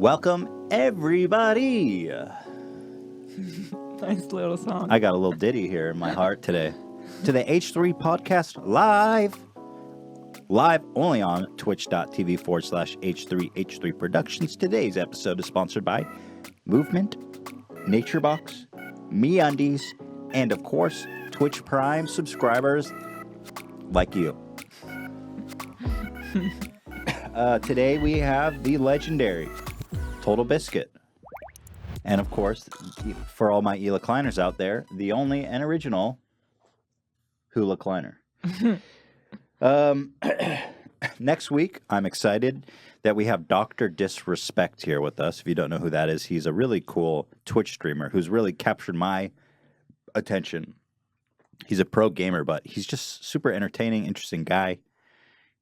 Welcome, everybody. Nice little song. I got a little ditty here in my heart today. To the H3 podcast live only on twitch.tv/H3H3 Productions. Today's episode is sponsored by Movement, NatureBox, MeUndies, and of course, Twitch Prime subscribers like you. Today we have the legendary TotalBiscuit. And of course, for all my E-Recliners out there, the only and original Hula-Cliner. Next week, I'm excited that we have Dr. Disrespect here with us. If you don't know who that is, he's a really cool Twitch streamer who's really captured my attention. He's a pro gamer, but he's just super entertaining, interesting guy.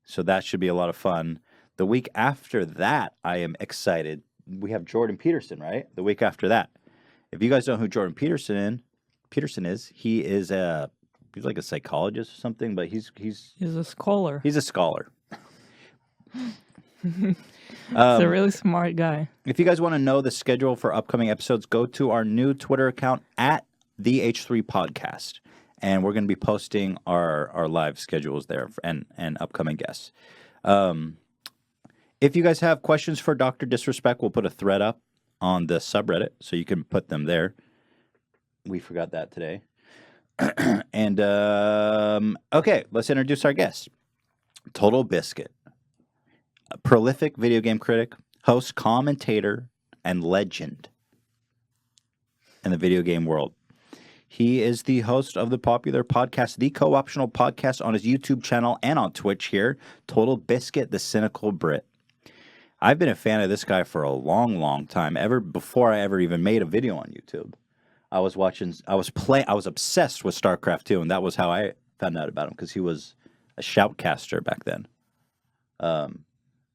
So that should be a lot of fun. The week after that, I am excited. We have Jordan Peterson, right? The week after that. If you guys know who Jordan Peterson is, he's like a psychologist or something, but he's a scholar. He's a scholar. He's a really smart guy. If you guys want to know the schedule for upcoming episodes, go to our new Twitter account at the H3 Podcast, and we're going to be posting our live schedules there and upcoming guests. If you guys have questions for Dr. Disrespect, we'll put a thread up on the subreddit, so you can put them there. We forgot that today. And, okay, let's introduce our guest. TotalBiscuit, a prolific video game critic, host, commentator, and legend in the video game world. He is the host of the popular podcast, The Co-Optional Podcast, on his YouTube channel and on Twitch here, TotalBiscuit, the Cynical Brit. I've been a fan of this guy for a long, long time, ever before I ever even made a video on YouTube. I was obsessed with StarCraft 2, and that was how I found out about him, because he was a shoutcaster back then.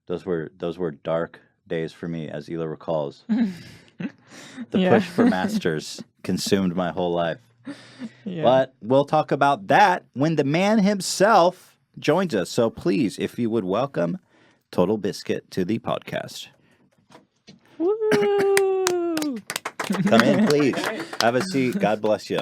Those were dark days for me, as Ela recalls. The push for masters consumed my whole life. Yeah. But we'll talk about that when the man himself joins us. So please, if you would welcome TotalBiscuit to the podcast. Woo! Come in, please. Have a seat. God bless you.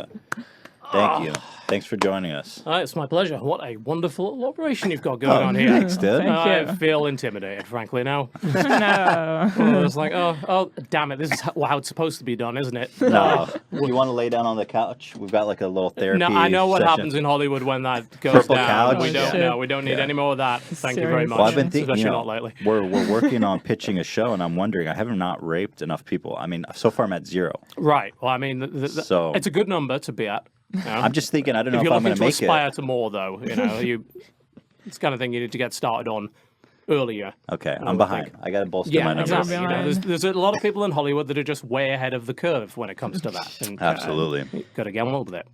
Thank you. Thanks for joining us. It's my pleasure. What a wonderful little operation you've got going on here. Thanks, dude. Thank you. I feel intimidated, frankly, now. No. It's like, oh, damn it. This is how it's supposed to be done, isn't it? No. You want to lay down on the couch? We've got like a little therapy No, I know what session. happens in Hollywood when that goes Purple down. couch? We don't need any more of that. Thank you very much. Well, I've been thinking, especially not lately. we're working on pitching a show, and I'm wondering, I haven't not raped enough people. I mean, so far I'm at 0. Right. Well, I mean, So- it's a good number to be at. You know? I'm just thinking, I don't know if you're I'm going looking to to make aspire it. to more, though, it's the kind of thing you need to get started on earlier. Okay, I'm behind. I got to bolster my numbers. Exactly. You know, there's a lot of people in Hollywood that are just way ahead of the curve when it comes to that. And, Absolutely. Got to get on with it.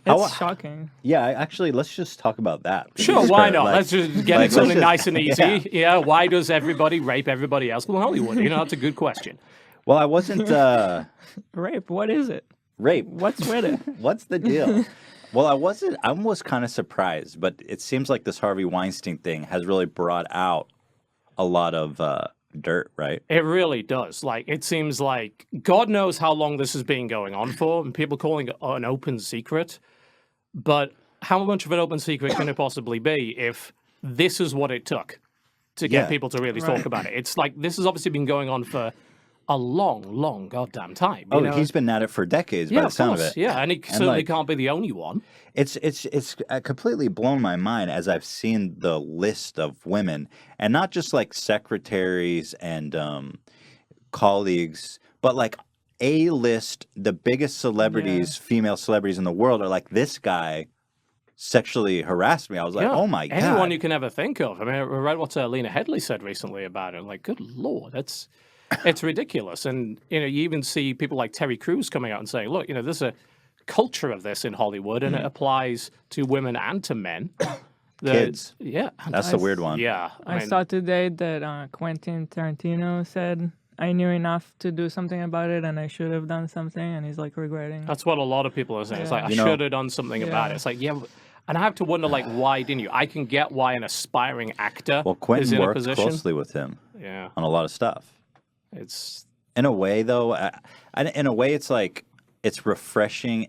It's shocking. Yeah, actually, let's just talk about that. Sure, why not? Let's just get into something nice and easy. Yeah. Why does everybody rape everybody else in Hollywood? That's a good question. Well, I wasn't Rape, what is it? rape. What's with it? What's the deal? Well, I was kind of surprised, but it seems like this Harvey Weinstein thing has really brought out a lot of dirt, right? It really does. Like, it seems like God knows how long this has been going on for, and people calling it an open secret. But how much of an open secret can it possibly be if this is what it took to get people to really talk about it? It's like, this has obviously been going on for a long, long goddamn time. He's been at it for decades by the sound of it. Yeah, and he certainly can't be the only one. It's completely blown my mind as I've seen the list of women, and not just like secretaries and colleagues, but like A-list, the biggest celebrities, female celebrities in the world are like, this guy sexually harassed me. I was like, oh my God. Anyone you can ever think of. I mean, I read what Lena Headley said recently about it. I'm like, good Lord, it's ridiculous. And, you even see people like Terry Crews coming out and saying, look, there's a culture of this in Hollywood, and it applies to women and to men. Kids. Yeah. That's the weird one. Yeah. I saw today that Quentin Tarantino said, I knew enough to do something about it, and I should have done something, and he's like regretting. That's what a lot of people are saying. It's like, I should have done something about it. It's like, and I have to wonder, like, why didn't you? I can get why an aspiring actor Well, Quentin is in a worked position. closely with him on a lot of stuff. It's In a way, though, in a way, it's like it's refreshing.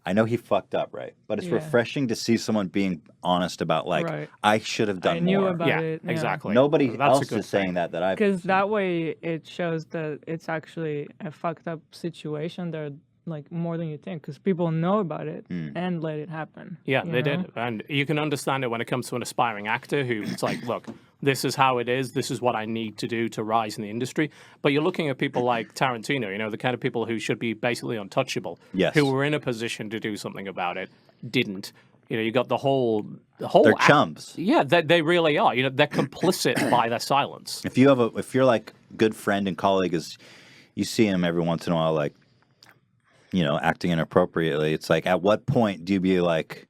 I know he fucked up, right? But it's Yeah. refreshing to see someone being honest about, like, Right. I should have done I knew more. about yeah, it. exactly. Nobody That's a else good is saying thing. that I've Because seen. that way it shows that it's actually a fucked up situation. They're like more than you think, because people know about it and let it happen. Yeah, you they know? did. And you can understand it when it comes to an aspiring actor who it's like, look, this is how it is. This is what I need to do to rise in the industry. But you're looking at people like Tarantino, you know, the kind of people who should be basically untouchable, Yes. who were in a position to do something about it, didn't. You know, you got the whole. They're chums. Yeah, they really are. You know, they're complicit by their silence. If you're like good friend and colleague, is you see him every once in a while, like, you know, acting inappropriately. It's like, at what point do you be like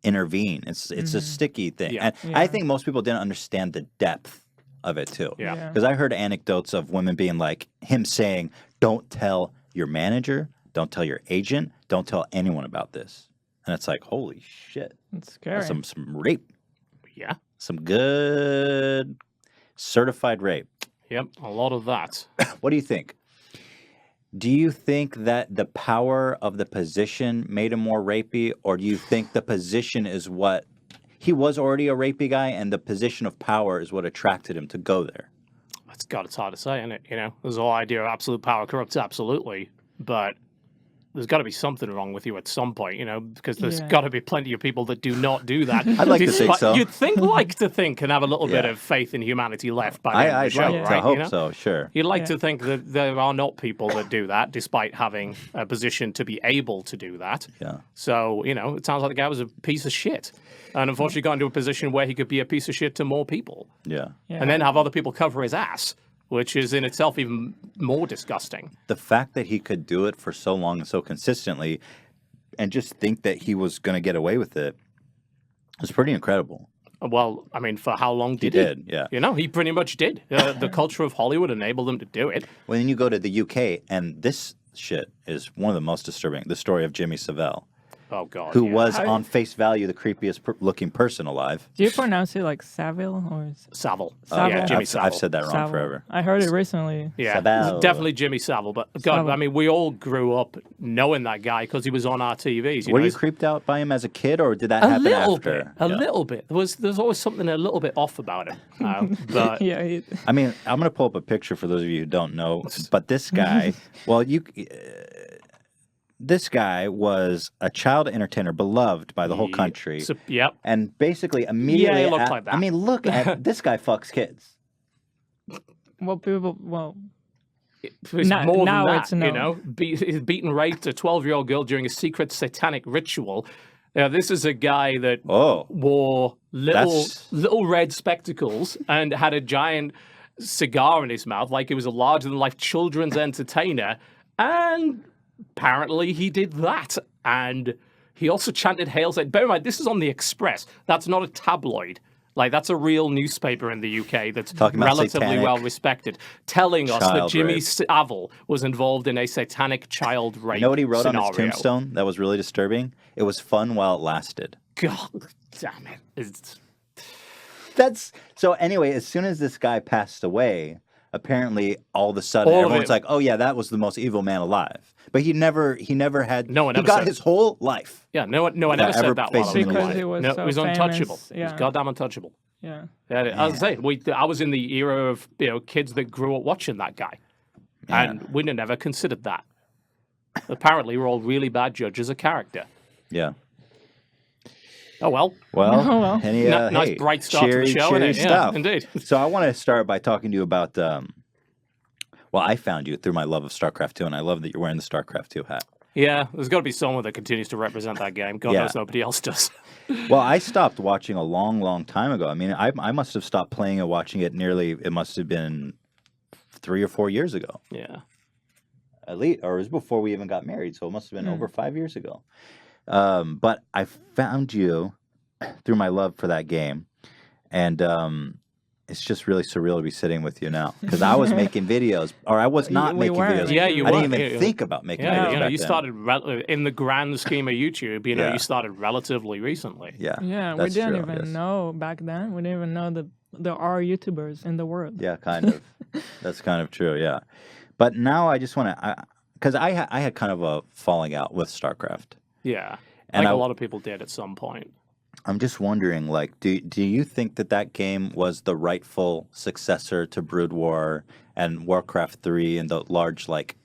intervene? It's a sticky thing, Yeah. and I think most people didn't understand the depth of it too. Yeah. Because I heard anecdotes of women being like him saying, "Don't tell your manager, don't tell your agent, don't tell anyone about this." And it's like, holy shit, It's scary. that's some rape, Yeah. some good certified rape. Yep. A lot of that. What do you think? Do you think that the power of the position made him more rapey, or do you think the position is what he was already a rapey guy, and the position of power is what attracted him to go there? God, it's hard to say, isn't it? You know, there's the whole idea of absolute power corrupts absolutely, but there's got to be something wrong with you at some point, you know, because there's Yeah. got to be plenty of people that do not do that. I'd like to think Despite- so. You'd like to think and have a little bit Yeah. of faith in humanity left by the end of the I'd show, like right? to hope you know? so, sure. You'd like Yeah. to think that there are not people that do that, despite having a position to be able to do that. Yeah. So, you know, it sounds like the guy was a piece of shit. And unfortunately got into a position where he could be a piece of shit to more people. Yeah. Yeah. And then have other people cover his ass, which is in itself even more disgusting. The fact that he could do it for so long and so consistently and just think that he was going to get away with it was pretty incredible. Well, I mean, for how long He did he? did, yeah. You know, he pretty much did. The culture of Hollywood enabled him to do it. When you go to the UK, and this shit is one of the most disturbing, the story of Jimmy Savile, Oh, God. who yeah. was How- on face value the creepiest looking person alive. Do you pronounce it like Savile or Savile. Savile? Yeah, Jimmy I've Savile. said that wrong Savile? forever. I heard it recently. Yeah, Savile. definitely Jimmy Savile. But God, Savile. I mean, we all grew up knowing that guy because he was on our TVs. Were know, you he's- creeped out by him as a kid, or did that a happen little after? bit, a Yeah. little bit. There's always something a little bit off about him. But Yeah. I mean, I'm going to pull up a picture for those of you who don't know, but this guy, well, this guy was a child entertainer beloved by the whole country. So, yep. And basically, immediately, he looked like that. I mean, look at this guy fucks kids. It's Now- more now than that, it's you known. know. He's beaten and raped a 12-year-old girl during a secret satanic ritual. Now, this is a guy that Oh, wore That's- little red spectacles and had a giant cigar in his mouth, like he was a larger-than-life children's entertainer. And apparently he did that. And he also chanted Hail Satan. Bear in mind, this is on the Express. That's not a tabloid. Like, that's a real newspaper in the UK that's Talking about relatively satanic well respected, telling us that child Jimmy rape. Savile was involved in a satanic child rape you know what he wrote scenario. on his tombstone that was really disturbing? It was fun while it lasted. God damn it. That's so. Anyway, as soon as this guy passed away, apparently all of a sudden All of everyone's it- like, "Oh yeah, that was the most evil man alive." But he never had. No one he ever got said- his whole life. Yeah, no, I never ever said that faced while him I in was the alive. light. Because he was No, so he was untouchable. famous, He was yeah. goddamn untouchable. Yeah. Yeah, as I say, I was in the era of kids that grew up watching that guy, and we'd have never considered that. Apparently, we're all really bad judges of character. Yeah. Oh well. Well, Oh, well. any, Nice hey, bright start to the cheery, show, cheery innit? Yeah, stuff. indeed. So I want to start by talking to you about. Well, I found you through my love of StarCraft 2, and I love that you're wearing the StarCraft 2 hat. Yeah, there's got to be someone that continues to represent that game. God Yeah. knows nobody else does. Well, I stopped watching a long, long time ago. I mean, I must have stopped playing and watching it it must have been 3 or 4 years ago. Yeah. At least, or it was before we even got married, so it must have been over 5 years ago. But I found you through my love for that game, and it's just really surreal to be sitting with you now because I was making videos, or I was not We making weren't. videos. Yeah, you I didn't were. even Yeah. think about making Yeah, videos. you know, back you then. started in the grand scheme of YouTube. Yeah. You started relatively recently. Yeah, Yeah, we that's didn't true, even yes. know back then. We didn't even know that there are YouTubers in the world. Yeah, kind of. That's kind of true, yeah. But now I just want to, because I had kind of a falling out with StarCraft. Yeah, And a lot of people did at some point. I'm just wondering, like, do you think that game was the rightful successor to Brood War and Warcraft 3 and the large, like,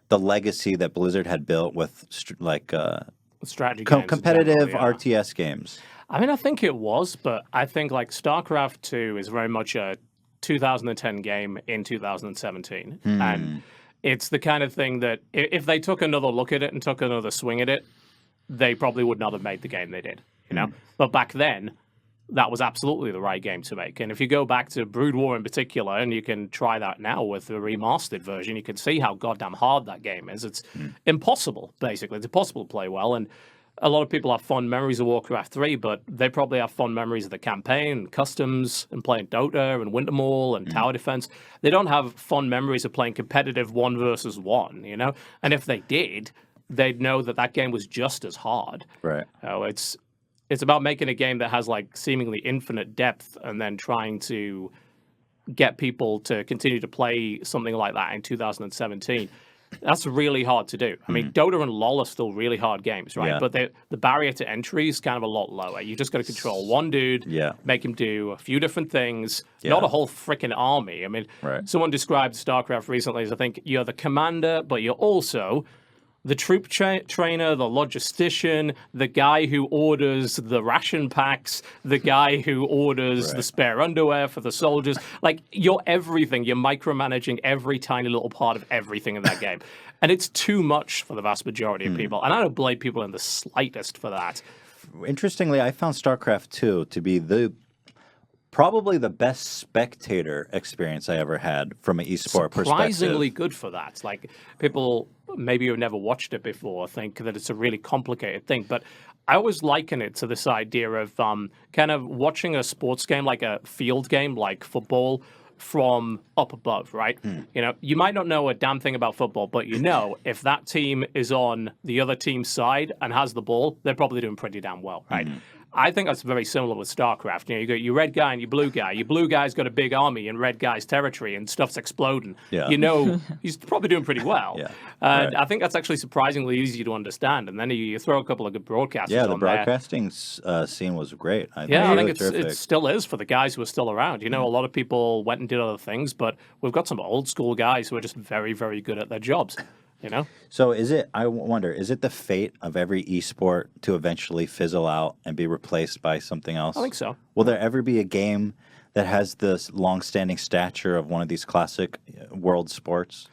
the legacy that Blizzard had built with, Strategy games competitive in general, RTS games? I mean, I think it was, but I think, like, StarCraft 2 is very much a 2010 game in 2017. And it's the kind of thing that if they took another look at it and took another swing at it, they probably would not have made the game they did, you know? But back then, that was absolutely the right game to make. And if you go back to Brood War in particular, and you can try that now with the remastered version, you can see how goddamn hard that game is. It's impossible, basically. It's impossible to play well. And a lot of people have fond memories of Warcraft 3, but they probably have fond memories of the campaign and customs and playing Dota and Wintermore and Tower Defense. They don't have fond memories of playing competitive 1 versus 1, you know? And if they did, they'd know that game was just as hard. Right. It's about making a game that has, like, seemingly infinite depth and then trying to get people to continue to play something like that in 2017. That's really hard to do. I mean, Dota and LoL are still really hard games, right? Yeah. But the barrier to entry is kind of a lot lower. You just got to control one dude, make him do a few different things, not a whole freaking army. I mean, someone described StarCraft recently as, I think, you're the commander, but you're also the troop trainer, the logistician, the guy who orders the ration packs, the guy who orders the spare underwear for the soldiers. Like, you're everything. You're micromanaging every tiny little part of everything in that game. And it's too much for the vast majority of people. And I don't blame people in the slightest for that. Interestingly, I found StarCraft 2 to be probably the best spectator experience I ever had from an esport perspective. Surprisingly good for that. Like, people maybe who've never watched it before think that it's a really complicated thing, but I always liken it to this idea of kind of watching a sports game, like a field game, like football, from up above, right? You know, you might not know a damn thing about football, but you know if that team is on the other team's side and has the ball, they're probably doing pretty damn well, right? I think that's very similar with StarCraft. You know, you got your red guy and your blue guy. Your blue guy's got a big army in red guy's territory and stuff's exploding. Yeah. You know, he's probably doing pretty well. Yeah. And I think that's actually surprisingly easy to understand. And then you throw a couple of good broadcasters Yeah, the on there. broadcasting scene was great. I really think it still is for the guys who are still around. You know, a lot of people went and did other things, but we've got some old school guys who are just very, very good at their jobs. You know? So I wonder, is it the fate of every esport to eventually fizzle out and be replaced by something else? I think so. Will there ever be a game that has this long-standing stature of one of these classic world sports?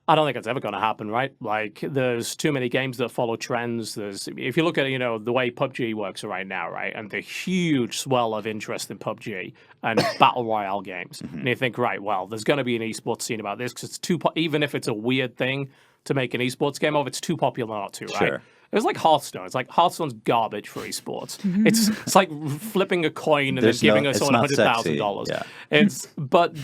I don't think it's ever going to happen, right? Like, there's too many games that follow trends. If you look at, you know, the way PUBG works right now, right, and the huge swell of interest in PUBG and battle royale games, and you think, right, well, there's going to be an esports scene about this because it's even if it's a weird thing to make an esports game of, it's too popular not to, right? Sure. It was like Hearthstone. It's like Hearthstone's garbage for esports. It's like flipping a coin and then giving someone $100,000. Yeah. But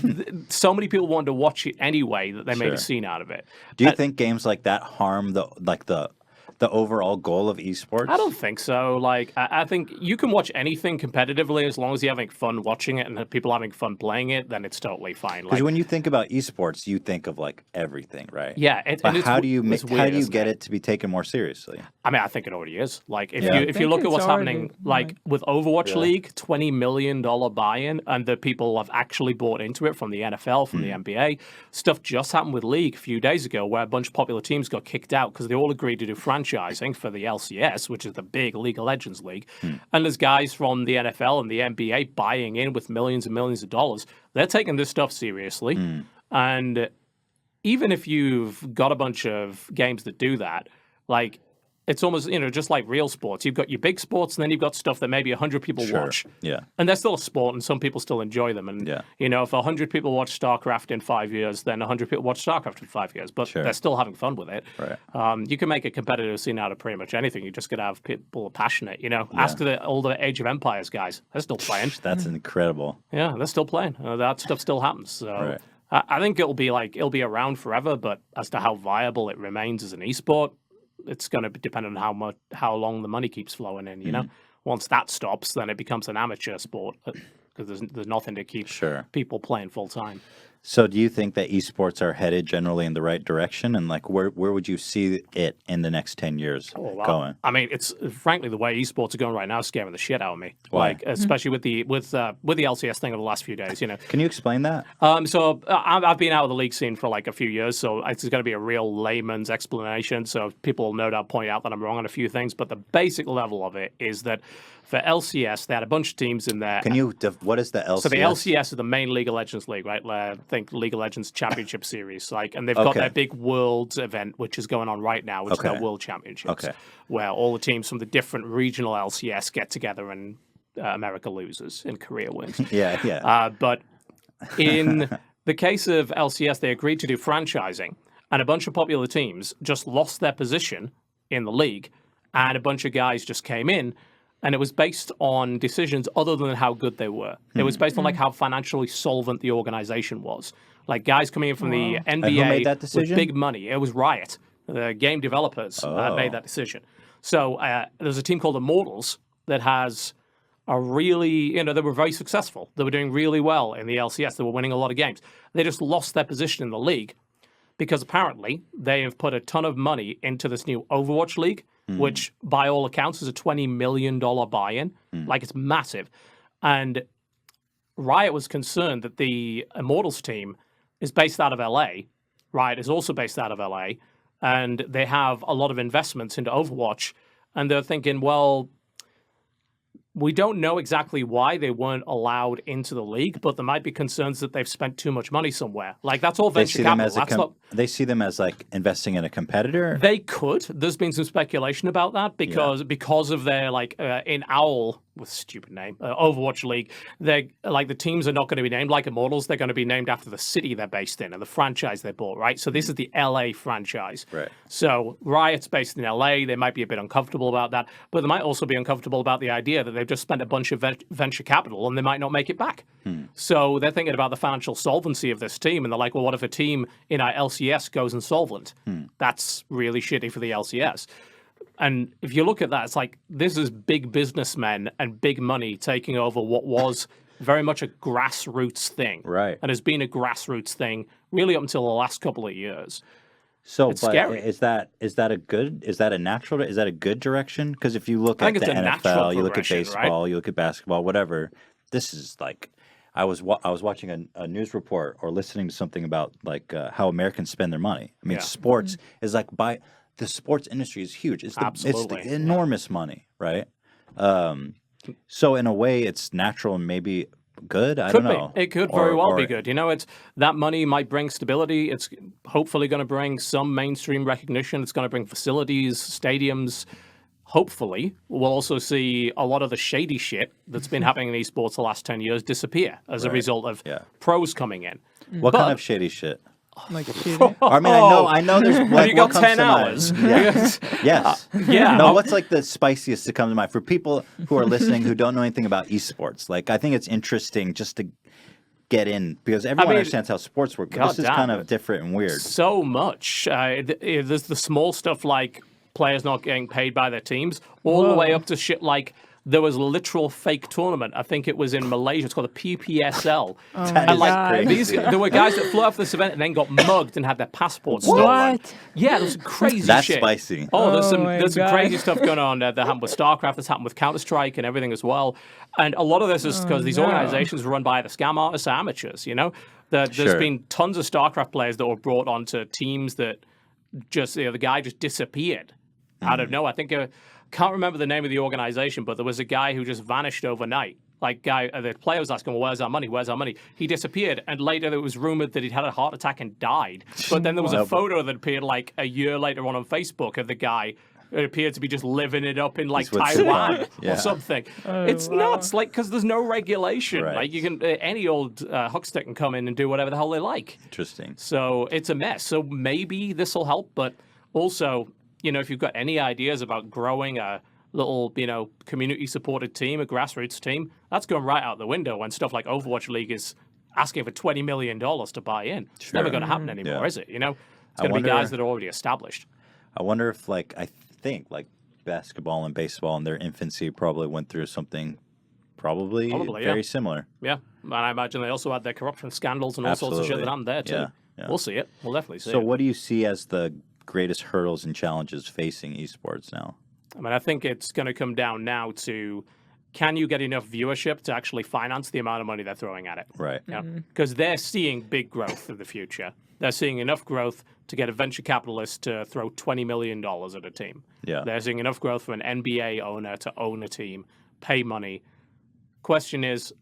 so many people wanted to watch it anyway that they made a scene out of it. Do you think games like that harm the overall goal of esports? I don't think so. Like, I think you can watch anything competitively as long as you're having fun watching it and people having fun playing it, then it's totally fine. Because when you think about esports, you think of like everything, right? Yeah. But how do you get it to be taken more seriously? I mean, I think it already is. Like, if you look at what's happening, like with Overwatch League, $20 million buy-in, and the people have actually bought into it from the NFL, from the NBA. Stuff just happened with League a few days ago where a bunch of popular teams got kicked out because they all agreed to do franchising for the LCS, which is the big League of Legends league. And there's guys from the NFL and the NBA buying in with millions and millions of dollars. They're taking this stuff seriously. And even if you've got a bunch of games that do that, like, it's almost, you know, just like real sports. You've got your big sports, and then you've got stuff that maybe 100 people watch. Yeah. And they're still a sport, and some people still enjoy them. And, you know, if 100 people watch StarCraft in 5 years, then 100 people watch StarCraft in 5 years. But they're still having fun with it. Right. You can make a competitive scene out of pretty much anything. You just got to have people passionate, you know. Ask the older Age of Empires guys. They're still playing. That's incredible. Yeah, they're still playing. That stuff still happens. So I think it'll be around forever, but as to how viable it remains as an esport, it's going to depend on how long the money keeps flowing in, you know? Once that stops, then it becomes an amateur sport because there's nothing to keep people playing full time. So do you think that esports are headed generally in the right direction? And like, where would you see it in the next 10 years going? I mean, it's frankly the way esports are going right now is scaring the shit out of me. Why? Like, especially with the LCS thing over the last few days. You know. Can you explain that? So I've been out of the league scene for like a few years, so it's going to be a real layman's explanation. So people will no doubt point out that I'm wrong on a few things, but the basic level of it is that for LCS, they had a bunch of teams in there. Can you? What is the LCS? So the LCS is the main League of Legends league, right? I think League of Legends Championship Series, like, and they've got their big Worlds event, which is going on right now, which is their World Championships, where all the teams from the different regional LCS get together and America loses and Korea wins. But in the case of LCS, they agreed to do franchising, and a bunch of popular teams just lost their position in the league, and a bunch of guys just came in. And it was based on decisions other than how good they were. It was based on like how financially solvent the organization was. Like guys coming in from the NBA with big money. It was Riot, the game developers made that decision. So there's a team called Immortals that has a really, they were very successful. They were doing really well in the LCS. They were winning a lot of games. They just lost their position in the league because apparently they have put a ton of money into this new Overwatch League, which by all accounts is a $20 million buy-in. Like, it's massive. And Riot was concerned that the Immortals team is based out of LA. Riot is also based out of LA. And they have a lot of investments into Overwatch. And they're thinking, well, we don't know exactly why they weren't allowed into the league, but there might be concerns that they've spent too much money somewhere. Like, that's all venture capital. They see them as like investing in a competitor? They could. There's been some speculation about that because of their, like, in OWL, with stupid name, Overwatch League, they're like, the teams are not going to be named like Immortals. They're going to be named after the city they're based in and the franchise they bought, right? So this is the LA franchise. Right. So Riot's based in LA. They might be a bit uncomfortable about that, but they might also be uncomfortable about the idea that they've just spent a bunch of venture capital and they might not make it back. So they're thinking about the financial solvency of this team, and they're like, well, what if a team in our LCS goes insolvent? That's really shitty for the LCS. And if you look at that, it's like, this is big businessmen and big money taking over what was very much a grassroots thing. Right. And has been a grassroots thing really up until the last couple of years. So, it's scary. Is that a good direction? Because if you look at the NFL, you look at baseball, you look at basketball, whatever, this is like, I was watching a news report or listening to something about like how Americans spend their money. I mean, sports is like the sports industry is huge. It's the enormous money, right? So in a way, it's natural and maybe good. I don't know. It could very well be good. It's that money might bring stability. It's hopefully going to bring some mainstream recognition. It's going to bring facilities, stadiums. Hopefully, we'll also see a lot of the shady shit that's been happening in esports the last 10 years disappear as a result of pros coming in. What kind of shady shit? Like cheating. I mean, I know there's. Like, have you got 10 hours? Yes. Yeah. No, what's like the spiciest to come to mind for people who are listening who don't know anything about esports? Like, I think it's interesting just to get in because everyone understands how sports work. But this is kind of different and weird. So much. There's the small stuff like players not getting paid by their teams, all the way up to shit like. There was a literal fake tournament. I think it was in Malaysia. It's called the PPSL. And like there were guys that flew out for this event and then got mugged and had their passports stolen. What? Yeah, there's some crazy That's shit. That's spicy. Oh, there's some crazy stuff going on that happened with StarCraft, that's happened with Counter-Strike and everything as well. And a lot of this is because these organizations are run by the scam artists, amateurs, There's been tons of StarCraft players that were brought onto teams that just, the guy just disappeared out of nowhere. I think... can't remember the name of the organization, but there was a guy who just vanished overnight. Like, the player was asking, well, where's our money? Where's our money? He disappeared, and later it was rumored that he'd had a heart attack and died. But then there was a photo that appeared like a year later on Facebook of the guy. It appeared to be just living it up in like Taiwan or something. It's nuts, like, because there's no regulation. Right. Like, you can any old huckster can come in and do whatever the hell they like. Interesting. So it's a mess. So maybe this will help, but also... if you've got any ideas about growing a little, community-supported team, a grassroots team, that's going right out the window when stuff like Overwatch League is asking for $20 million to buy in. It's never going to happen anymore, is it? It's going to be guys that are already established. I wonder if, I think, basketball and baseball in their infancy probably went through something Probably very similar. Yeah, and I imagine they also had their corruption scandals and all sorts of shit that happened there too. Yeah. We'll see it. We'll definitely see it. So what do you see as the greatest hurdles and challenges facing esports now? I mean, I think it's going to come down now to, can you get enough viewership to actually finance the amount of money they're throwing at it? Right. Because they're seeing big growth in the future. They're seeing enough growth to get a venture capitalist to throw $20 million at a team. Yeah. They're seeing enough growth for an NBA owner to own a team, pay money. Question is,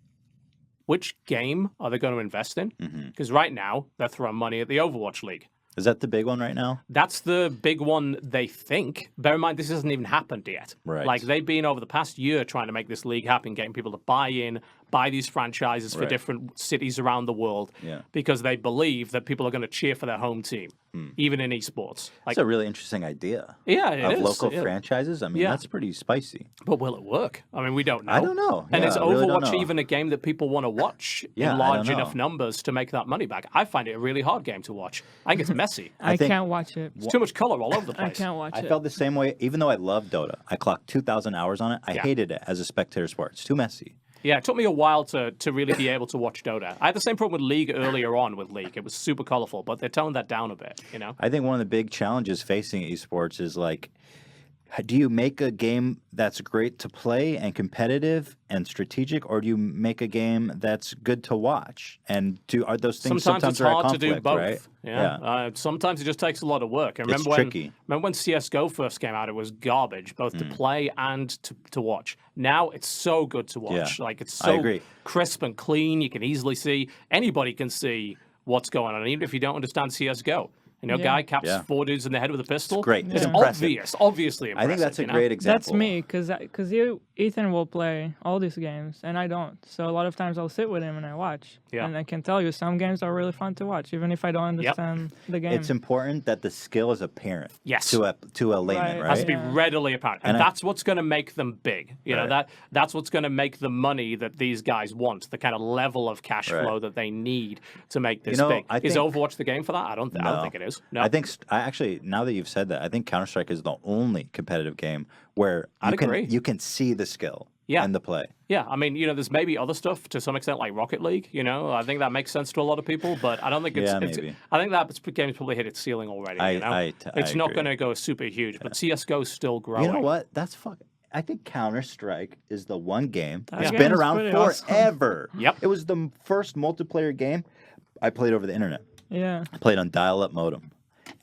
which game are they going to invest in? Because right now, they're throwing money at the Overwatch League. Is that the big one right now? That's the big one they think. Bear in mind, this hasn't even happened yet. Right. Like, they've been over the past year trying to make this league happen, getting people to buy in, buy these franchises for different cities around the world, because they believe that people are going to cheer for their home team, even in esports. Like, That's a really interesting idea. Yeah, it of is. local franchises. I mean, that's pretty spicy. But will it work? I mean, we don't know. I don't know. And Yeah, is I really don't Overwatch know. even a game that people want to watch Yeah, in I don't large enough know. numbers to make that money back? I find it a really hard game to watch. I think it's messy. I think- can't watch it. It's too much color all over the place. I can't watch I it. felt the same way, even though I love Dota. I clocked 2,000 hours on it. I hated it as a spectator sport. It's too messy. Yeah, it took me a while to really be able to watch Dota. I had the same problem with League earlier on with League. It was super colorful, but they're toned that down a bit, you know? I think one of the big challenges facing esports is like, do you make a game that's great to play and competitive and strategic, or do you make a game that's good to watch? And are those things Sometimes it's are at hard to conflict, do both. right? Yeah. Sometimes it just takes a lot of work. I remember tricky. Remember when CS:GO first came out? It was garbage, both to play and to watch. Now it's so good to watch. Yeah. Like, it's I so agree. crisp and clean. You can easily see. Anybody can see what's going on, even if you don't understand CS:GO. You know, guy caps 4 dudes in the head with a pistol. It's great. It's It's impressive. obviously impressive. I think that's a you know? great example. That's me, because Ethan will play all these games, and I don't. So a lot of times I'll sit with him and I watch. Yeah. And I can tell you some games are really fun to watch, even if I don't understand the game. It's important that the skill is apparent Yes. to a layman, Right. right? Has to be Yeah. readily apparent, and And that's what's going to make them big. You know, Right. that's what's going to make the money that these guys want, the kind of level of cash Right. flow that they need to make this You know, big. I Is think- Overwatch the game for that? I don't think it is. No, I think I actually, now that you've said that, I think Counter-Strike is the only competitive game where agree. you can see the skill Yeah. and the play. yeah. I mean, you know, there's maybe other stuff to some extent like Rocket League. You know, I think that makes sense to a lot of people, but I don't think it's. Yeah, it's maybe. I think that game's probably hit its ceiling already. You know? It's not agree. going to go super huge, but CS:GO is still growing. You know what? That's fucking. I think Counter-Strike is the one game That that's game been is around pretty awesome. forever. Yep. It was the first multiplayer game I played over the internet. Yeah. I played on dial-up modem.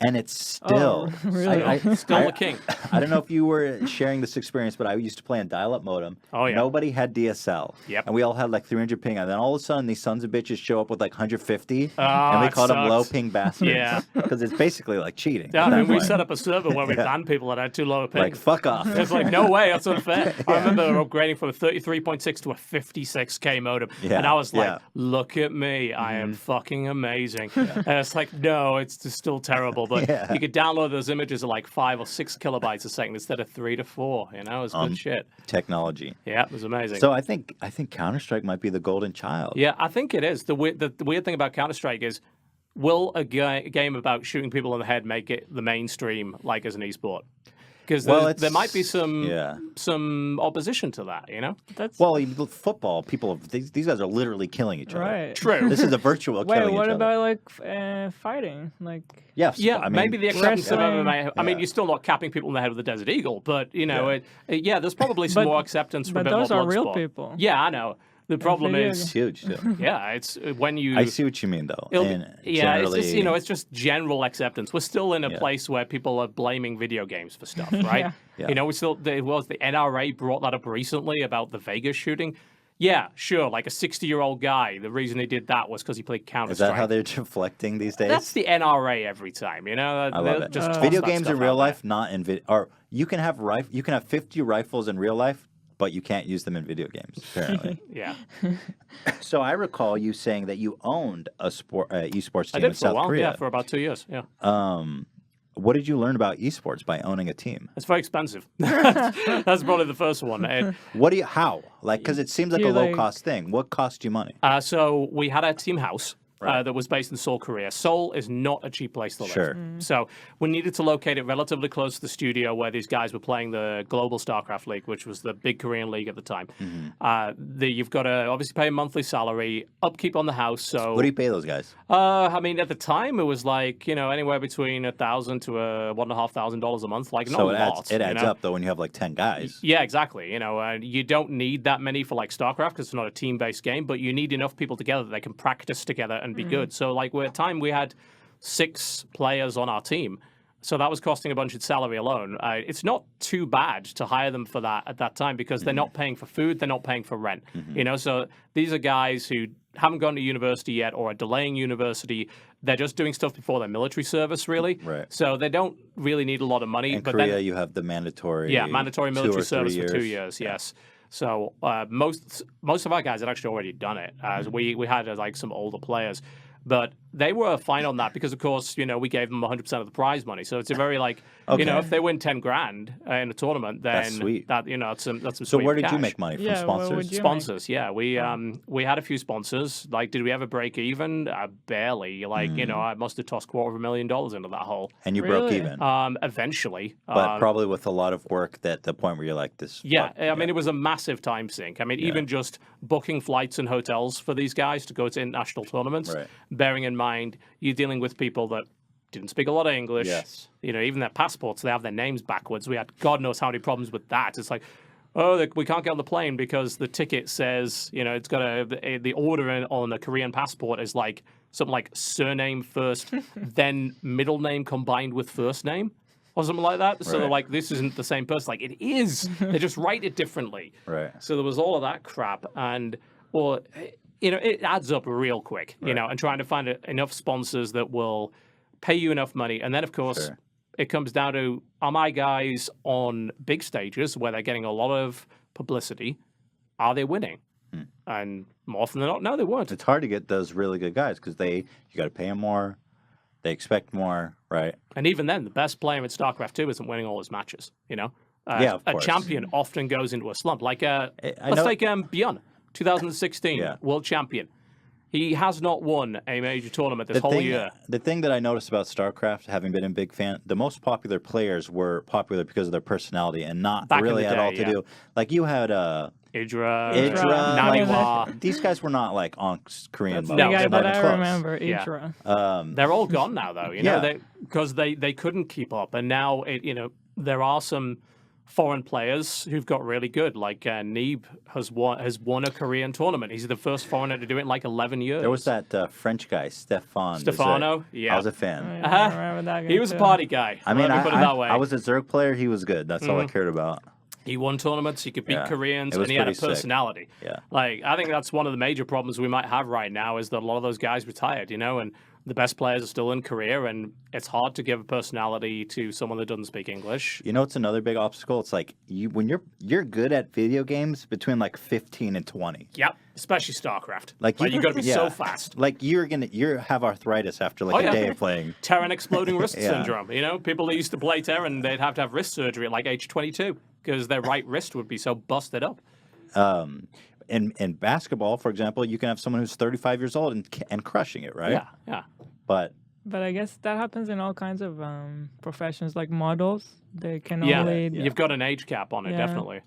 And it's still really? Still the king. I don't know if you were sharing this experience, but I used to play on dial-up modem. Oh, yeah. Nobody had DSL. Yep. And we all had like 300 ping. And then all of a sudden, these sons of bitches show up with like 150. Ah, and we it called them sucks. low ping bastards. Yeah. Because it's basically like cheating. Yeah, at that and we point. set up a server where we banned people that had too low a ping. Like, fuck off. It's like, no way, that's unfair. I remember upgrading from a 33.6 to a 56K modem. Yeah, And I was like, yeah. look at me, I am fucking amazing. And it's like, no, it's just still terrible. But Yeah. you could download those images at like 5 or 6 kilobytes a second instead of 3 to 4. You know, it was good shit. Technology. Yeah, it was amazing. So I think Counter-Strike might be the golden child. Yeah, I think it is. The weird thing about Counter-Strike is, will a game about shooting people in the head make it the mainstream, like as an esport? Because there might be some opposition to that, you know? That's Well, football, these guys are literally killing each other. right. True. This is a virtual Wait, killing what each about other. like fighting? Like Yes. Yeah, I mean, maybe the acceptance of wrestling- MMA. I mean, Yeah. you're still not capping people in the head with a Desert Eagle, but you know, there's probably some But- more acceptance for a but bit more those are blood real sport. people. Yeah, I know. The problem video is, It's huge, too. yeah, it's when you. I see what you mean, though. It'll be- And yeah, it's just generally- it's just general acceptance. We're still in a place where people are blaming video games for stuff, right? Yeah. You know, the NRA brought that up recently about the Vegas shooting. Yeah, sure, like a 60-year-old guy. The reason he did that was because he played Counter Is that Strike. how they're deflecting these days? That's the NRA every time, you know. I love it. Just toss Video that games stuff in real out there. life, not in video. Or you can have 50 rifles in real life, but you can't use them in video games. Apparently. Yeah, So I recall you saying that you owned a esports I team did in for a South while. Korea. Yeah, for about 2 years. Yeah. What did you learn about esports by owning a team? It's very expensive. That's probably the first one. How? Like, because it seems like a You, low like- cost thing. What cost you money? So we had a team house. that was based in Seoul, Korea. Seoul is not a cheap place to live. Sure. So we needed to locate it relatively close to the studio where these guys were playing the Global StarCraft League, which was the big Korean league at the time. You've got to obviously pay a monthly salary, upkeep on the house. So What do you pay those guys? I mean, at the time it was like anywhere between $1,000 to $1,500 a month, like not So a lot. it adds up though when you have like 10 guys. Yeah, exactly. You don't need that many for like StarCraft because it's not a team-based game, but you need enough people together that they can practice together and be good. So like at the time we had 6 players on our team. So that was costing a bunch of salary alone. It's not too bad to hire them for that at that time because they're not paying for food, they're not paying for rent. So these are guys who haven't gone to university yet or are delaying university. They're just doing stuff before their military service, really. Right. So they don't really need a lot of money. In but Korea, then, you have the mandatory mandatory 2 military or 3 service for 2 years. years. Yes. So most of our guys had actually already done it. We had like some older players. But they were fine on that because, of course, we gave them 100% of the prize money. So it's a very if they win 10 grand in a tournament, then That's sweet. that's some So sweet where did you cash. make money from Yeah, where would sponsors? you- Sponsors, yeah. We had a few sponsors. Like, did we ever break even? Barely. I must have tossed $250,000 into that hole. And you broke Really? even, Eventually. but probably with a lot of work at the point where you're like this. Yeah, fuck, I mean, it was a massive time sink. I mean, even just booking flights and hotels for these guys to go to international tournaments, Right. bearing in mind you're dealing with people that didn't speak a lot of English. Yes. Even their passports, they have their names backwards. We had God knows how many problems with that. It's like, we can't get on the plane because the ticket says, it's got the order on a Korean passport is like something like surname first, then middle name combined with first name. Or something like that. So they're Right. like, this isn't the same person. Like, it is. They just write it differently. Right. So there was all of that crap. And, it adds up real quick, and trying to find enough sponsors that will pay you enough money. And then, of course, Sure. it comes down to, are my guys on big stages where they're getting a lot of publicity? Are they winning? And more often than not, no, they weren't. It's hard to get those really good guys because you got to pay them more. They expect more, right? And even then, the best player in StarCraft 2 isn't winning all his matches, Yeah, of a course. champion often goes into a slump. Like, I let's know- take Bjorn, 2016 Yeah. world champion. He has not won a major tournament this whole year. The thing that I noticed about StarCraft, having been a big fan, the most popular players were popular because of their personality and not Back in really the at all day, to yeah. do. Like you had Idra, Idra, Naniwa. these guys were not like on Korean. That's the No, guy they're that not I close. remember, Yeah. Idra. They're all gone now, though. Yeah. Because they couldn't keep up, and now there are some foreign players who've got really good. Like Neeb has won a Korean tournament. He's the first foreigner to do it in like 11 years. There was that French guy, Stefano. Yeah. I was a fan. I remember that guy He was a too. party guy. I mean, Let me put it that way. I was a Zerg player. He was good. That's all I cared about. He won tournaments. He could beat Yeah. Koreans, It was and he had a pretty sick. personality. Yeah. Like, I think that's one of the major problems we might have right now is that a lot of those guys retired, and the best players are still in Korea, and it's hard to give a personality to someone that doesn't speak English. You know, it's another big obstacle. It's like when you're good at video games between like 15 and 20. Yep, especially StarCraft. Like you got to be yeah. so fast. Like you have arthritis after like Oh, a yeah. day of playing. Terran exploding wrist Yeah. syndrome. People that used to play Terran, they'd have to have wrist surgery at like age 22 because their right wrist would be so busted up. In basketball, for example, you can have someone who's 35 years old and crushing it, right? Yeah. But But I guess that happens in all kinds of professions, like models. They can Yeah, only. you've got an age cap on it, Yeah. definitely.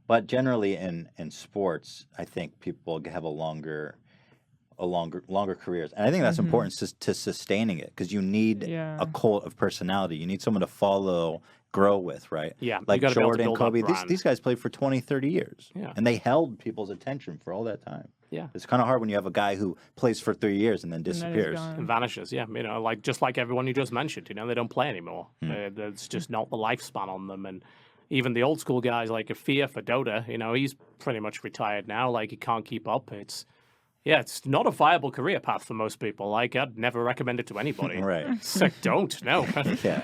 But generally in sports, I think people have longer careers, and I think that's important to sustaining it because you need Yeah. a cult of personality. You need someone to follow, grow with, right? Yeah, you like gotta be able to Jordan, build up Kobe. brand. These guys played for 20, 30 years, Yeah. and they held people's attention for all that time. Yeah. It's kind of hard when you have a guy who plays for 3 years and then and then it's disappears. gone. And vanishes, yeah. Just like everyone you just mentioned, they don't play anymore. Hmm. There's just not the lifespan on them. And even the old school guys like Afia for Dota, he's pretty much retired now. Like, he can't keep up. It's not a viable career path for most people. Like, I'd never recommend it to anybody. Right. It's like, don't, no. Yeah.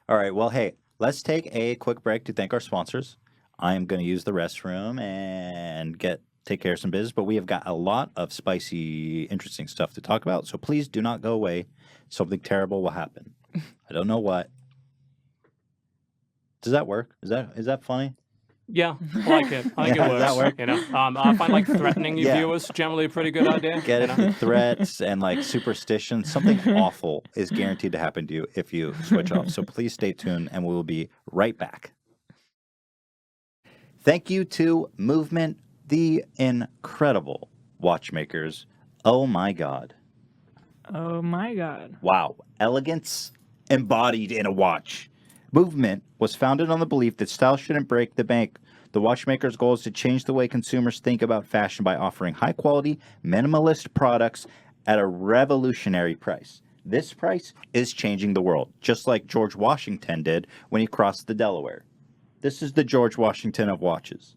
All right. Well, hey, let's take a quick break to thank our sponsors. I am going to use the restroom and take care of some business, but we have got a lot of spicy, interesting stuff to talk about. So please do not go away. Something terrible will happen. I don't know what. Does that work? Is that funny? Yeah, I like it. I think Yeah, it does that works. work? You know, I find like threatening your Yeah. viewers generally a pretty good idea. Get you it? know? Threats and like superstition. Something awful is guaranteed to happen to you if you switch off. So please stay tuned, and we will be right back. Thank you to Movement, the incredible watchmakers. Oh my God. Oh my God. Wow. Elegance embodied in a watch. Movement was founded on the belief that style shouldn't break the bank. The watchmaker's goal is to change the way consumers think about fashion by offering high-quality, minimalist products at a revolutionary price. This price is changing the world, just like George Washington did when he crossed the Delaware. This is the George Washington of watches.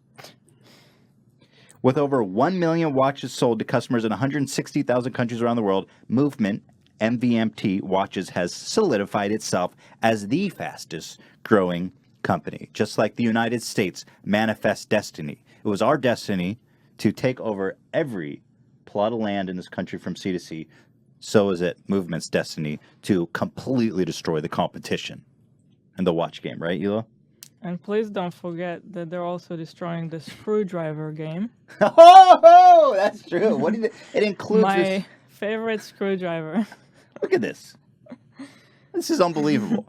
With over 1 million watches sold to customers in 160,000 countries around the world, Movement MVMT Watches has solidified itself as the fastest growing company. Just like the United States manifest destiny. It was our destiny to take over every plot of land in this country from sea to sea. So is it Movement's destiny to completely destroy the competition in the watch game, right, Eula? And please don't forget that they're also destroying the screwdriver game. Oh, that's true. What did it includes? My favorite screwdriver. Look at this. This is unbelievable.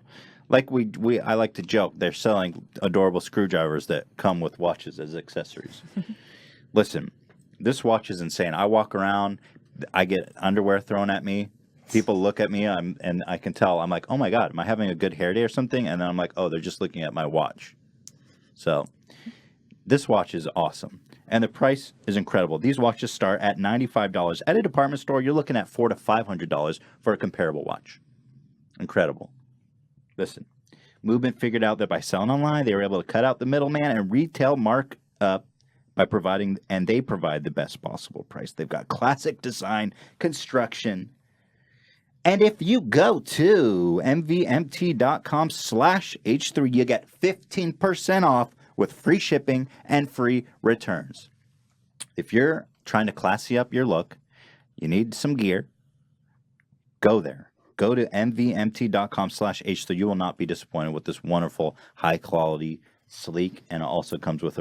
Like I like to joke, they're selling adorable screwdrivers that come with watches as accessories. Listen, this watch is insane. I walk around, I get underwear thrown at me. People look at me, and I can tell. I'm like, oh my God, am I having a good hair day or something? And then I'm like, oh, they're just looking at my watch. So this watch is awesome. And the price is incredible. These watches start at $95. At a department store, you're looking at $400 to $500 for a comparable watch. Incredible. Listen, Movement figured out that by selling online, they were able to cut out the middleman and retail markup by providing, and they provide the best possible price. They've got classic design, construction. And if you go to mvmt.com/H3, you get 15% off with free shipping and free returns. If you're trying to classy up your look, you need some gear, go there. Go to mvmt.com/H3. You will not be disappointed with this wonderful, high quality, sleek, and it also comes with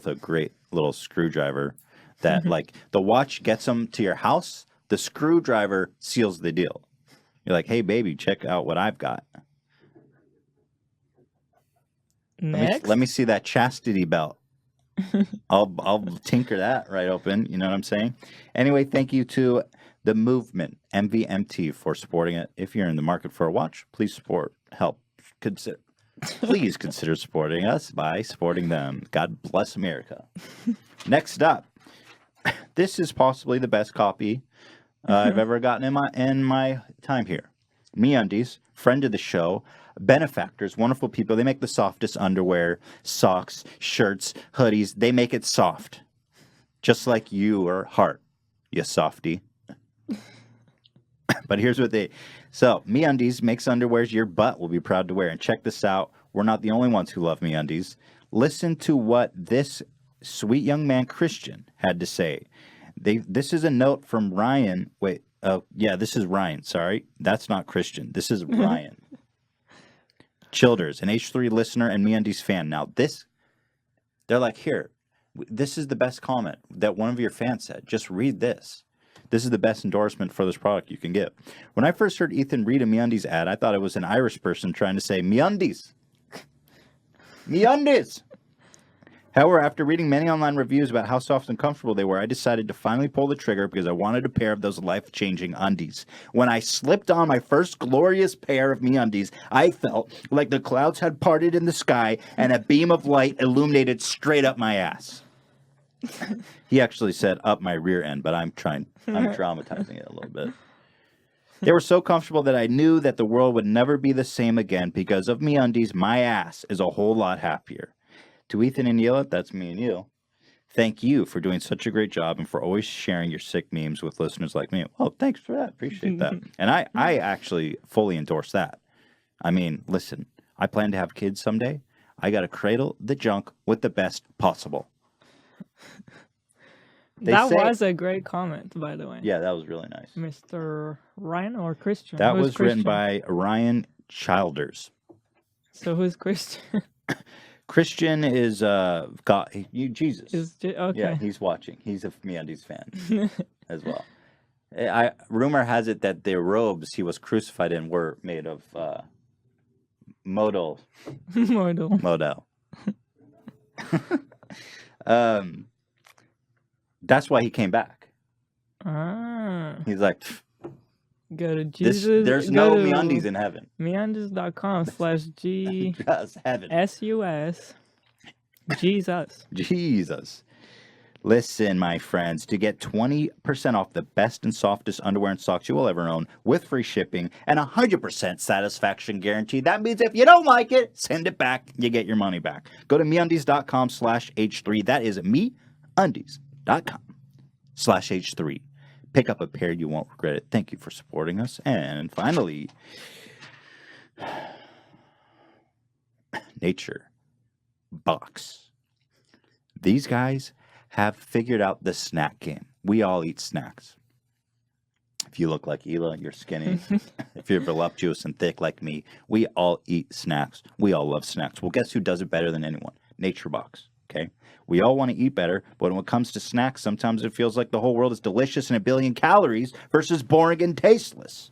a great little screwdriver that like the watch gets them to your house. The screwdriver seals the deal. You're like, hey baby, check out what I've got. Next. Let me see that chastity belt. I'll tinker that right open. You know what I'm saying? Anyway, thank you to the Movement MVMT for supporting it. If you're in the market for a watch, please please consider supporting us by supporting them. God bless America. Next up, this is possibly the best copy I've ever gotten in my time here. MeUndies, friend of the show, benefactors, wonderful people. They make the softest underwear, socks, shirts, hoodies. They make it soft, just like your heart, you softy. But here's what so MeUndies makes underwears your butt will be proud to wear. And check this out. We're not the only ones who love MeUndies. Listen to what this sweet young man, Christian, had to say. This is a note from Ryan. Wait, this is Ryan. Sorry, that's not Christian. This is Ryan. Childers, an H3 listener and MeUndies fan. Now they're like, here, this is the best comment that one of your fans said. Just read this. This is the best endorsement for this product you can get. When I first heard Ethan read a MeUndies ad, I thought it was an Irish person trying to say MeUndies. MeUndies. However, after reading many online reviews about how soft and comfortable they were, I decided to finally pull the trigger because I wanted a pair of those life-changing undies. When I slipped on my first glorious pair of MeUndies, I felt like the clouds had parted in the sky and a beam of light illuminated straight up my ass. He actually said up my rear end, but I'm dramatizing it a little bit. They were so comfortable that I knew that the world would never be the same again. Because of MeUndies, my ass is a whole lot happier. To Ethan and Yela, that's me and you. Thank you for doing such a great job and for always sharing your sick memes with listeners like me. Oh, thanks for that. Appreciate that. And I actually fully endorse that. I mean, listen, I plan to have kids someday. I got to cradle the junk with the best possible. That was a great comment, by the way. Yeah, that was really nice. Mr. Ryan or Christian? That was written by Ryan Childers. So who's Christian? Christian is God. Jesus. Okay. Yeah, he's watching. He's a MeUndies fan as well. Rumor has it that the robes he was crucified in were made of modal. That's why he came back. He's like, go to Jesus. There's no MeUndies in heaven. MeUndies.com/G Just heaven. SUS. Jesus. Listen, my friends, to get 20% off the best and softest underwear and socks you will ever own with free shipping and 100% satisfaction guarantee. That means if you don't like it, send it back. You get your money back. Go to MeUndies.com/H3. That is MeUndies.com/H3. Pick up a pair. You won't regret it. Thank you for supporting us. And finally, Nature Box. These guys have figured out the snack game. We all eat snacks. If you look like Hila, you're skinny. If you're voluptuous and thick like me, we all eat snacks. We all love snacks. Well, guess who does it better than anyone? Nature Box. Okay? We all want to eat better, but when it comes to snacks, sometimes it feels like the whole world is delicious and a billion calories versus boring and tasteless.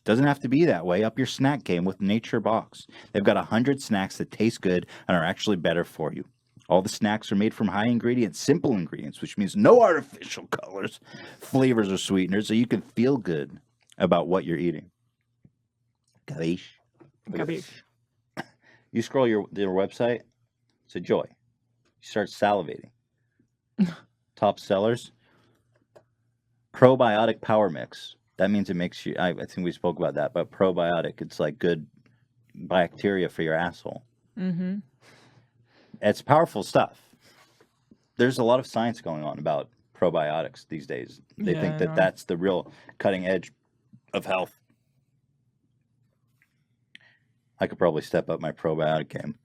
Doesn't have to be that way. Up your snack game with Nature Box. They've got 100 snacks that taste good and are actually better for you. All the snacks are made from high ingredient, simple ingredients, which means no artificial colors, flavors, or sweeteners, so you can feel good about what you're eating. Capiche? You scroll their website, it's a joy. You start salivating. Top sellers, probiotic power mix. That means it makes you, I think we spoke about that, but probiotic, it's like good bacteria for your asshole. Mm-hmm. It's powerful stuff. There's a lot of science going on about probiotics these days. They think that that's the real cutting edge of health. I could probably step up my probiotic game.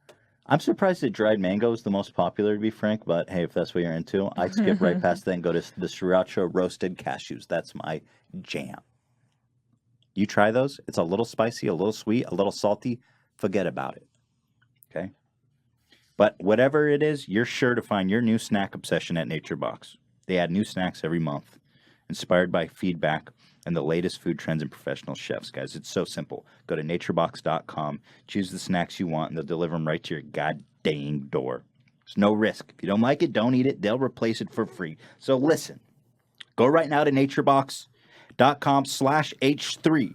I'm surprised that dried mango is the most popular, to be frank, but hey, if that's what you're into, I'd skip right past that and go to the sriracha roasted cashews. That's my jam. You try those. It's a little spicy, a little sweet, a little salty. Forget about it. Okay? But whatever it is, you're sure to find your new snack obsession at Nature Box. They add new snacks every month, inspired by feedback and the latest food trends and professional chefs, guys. It's so simple. Go to naturebox.com, choose the snacks you want, and they'll deliver them right to your goddamn door. There's no risk. If you don't like it, don't eat it. They'll replace it for free. So listen, go right now to naturebox.com/H3.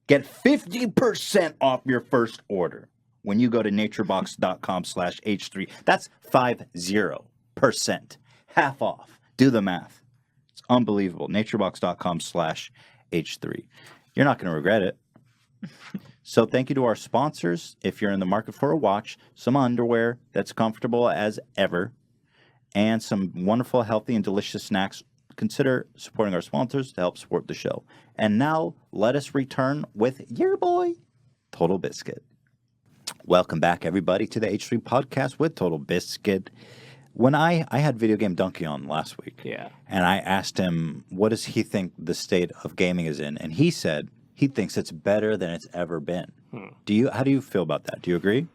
Get 50% off your first order when you go to naturebox.com/H3. That's 50%. Half off. Do the math. It's unbelievable. naturebox.com/H3. You're not going to regret it. So thank you to our sponsors. If you're in the market for a watch, some underwear that's comfortable as ever, and some wonderful, healthy, and delicious snacks, consider supporting our sponsors to help support the show. And now let us return with your boy, TotalBiscuit. Welcome back, everybody, to the H3 podcast with TotalBiscuit. When I had Video Game Donkey on last week, and I asked him, what does he think the state of gaming is in? And he said he thinks it's better than it's ever been. How do you feel about that? Do you agree?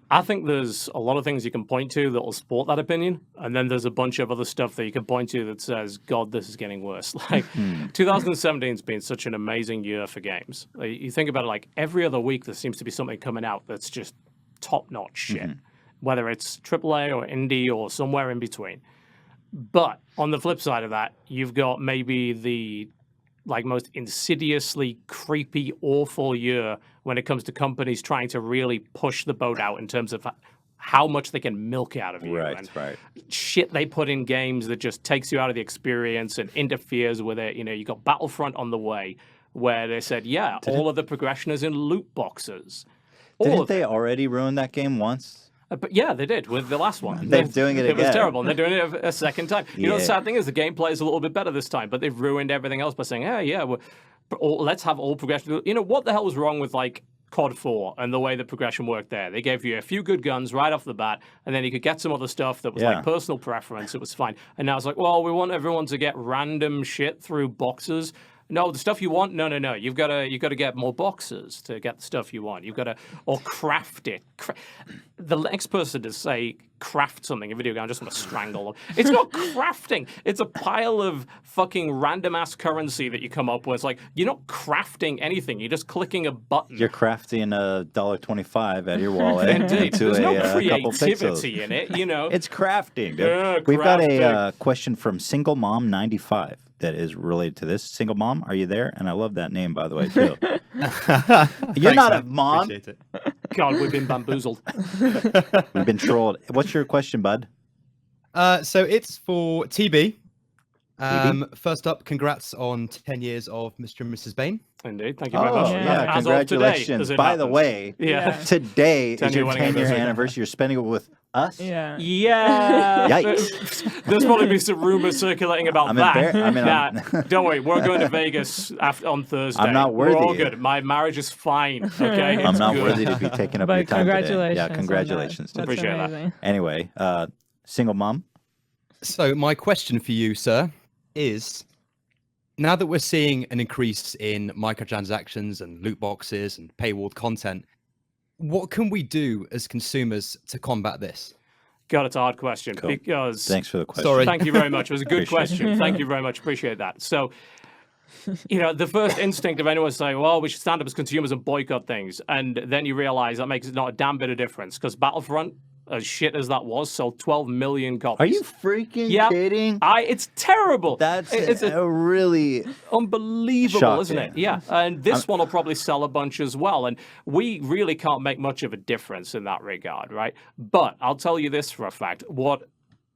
I think there's a lot of things you can point to that will support that opinion, and then there's a bunch of other stuff that you can point to that says, God, this is getting worse. Like, 2017's been such an amazing year for games. Like, you think about it, like, every other week there seems to be something coming out that's just top-notch shit, whether it's AAA or indie or somewhere in between. But on the flip side of that, you've got maybe the most insidiously creepy, awful year when it comes to companies trying to really push the boat out in terms of how much they can milk out of you. Right. Shit they put in games that just takes you out of the experience and interferes with it. You know, you got Battlefront on the way where they said, all of the progression is in loot boxes. Didn't they already ruin that game once? But yeah, they did with the last one. They're doing it again. It was terrible, and they're doing it a second time. You know, the sad thing is the gameplay is a little bit better this time, but they've ruined everything else by saying, let's have all progression. You know, what the hell was wrong with, like, COD 4 and the way the progression worked there? They gave you a few good guns right off the bat, and then you could get some other stuff that was like personal preference. It was fine. And now it's like, well, we want everyone to get random shit through boxes. No, the stuff you want. No. You've got to get more boxes to get the stuff you want. You've got to or craft it. The next person to say craft something in video game, I just want to strangle them. It's not crafting. It's a pile of fucking random ass currency that you come up with. It's like you're not crafting anything. You're just clicking a button. You're crafting $1.25 out of your wallet. Indeed. Into There's no couple pixels. creativity in it. It's crafting. Dude. Yeah, We've got a crafting. question from Single Mom 95 that is related to this. Single Mom, are you there? And I love that name, by the way, too. You're not a mom. Appreciate it. God, we've been bamboozled. We've been trolled. What's your question, bud? So it's for TB. First up, congrats on 10 years of Mr. and Mrs. Bain. Indeed. Thank you very much. Yeah, As of today, congratulations. as it By the happens. way, Yeah. today is 10-year your wedding 10-year anniversary. anniversary. You're spending it with us? Yeah. Yeah. Yikes. There's probably been some rumors circulating about that. I'm Don't worry, we're going to Vegas on Thursday. I'm not worthy. We're all good. My marriage is fine. Okay, I'm It's not good. worthy to be taking up But your time today. congratulations. Yeah, on that. congratulations. That's Appreciate that. amazing. Anyway, Single Mom. So my question for you, sir, is now that we're seeing an increase in microtransactions and loot boxes and paywalled content, what can we do as consumers to combat this? God, it's a hard question Cool. because. Thanks for the question. Sorry. Thank you very much. It was a good Appreciate question. Thank you very much. Appreciate that. So, the first instinct of anyone saying, well, we should stand up as consumers and boycott things. And then you realize that makes not a damn bit of difference because Battlefront, as shit as that was, sold 12 million copies. Are you freaking Yep. kidding? It's terrible. That's it's a really unbelievable, isn't it? shocking. Yeah. And this one will probably sell a bunch as well. And we really can't make much of a difference in that regard, right? But I'll tell you this for a fact. What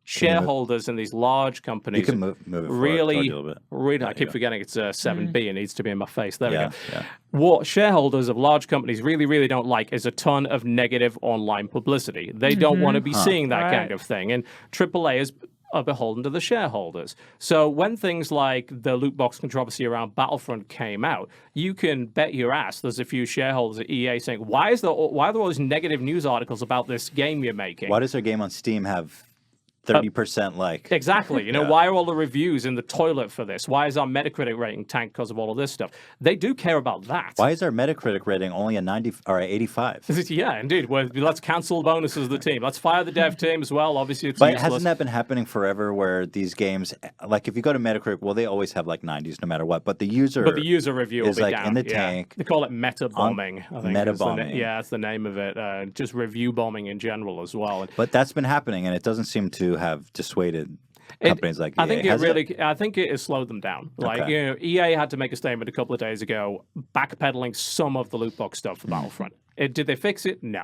shareholders in these large companies You can move it forward. really, Told you a little bit. really, I you keep go. forgetting it's 7B. It needs to be in my face. There we Yeah, go. yeah. What shareholders of large companies really, really don't like is a ton of negative online publicity. They don't want to be seeing that kind Right. of thing. And AAA is beholden to the shareholders. So when things like the loot box controversy around Battlefront came out, you can bet your ass there's a few shareholders at EA saying, why are there all these negative news articles about this game you're making? Why does their game on Steam have 30% like? Exactly. Why are all the reviews in the toilet for this? Why is our Metacritic rating tanked because of all of this stuff? They do care about that. Why is our Metacritic rating only a 90 or a 85? Yeah, indeed. Well, let's cancel bonuses of the team. Let's fire the dev team as well. Obviously, it's But useless. hasn't that been happening forever where these games, like if you go to Metacritic, well, they always have like 90s no matter what, but the user review will is be like down. in the yeah. tank. They call it meta bombing. I think meta is the bombing. yeah, that's the name of it. Just review bombing in general as well. And But that's been happening, and it doesn't seem to have dissuaded companies like EA. I think Has I think it has slowed them down. Like Okay. EA had to make a statement a couple of days ago, backpedaling some of the loot box stuff for Battlefront. Did they fix it? No.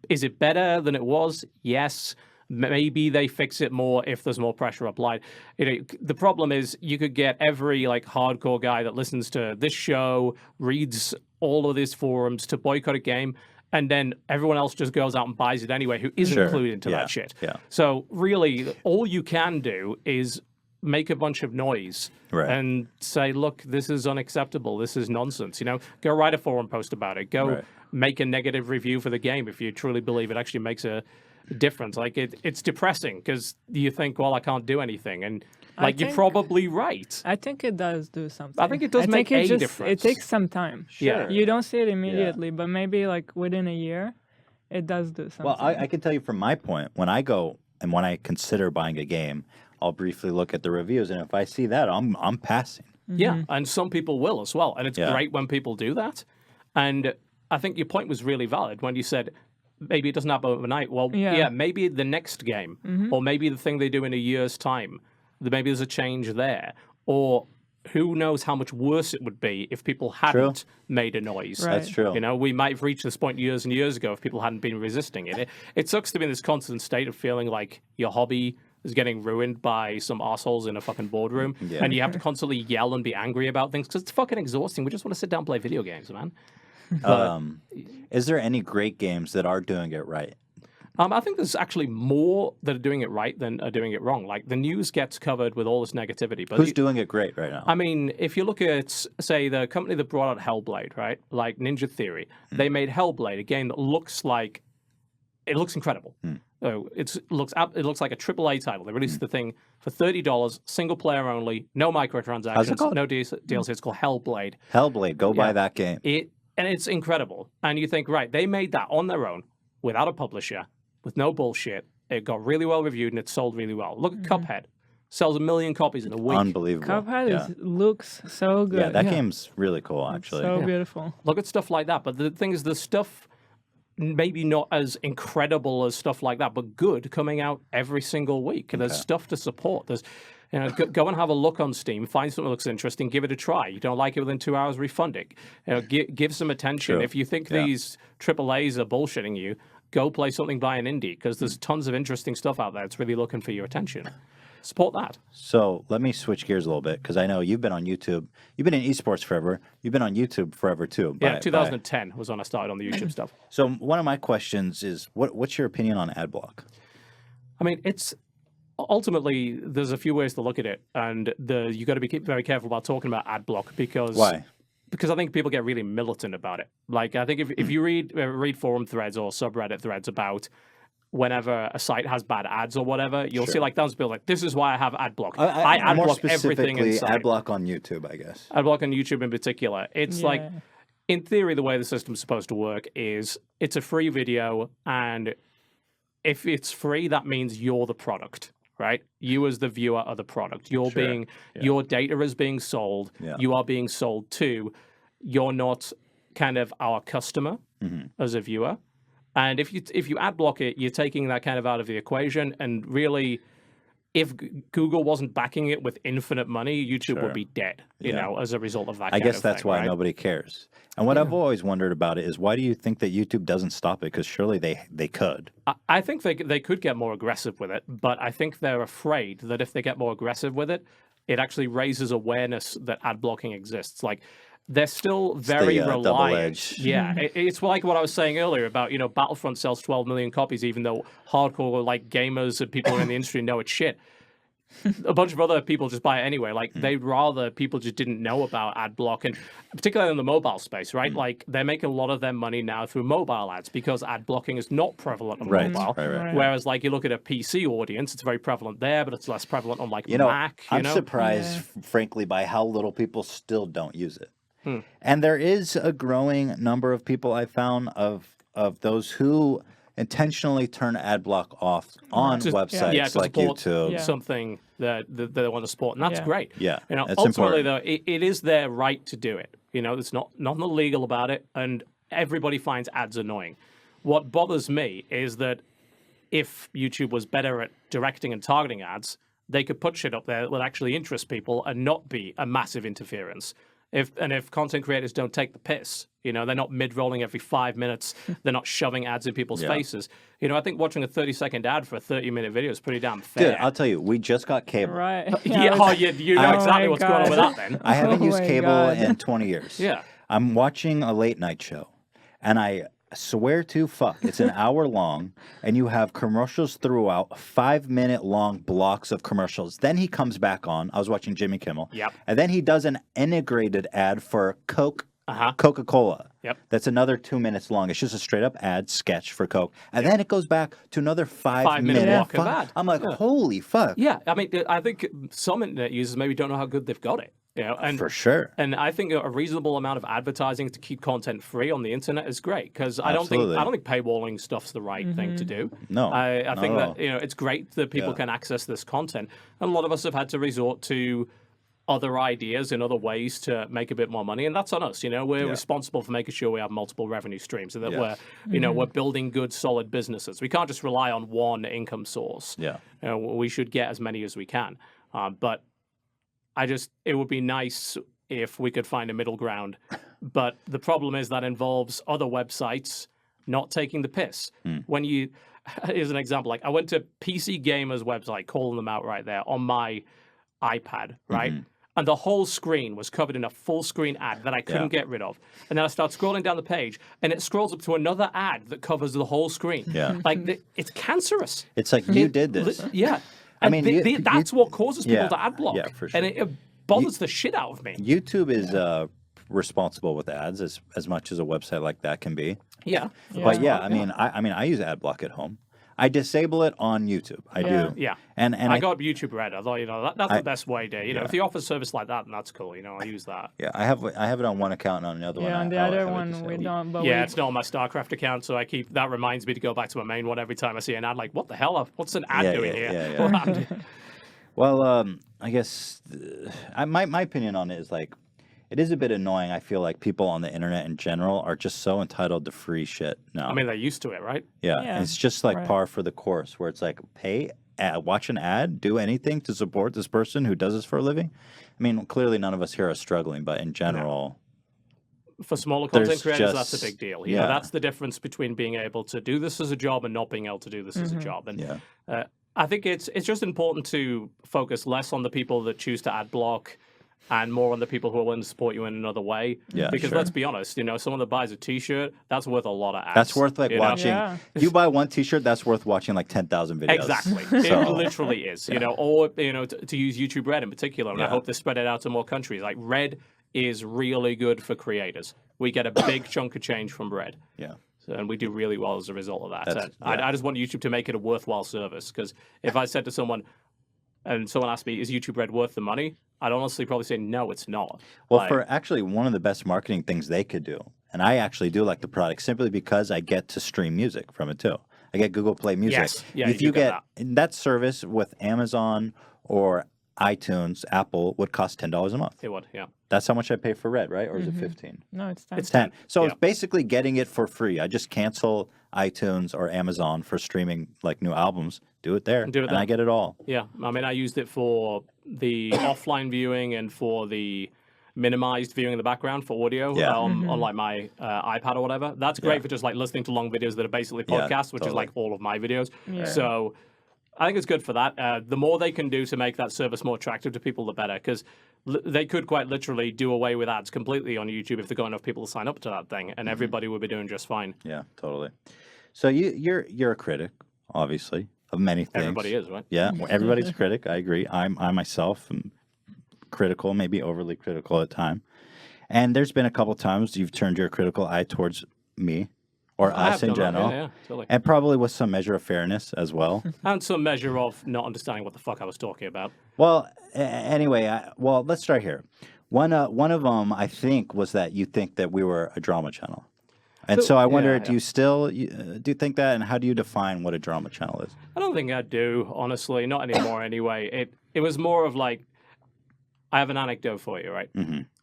Is it better than it was? Yes. Maybe they fix it more if there's more pressure applied. The problem is you could get every like hardcore guy that listens to this show, reads all of these forums to boycott a game, and then everyone else just goes out and buys it anyway who isn't Sure. included into Yeah. that shit. Yeah. So really, all you can do is make a bunch of noise Right. and say, look, this is unacceptable. This is nonsense. Go write a forum post about it. Go Right. make a negative review for the game if you truly believe it actually makes a difference. Like it's depressing because you think, well, I can't do anything. And like you're think- probably right. I think it does do something. I think it does make think a It difference. takes some time. Yeah. You don't see it immediately, but maybe like within a year, it does do something. Well, I can tell you from my point, when I go and when I consider buying a game, I'll briefly look at the reviews, and if I see that, I'm passing. Yeah, and some people will as well. And it's Yeah. great when people do that. And I think your point was really valid when you said maybe it doesn't happen overnight. Well, Yeah. maybe the next game, or maybe the thing they do in a year's time, maybe there's a change there. Or who knows how much worse it would be if people hadn't made a noise. Right. That's true. We might have reached this point years and years ago if people hadn't been resisting it. It sucks to be in this constant state of feeling like your hobby is getting ruined by some assholes in a fucking boardroom, Yeah. and you have to constantly yell and be angry about things because it's fucking exhausting. We just want to sit down and play video games, man. Is there any great games that are doing it right? I think there's actually more that are doing it right than are doing it wrong. Like the news gets covered with all this negativity, but Who's doing it great right now? I mean, if you look at, say, the company that brought out Hellblade, right? Like Ninja Theory, they made Hellblade, a game that looks like it looks incredible. It looks like a AAA title. They released the thing for $30, single player only, no microtransactions, How's it called? no DLC. It's called Hellblade. Hellblade, go buy that game. And it's incredible. And you think, right, they made that on their own, without a publisher, with no bullshit. It got really well reviewed and it sold really well. Look at Cuphead. Sells 1 million copies in a week. Unbelievable. Cuphead looks so good. Yeah, that game's really cool, actually. So beautiful. Look at stuff like that. But the thing is, the stuff maybe not as incredible as stuff like that, but good, coming out every single week. And there's stuff to support. There's, go and have a look on Steam, find something that looks interesting, give it a try. You don't like it within 2 hours, refund it. Give some attention. True. If you think these AAAs are bullshitting you, go play something by an indie, because there's tons of interesting stuff out there. It's really looking for your attention. Support that. So let me switch gears a little bit, because I know you've been on YouTube. You've been in esports forever. You've been on YouTube forever too. Yeah, 2010 was when I started on the YouTube stuff. So one of my questions is, what's your opinion on ad block? I mean, it's ultimately, there's a few ways to look at it, and you got to be very careful about talking about ad block, because Why? Because I think people get really militant about it. Like, I think if you read forum threads or subreddit threads about whenever a site has bad ads or whatever, you'll see like thousands of people like, this is why I have ad block. I ad more block everything inside. Ad block on YouTube, I guess. Ad block on YouTube in particular. It's like, in theory, the way the system's supposed to work is it's a free video, and if it's free, that means you're the product, right? You as the viewer are the product. Your data is being sold. You are being sold to. You're not kind of our customer as a viewer. And if you ad block it, you're taking that kind of out of the equation. And really, if Google wasn't backing it with infinite money, YouTube would be dead, you know, as a result of that. I guess that's why nobody cares. And what I've always wondered about it is, why do you think that YouTube doesn't stop it? Because surely they could. I think they could get more aggressive with it, but I think they're afraid that if they get more aggressive with it, it actually raises awareness that ad blocking exists. Like, they're still very reliant. Yeah, it's like what I was saying earlier about, Battlefront sells 12 million copies, even though hardcore like gamers and people in the industry know it's shit. A bunch of other people just buy it anyway. Like, they'd rather people just didn't know about ad block, and particularly in the mobile space, right? Like, they're making a lot of their money now through mobile ads, because ad blocking is not prevalent on mobile. Right. Whereas, like, you look at a PC audience, it's very prevalent there, but it's less prevalent on like Mac. I'm surprised, frankly, by how little people still don't use it. And there is a growing number of people I found of those who intentionally turn ad block off on websites like YouTube. Something that they want to support, and that's great. Yeah, ultimately, though, it is their right to do it. There's nothing illegal about it, and everybody finds ads annoying. What bothers me is that if YouTube was better at directing and targeting ads, they could put shit up there that would actually interest people and not be a massive interference. If content creators don't take the piss, they're not mid-rolling every 5 minutes, they're not shoving ads in people's faces. I think watching a 30-second ad for a 30-minute video is pretty damn fair. Dude, I'll tell you, we just got cable. Right. You know exactly what's going on with that then. I haven't used cable in 20 years. Yeah. I'm watching a late night show, and I swear to fuck, it's an hour long, and you have commercials throughout, 5-minute long blocks of commercials. Then he comes back on. I was watching Jimmy Kimmel. Yep. And then he does an integrated ad for Coca-Cola. Yep. That's another 2 minutes long. It's just a straight up ad sketch for Coke. And then it goes back to another 5-minute block of ad. I'm like, holy fuck. Yeah. I mean, I think some internet users maybe don't know how good they've got it. And for sure. And I think a reasonable amount of advertising to keep content free on the internet is great, because I don't think paywalling stuff's the right thing to do. No, I think that it's great that people can access this content, and a lot of us have had to resort to other ideas and other ways to make a bit more money, and that's on us. We're responsible for making sure we have multiple revenue streams, and that we're building good, solid businesses. We can't just rely on one income source. Yeah, we should get as many as we can, but it would be nice if we could find a middle ground. But the problem is that involves other websites not taking the piss. When here's an example, like I went to PC Gamer's website, calling them out right there on my iPad, right? And the whole screen was covered in a full screen ad that I couldn't get rid of. And then I start scrolling down the page, and it scrolls up to another ad that covers the whole screen. Yeah. Like, it's cancerous. It's like, you did this. Yeah. I And mean, that's what causes people to ad block. Yeah, for sure. And it bothers the shit out of me. YouTube is responsible with ads as much as a website like that can be. Yeah. But yeah, I mean, I use AdBlock at home. I disable it on YouTube. I do. Yeah. And I got YouTube Red. I thought, that's the best way to, yeah. if you offer a service like that, then that's cool. I use that. Yeah, I have it on one account and on another one. Yeah, on the I other have it one we disabled. don't. But Yeah, it's not on my StarCraft account, so that reminds me to go back to my main one every time I see an ad. Like, what the hell? What's an ad doing here? Yeah. What happened? Well, I guess my opinion on it is like, it is a bit annoying. I feel like people on the internet in general are just so entitled to free shit now. I mean, they're used to it, right? Yeah, Yeah, it's just like right. par for the course, where it's like watch an ad, do anything to support this person who does this for a living. I mean, clearly none of us here are struggling, but in general, For smaller content There's creators, that's a just- big deal. yeah. That's the difference between being able to do this as a job and not being able to do this as a job. And yeah, I think it's just important to focus less on the people that choose to ad block and more on the people who are willing to support you in another way. Yeah, because sure. let's be honest, someone that buys a T-shirt, that's worth a lot of ads. that's worth like you know? watching. Yeah. You buy one T-shirt, that's worth watching like 10,000 videos. Exactly. So- It literally is, or, to use YouTube Red in particular, and I Yeah. hope they spread it out to more countries. Like, Red is really good for creators. We get a big chunk of change from Red. Yeah. So, and we do really well as a result of that. That's- And yeah. I just want YouTube to make it a worthwhile service, because if I said to someone, and someone asked me, is YouTube Red worth the money? I'd honestly probably say, no, it's not. Well, Like, for actually one of the best marketing things they could do, and I actually do like the product simply because I get to stream music from it too. I get Google Play Music. Yes. Yeah, if you you do get that service with Amazon or iTunes, Apple would cost $10 a month. it would, yeah. That's how much I pay for Red, right? Or is it 15? No, it's 10. It's 10. So Yeah. it's basically getting it for free. I just cancel iTunes or Amazon for streaming like new albums. Do it there, Do it and there. I get it all. Yeah, I mean, I used it for the offline viewing and for the minimized viewing in the background for audio Yeah. on like my iPad or whatever. That's great Yeah. for just like listening to long videos that are basically Yeah, podcasts, which is totally. like all of my videos. Yeah. So I think it's good for that. The more they can do to make that service more attractive to people, the better, because they could quite literally do away with ads completely on YouTube if they got enough people to sign up to that thing, and everybody would be doing just fine. Yeah, totally. So you're a critic, obviously, of many things. Everybody is, right? Yeah, well, everybody's a critic. I agree. I myself am critical, maybe overly critical at time. And there's been a couple times you've turned your critical eye towards me or I us have in done that, general, yeah, totally. and probably with some measure of fairness as well. And some measure of not understanding what the fuck I was talking about. Well, anyway, well, let's start here. One of them, I think, was that you think that we were a drama channel. And so I wonder, do you still do you think that, and how do you define what a drama channel is? I don't think I do, honestly. Not anymore, anyway. It was more of like, I have an anecdote for you, right?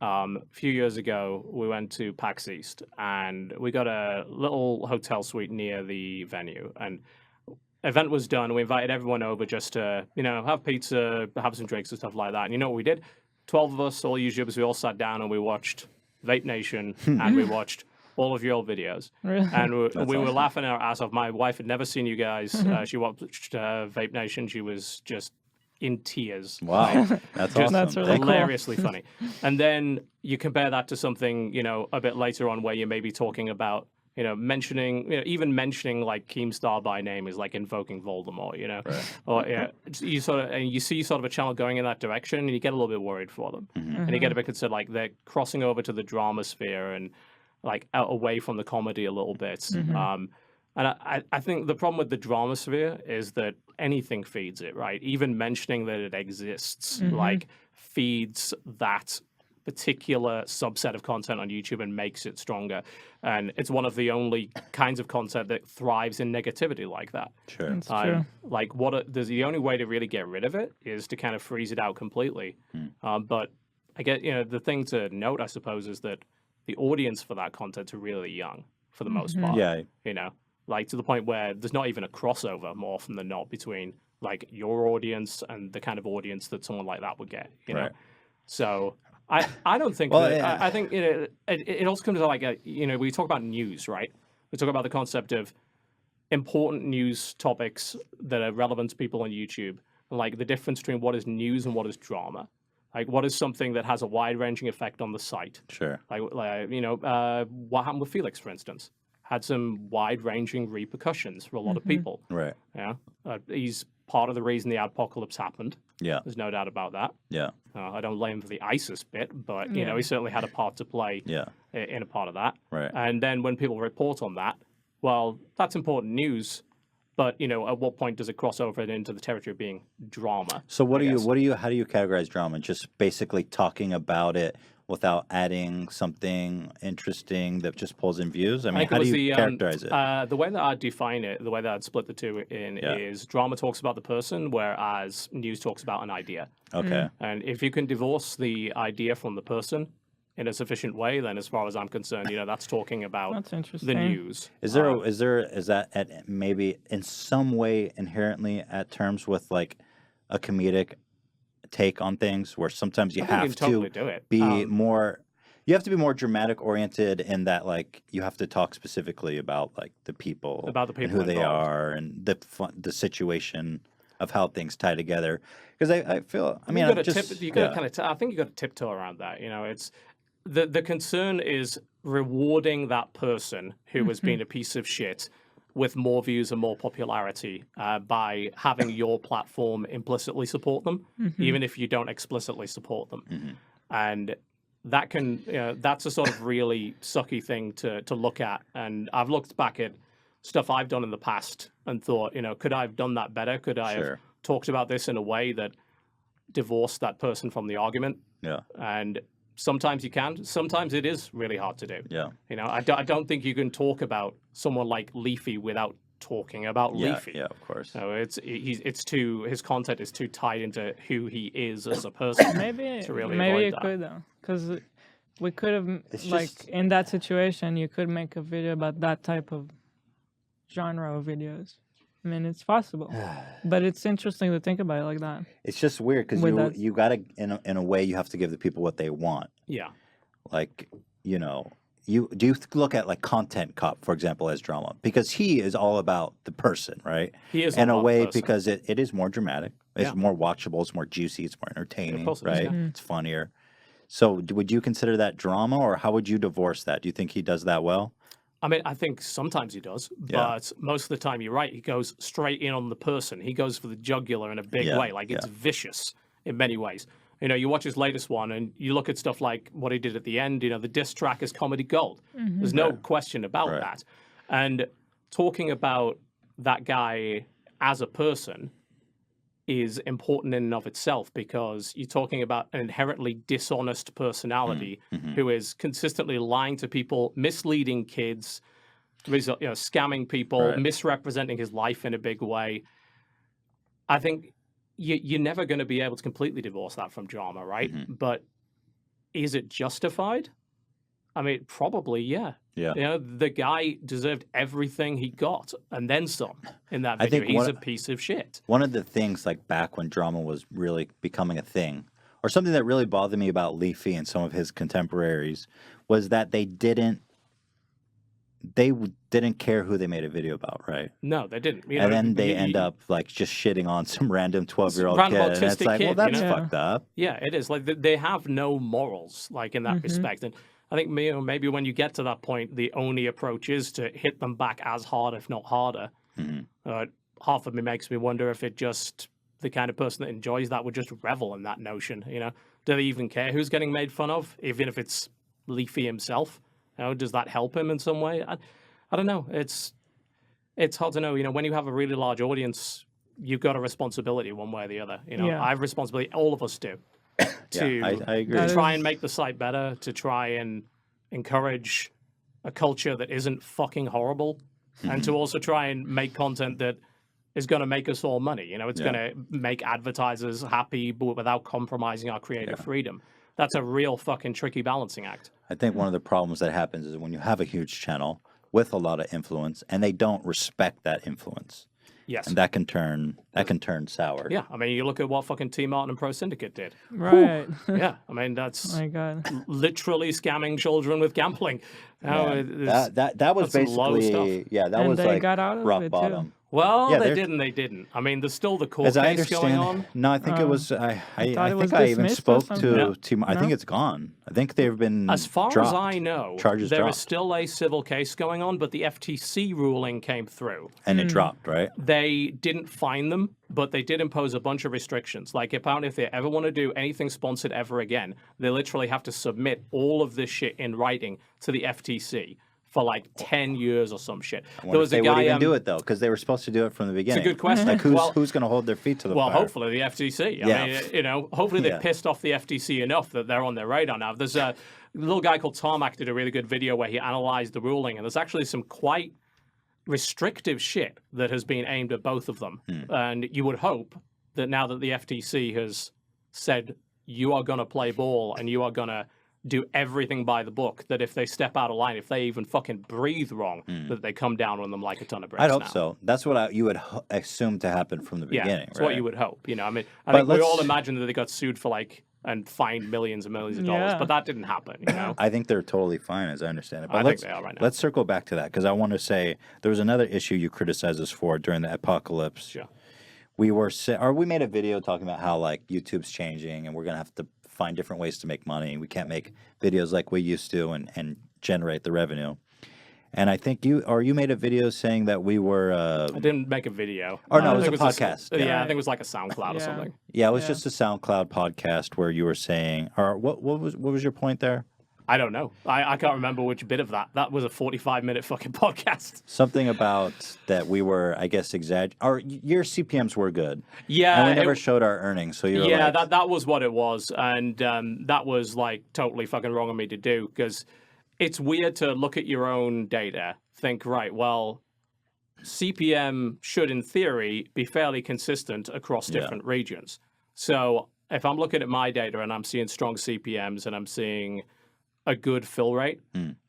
A few years ago, we went to PAX East, and we got a little hotel suite near the venue. And event was done. We invited everyone over just to, have pizza, have some drinks and stuff like that. And you know what we did? 12 of us, all YouTubers, we all sat down and we watched Vape Nation, and we watched all of your old videos. Really? And we were awesome. laughing our ass off. My wife had never seen you guys. She watched Vape Nation. She was just in tears. Wow, that's awesome. That's really Thank you. cool. Hilariously funny. And then you compare that to something, a bit later on where you may be talking about, mentioning, even mentioning like Keemstar by name is like invoking Voldemort, or you you see sort of a channel going in that direction, and you get a little bit worried for them, and you get a bit concerned, like they're crossing over to the drama sphere and like out away from the comedy a little bit. And I think the problem with the drama sphere is that anything feeds it, right? Even mentioning that it exists, like feeds that particular subset of content on YouTube and makes it stronger. And it's one of the only kinds of content that thrives in negativity like that. Sure. That's true. Like the only way to really get rid of it is to kind of freeze it out completely. But I get, the thing to note, I suppose, is that the audience for that content are really young for the most part. Yeah. Like to the point where there's not even a crossover more often than not between like your audience and the kind of audience that someone like that would get, Right. So I don't think Well, that, yeah. I think it also comes to like we talk about news, right? We talk about the concept of important news topics that are relevant to people on YouTube, and like the difference between what is news and what is drama. Like what is something that has a wide-ranging effect on the site? Sure. What happened with Felix, for instance? had some wide-ranging repercussions for a lot of people. Right. Yeah, he's part of the reason the apocalypse happened. Yeah. There's no doubt about that. Yeah. I don't blame him for the ISIS bit, but you Yeah. know, he certainly had a part to play Yeah. in a part of that. Right. And then when people report on that, well, that's important news. But you know, at what point does it cross over into the territory of being drama? So I guess. how do you categorize drama? Just basically talking about it without adding something interesting that just pulls in views? I mean, think it how do was you characterize it? The way that I'd define it, the way that I'd split the two in is drama talks about the person, whereas news talks about an idea. Okay. And if you can divorce the idea from the person in a sufficient way, then as far as I'm concerned, you know, that's talking about That's the interesting. news. Is that at maybe in some way inherently at terms with like a comedic take on things where sometimes you I think have you can totally to do it. be more you have to be more dramatic oriented in that like you have to talk specifically about like the people About the and people who they involved. are and the situation of how things tie together because I feel I mean you got I'm to just you got to kind of I think you got to tiptoe around that. You know, it's the concern is rewarding that person who has been a piece of shit with more views and more popularity by having your platform implicitly support them, even if you don't explicitly support them. And that can, you know, that's a sort of really sucky thing to look at. And I've looked back at stuff I've done in the past and thought, you know, could I have done that better? Could I have Sure. talked about this in a way that divorced that person from the argument? yeah And sometimes you can. Sometimes it is really hard to do. yeah You know, I don't think you can talk about someone like Leafy without talking about Leafy. yeah of course So it's too his content is too tied into who he is as a person. Maybe to really maybe avoid you that. could though, because we could have It's like just- in that situation you could make a video about that type of genre of videos. I mean, it's possible, but it's interesting to think about it like that. it's just weird because With that- you gotta in a way you have to give the people what they want. Yeah. Like, you know, you look at like Content Cop, for example, as drama because he is all about the person, right? He is in a lot way person. because it is more dramatic, it's Yeah. more watchable, it's more juicy, it's more entertaining, course it is, right? yeah. It's funnier. So, would you consider that drama, or how would you divorce that? Do you think he does that well? I mean, I think sometimes he does, Yeah. but most of the time you're right. He goes straight in on the person. He goes for the jugular in a big Yeah, way. Like it's vicious in many ways. You know, you watch his latest one and you look at stuff like what he did at the end. You know, the diss track is comedy gold. There's no question about Right. that. And talking about that guy as a person is important in and of itself because you're talking about an inherently dishonest personality who is consistently lying to people, misleading kids, scamming people, Right. misrepresenting his life in a big way. I think you're never going to be able to completely divorce that from drama, right? But is it justified? I mean, probably, yeah. Yeah. You know, the guy deserved everything he got and then some in that I video. think He's one- a piece of shit. One of the things, like back when drama was really becoming a thing, or something that really bothered me about Leafy and some of his contemporaries, was that they didn't care who they made a video about, right? No, they didn't. You And know, then they you- end up like just shitting on some random 12-year-old Random kid, and it's autistic like, well, kid, you that's know? fucked up. Yeah, it is. Like they have no morals, like in that respect. And I think maybe when you get to that point, the only approach is to hit them back as hard, if not harder. Half of me makes me wonder if it just the kind of person that enjoys that would just revel in that notion. You know, do they even care who's getting made fun of, even if it's Leafy himself? You know, does that help him in some way? I don't know. It's hard to know. You know, when you have a really large audience, you've got a responsibility one way or the other. You know, Yeah. I have responsibility. All of us do. To I agree. That try is- and make the site better, to try and encourage a culture that isn't fucking horrible, and to also try and make content that is going to make us all money. You know, it's Yeah. going to make advertisers happy, but without compromising our creative freedom. That's a real fucking tricky balancing act. I think one of the problems that happens is when you have a huge channel with a lot of influence and they don't respect that influence, Yes. and that can turn sour. Yeah, I mean, you look at what fucking T Martin and Pro Syndicate did. Right. Yeah, I mean, that's My God. literally scamming children with gambling. You know, Man, it is- that was that's some low basically stuff. that And was they like got out of rock it, too. bottom. Well, Yeah, they they're- did and they didn't. I mean, there's still the court As I case going understand, on. no, I think it was. I thought it was think I even dismissed or spoke something. to. I think No? it's gone. I think they've been As far dropped. as I know, Charges there is dropped. still a civil case going on, but the FTC ruling came through. And it dropped, right? They didn't fine them, but they did impose a bunch of restrictions. Like, apparently, if they ever want to do anything sponsored ever again, they literally have to submit all of this shit in writing to the FTC for like 10 years or some shit. I wonder if they would even do it though, because they were supposed to do it from the beginning. good question. Like Well- who's going to hold their feet to the Well, fire? hopefully the FTC. Yeah. I mean, you know, hopefully they've Yeah. pissed off the FTC enough that they're on their radar now. There's a little guy called Tarmac did a really good video where he analyzed the ruling, and there's actually some quite restrictive shit that has been aimed at both of them. And you would hope that now that the FTC has said you are going to play ball and you are going to do everything by the book, that if they step out of line, if they even fucking breathe wrong, that they come down on them like a ton of bricks. I'd hope now. so. That's what you would assume to happen from the Yeah, beginning. that's right? what you would hope. You know, I mean, I But think we all let's- imagine that they got sued for like and fined millions and millions of dollars, Yeah. but that didn't happen. You know, I think they're totally fine, as I understand it. But I think let's they are right now. let's circle back to that because I want to say there was another issue you criticized us for during the apocalypse. Sure. We made a video talking about how like YouTube's changing and we're gonna have to find different ways to make money. We can't make videos like we used to and generate the revenue. And I think you made a video saying that we were. I didn't make a video. Or no, I it was think a podcast. Yeah, Yeah. I think it was like a SoundCloud or Yeah. something. Yeah, it was Yeah. just a SoundCloud podcast where you were saying, or what was your point there? I don't know. I can't remember which bit of that. That was a 45-minute fucking podcast. Something about that we were, I guess, or your CPMs were good. Yeah, And we never it- showed our earnings, so you were yeah, like, that was what it was, and that was like totally fucking wrong of me to do because it's weird to look at your own data, think right, well, CPM should in theory be fairly consistent across Yeah. different regions. So if I'm looking at my data and I'm seeing strong CPMs and I'm seeing a good fill rate,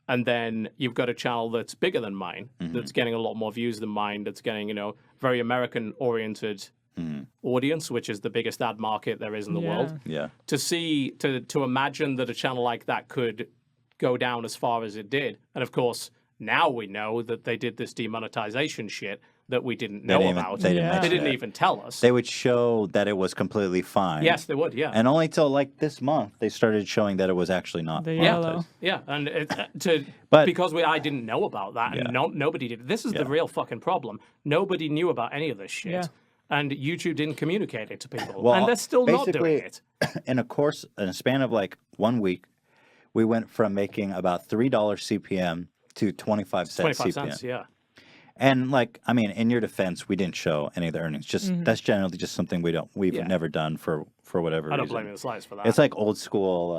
and then you've got a channel that's bigger than mine, that's getting a lot more views than mine, that's getting, you know, very American oriented audience, which is the biggest ad market there is in the world. yeah. To imagine that a channel like that could go down as far as it did, and of course now we know that they did this demonetization shit that we didn't know about. They didn't, Yeah. mention They didn't it. even tell us. They would show that it was completely fine. Yes, they would. Yeah. And only till like this month they started showing that it was actually not. The monetized. yellow. Yeah, and But- because I didn't know about that, and Yeah. nobody did. This is Yeah. the real fucking problem. Nobody knew about any of this shit, Yeah. and YouTube didn't communicate it to people, Well, and they're still not doing basically, it. in a span of like 1 week, we went from making about $3 CPM to 25 cents 25 CPM. cents, yeah. And like, I mean, in your defense, we didn't show any of the earnings. Just that's generally just something we've Yeah. never done for whatever I don't reason. blame you in the slightest for that. It's like old school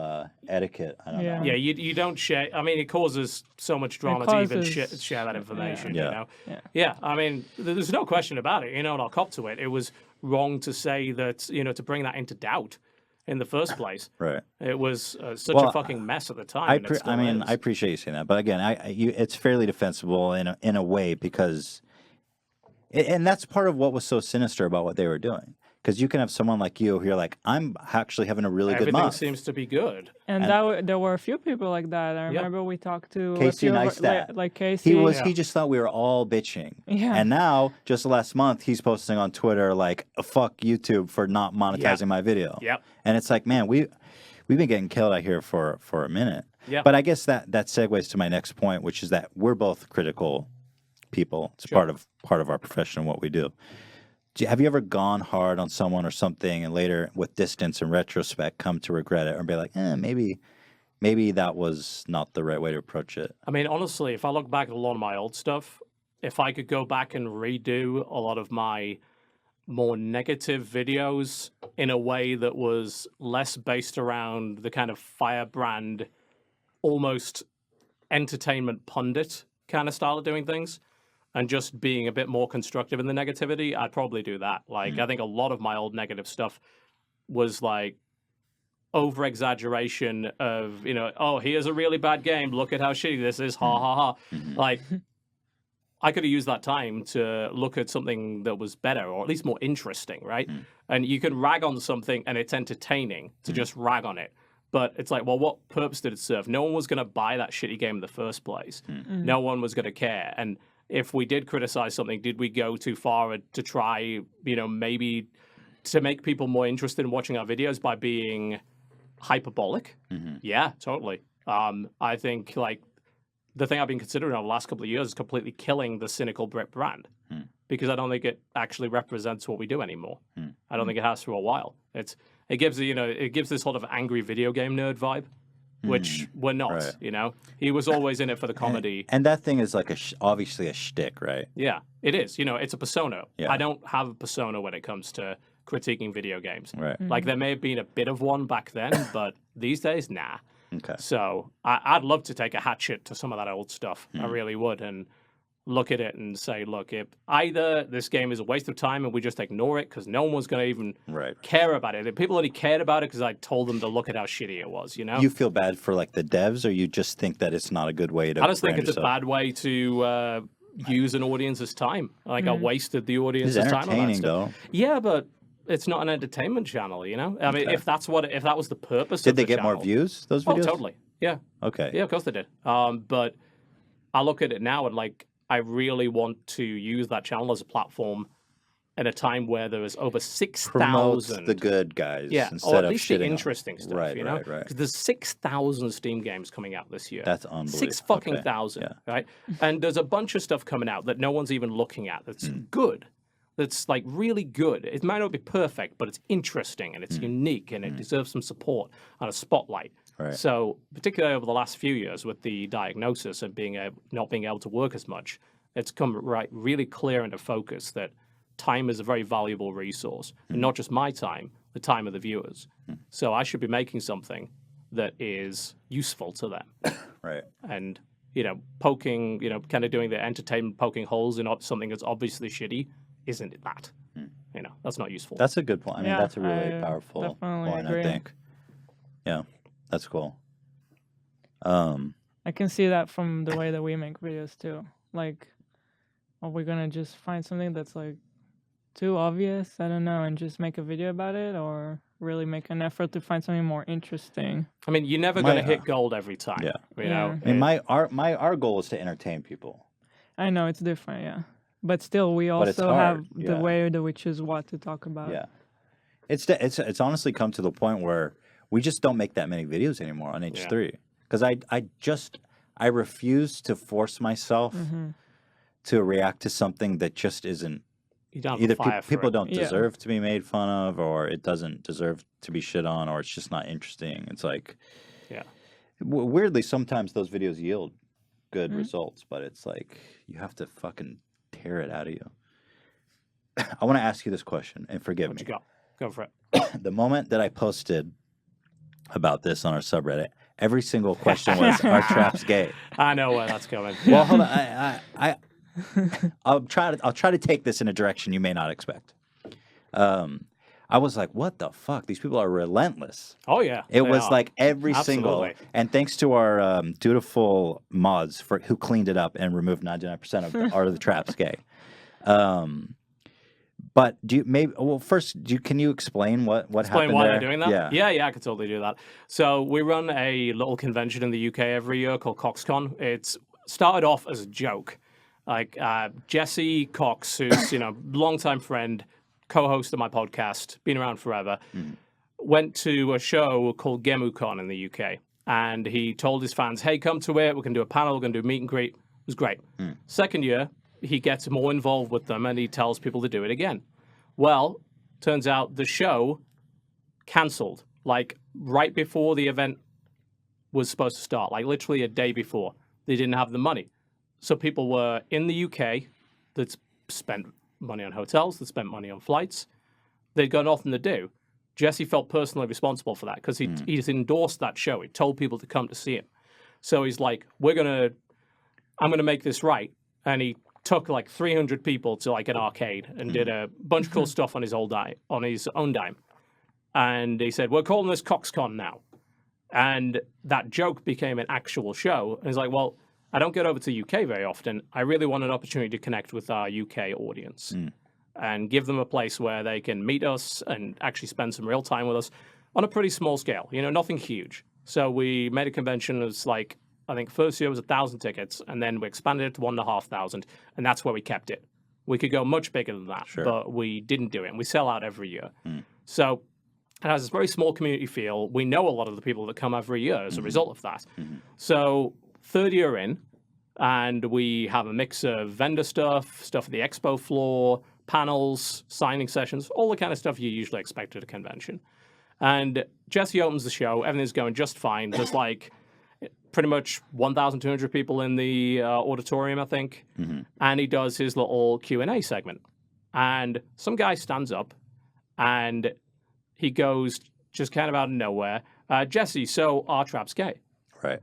etiquette. I don't Yeah. know. Yeah, you don't share. I mean, it causes so much drama to even causes- share that information. Yeah. You know. Yeah. Yeah. I mean, there's no question about it. You know, and I'll cop to it. It was wrong to say that. You know, to bring that into doubt in the first place. Right. It was such Well, a fucking mess at the time. I and it still mean, is. I appreciate you saying that, but again, it's fairly defensible in a way because, and that's part of what was so sinister about what they were doing. Because you can have someone like you who you're like, I'm actually having a really good Everything month. seems to be good. And there were a few people like that. I remember we talked to a Casey few of our- Neistat. like Casey. He just thought we were all bitching. Yeah. And now, just last month, he's posting on Twitter like, "Fuck YouTube for not monetizing my video." Yep. And it's like, man, we've been getting killed out here for a minute. Yeah. But I guess that segues to my next point, which is that we're both critical people. It's part of our profession, what we do. Have you ever gone hard on someone or something, and later, with distance and retrospect, come to regret it, or be like, maybe that was not the right way to approach it? I mean, honestly, if I look back at a lot of my old stuff, if I could go back and redo a lot of my more negative videos in a way that was less based around the kind of firebrand, almost entertainment pundit kind of style of doing things, and just being a bit more constructive in the negativity, I'd probably do that. Like, I think a lot of my old negative stuff was like over exaggeration of, you know, oh, here's a really bad game. Look at how shitty this is. Ha ha ha. Like, I could have used that time to look at something that was better or at least more interesting, right? And you can rag on something and it's entertaining to just rag on it. But it's like, well, what purpose did it serve? No one was going to buy that shitty game in the first place. No one was going to care. And if we did criticize something, did we go too far to try, maybe to make people more interested in watching our videos by being hyperbolic? Yeah, totally. I think like the thing I've been considering over the last couple of years is completely killing the cynical Brit brand because I don't think it actually represents what we do anymore. I don't think it has for a while. It gives this sort of angry video game nerd vibe, which we're not. Right. He was always in it for the comedy. And that thing is like obviously a shtick, right? Yeah, it is. It's a persona. Yeah. I don't have a persona when it comes to critiquing video games. Right. Like there may have been a bit of one back then, but these days, nah. Okay. So I'd love to take a hatchet to some of that old stuff. I really would, and look at it and say, look, if either this game is a waste of time and we just ignore it because no one was going to even care about it. If people only cared about it because I told them to look at how shitty it was, You feel bad for like the devs, or you just think that it's not a good way to? I just think it's a bad way to use an audience's time. Like I wasted the audience's It's time on that entertaining stuff. though. Yeah, but it's not an entertainment channel, I mean, if that was the purpose Did of they the get more channel- views? Those videos? Oh, totally. Yeah. Okay. Yeah, of course they did. But I look at it now and like I really want to use that channel as a platform at a time where there is over 6,000 Promotes the good guys. yeah, instead or at of least the shitting on- interesting stuff, Right. Right. Because there's 6,000 Steam games coming out this year. That's unbelievable. 6 fucking Okay. thousand, Yeah. right? And there's a bunch of stuff coming out that no one's even looking at that's good. That's like really good. It might not be perfect, but it's interesting and it's unique and it deserves some support and a spotlight. Right. So, particularly over the last few years with the diagnosis and not being able to work as much, it's come really clear into focus that time is a very valuable resource, and not just my time, the time of the viewers. So I should be making something that is useful to them. Right. And poking, kind of doing the entertainment, poking holes in something that's obviously shitty, isn't it that? That's not useful. That's a good point. I mean, Yeah, that's a really I powerful definitely point, agree. I think. Yeah, that's cool. I can see that from the way that we make videos too. Like, are we gonna just find something that's like too obvious? I don't know, and just make a video about it, or really make an effort to find something more interesting? I mean, you're never going to hit gold every time. Yeah. Yeah. I mean, our goal is to entertain people. I know it's different, yeah, but still, we But it's also hard, have the yeah. way that we choose what to talk about. Yeah, it's honestly come to the point where we just don't make that many videos anymore on H3 because I refuse to force myself to react to something that just isn't. You don't have Either a fire for people it. don't Yeah. deserve to be made fun of, or it doesn't deserve to be shit on, or it's just not interesting. It's like, Yeah. Weirdly, sometimes those videos yield good results, but it's like you have to fucking tear it out of you. I want to ask you this question, and forgive What me. you got? Go for it. The moment that I posted about this on our subreddit, every single question was, "Are traps gay?" I know where that's going. Well, hold on. I'll try to take this in a direction you may not expect. I was like, "What the fuck? These people are relentless." Oh, yeah. It they was are. like every single, Absolutely. and thanks to our dutiful mods who cleaned it up and removed 99% of the art of the traps gay. But can you explain what Explain happened why there? they're doing that? Yeah. I could totally do that. So we run a little convention in the UK every year called CoxCon. It's started off as a joke. Like Jesse Cox, who's longtime friend, co-host of my podcast, been around forever, went to a show called GemuCon in the UK, and he told his fans, "Hey, come to it. We're going to do a panel. We're going to do a meet and greet." It was great. Second year, he gets more involved with them, and he tells people to do it again. Well, turns out the show cancelled, like right before the event was supposed to start, like literally a day before. They didn't have the money. So people were in the UK that spent money on hotels, that spent money on flights. They'd got nothing to do. Jesse felt personally responsible for that because he's endorsed that show. He told people to come to see him. So he's like, I'm going to make this right. And he took like 300 people to like an arcade and did a bunch of cool stuff on his own dime. And he said, "We're calling this CoxCon now." And that joke became an actual show. And he's like, "Well, I don't get over to UK very often. I really want an opportunity to connect with our UK audience and give them a place where they can meet us and actually spend some real time with us on a pretty small scale, nothing huge." So we made a convention that's like I think first year was 1,000 tickets, and then we expanded it to 1,500, and that's where we kept it. We could go much bigger than that, but we didn't do it, and we sell out every year. So it has this very small community feel. We know a lot of the people that come every year as a result of that. So third year in, and we have a mix of vendor stuff at the expo floor, panels, signing sessions, all the kind of stuff you usually expect at a convention. And Jesse opens the show. Everything's going just fine. There's like pretty much 1,200 people in the auditorium, I think. And he does his little Q&A segment. And some guy stands up and he goes just kind of out of nowhere, Jesse, so are traps gay? Right.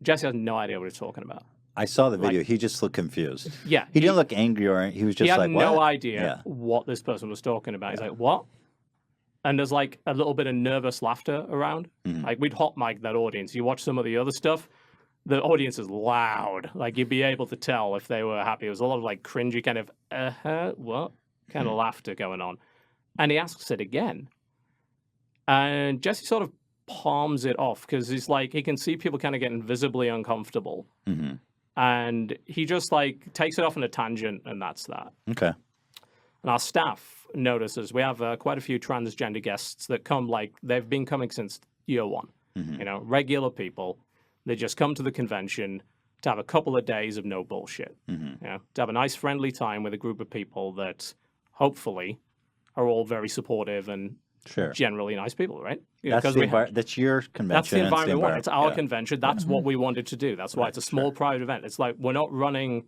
Jesse has no idea what he's talking about. I saw the video. He just looked confused. Yeah. He didn't look angry or he was just like, he what? had no idea what this person was talking about. He's like, what? And there's like a little bit of nervous laughter around. Like we'd hot mic that audience. You watch some of the other stuff, the audience is loud. Like you'd be able to tell if they were happy. It was a lot of like cringy kind of, what? Kind of laughter going on. And he asks it again. And Jesse sort of palms it off because he's like, he can see people kind of getting visibly uncomfortable. And he just like takes it off on a tangent, and that's that. Okay. And our staff notices we have quite a few transgender guests that come, like they've been coming since year one. You know, regular people. They just come to the convention to have a couple of days of no bullshit. You know, to have a nice friendly time with a group of people that hopefully are all very supportive and generally nice people, right? That's, that's your convention. That's the environment we want. It's our convention. That's what we wanted to do. That's why it's a small private event. It's like we're not running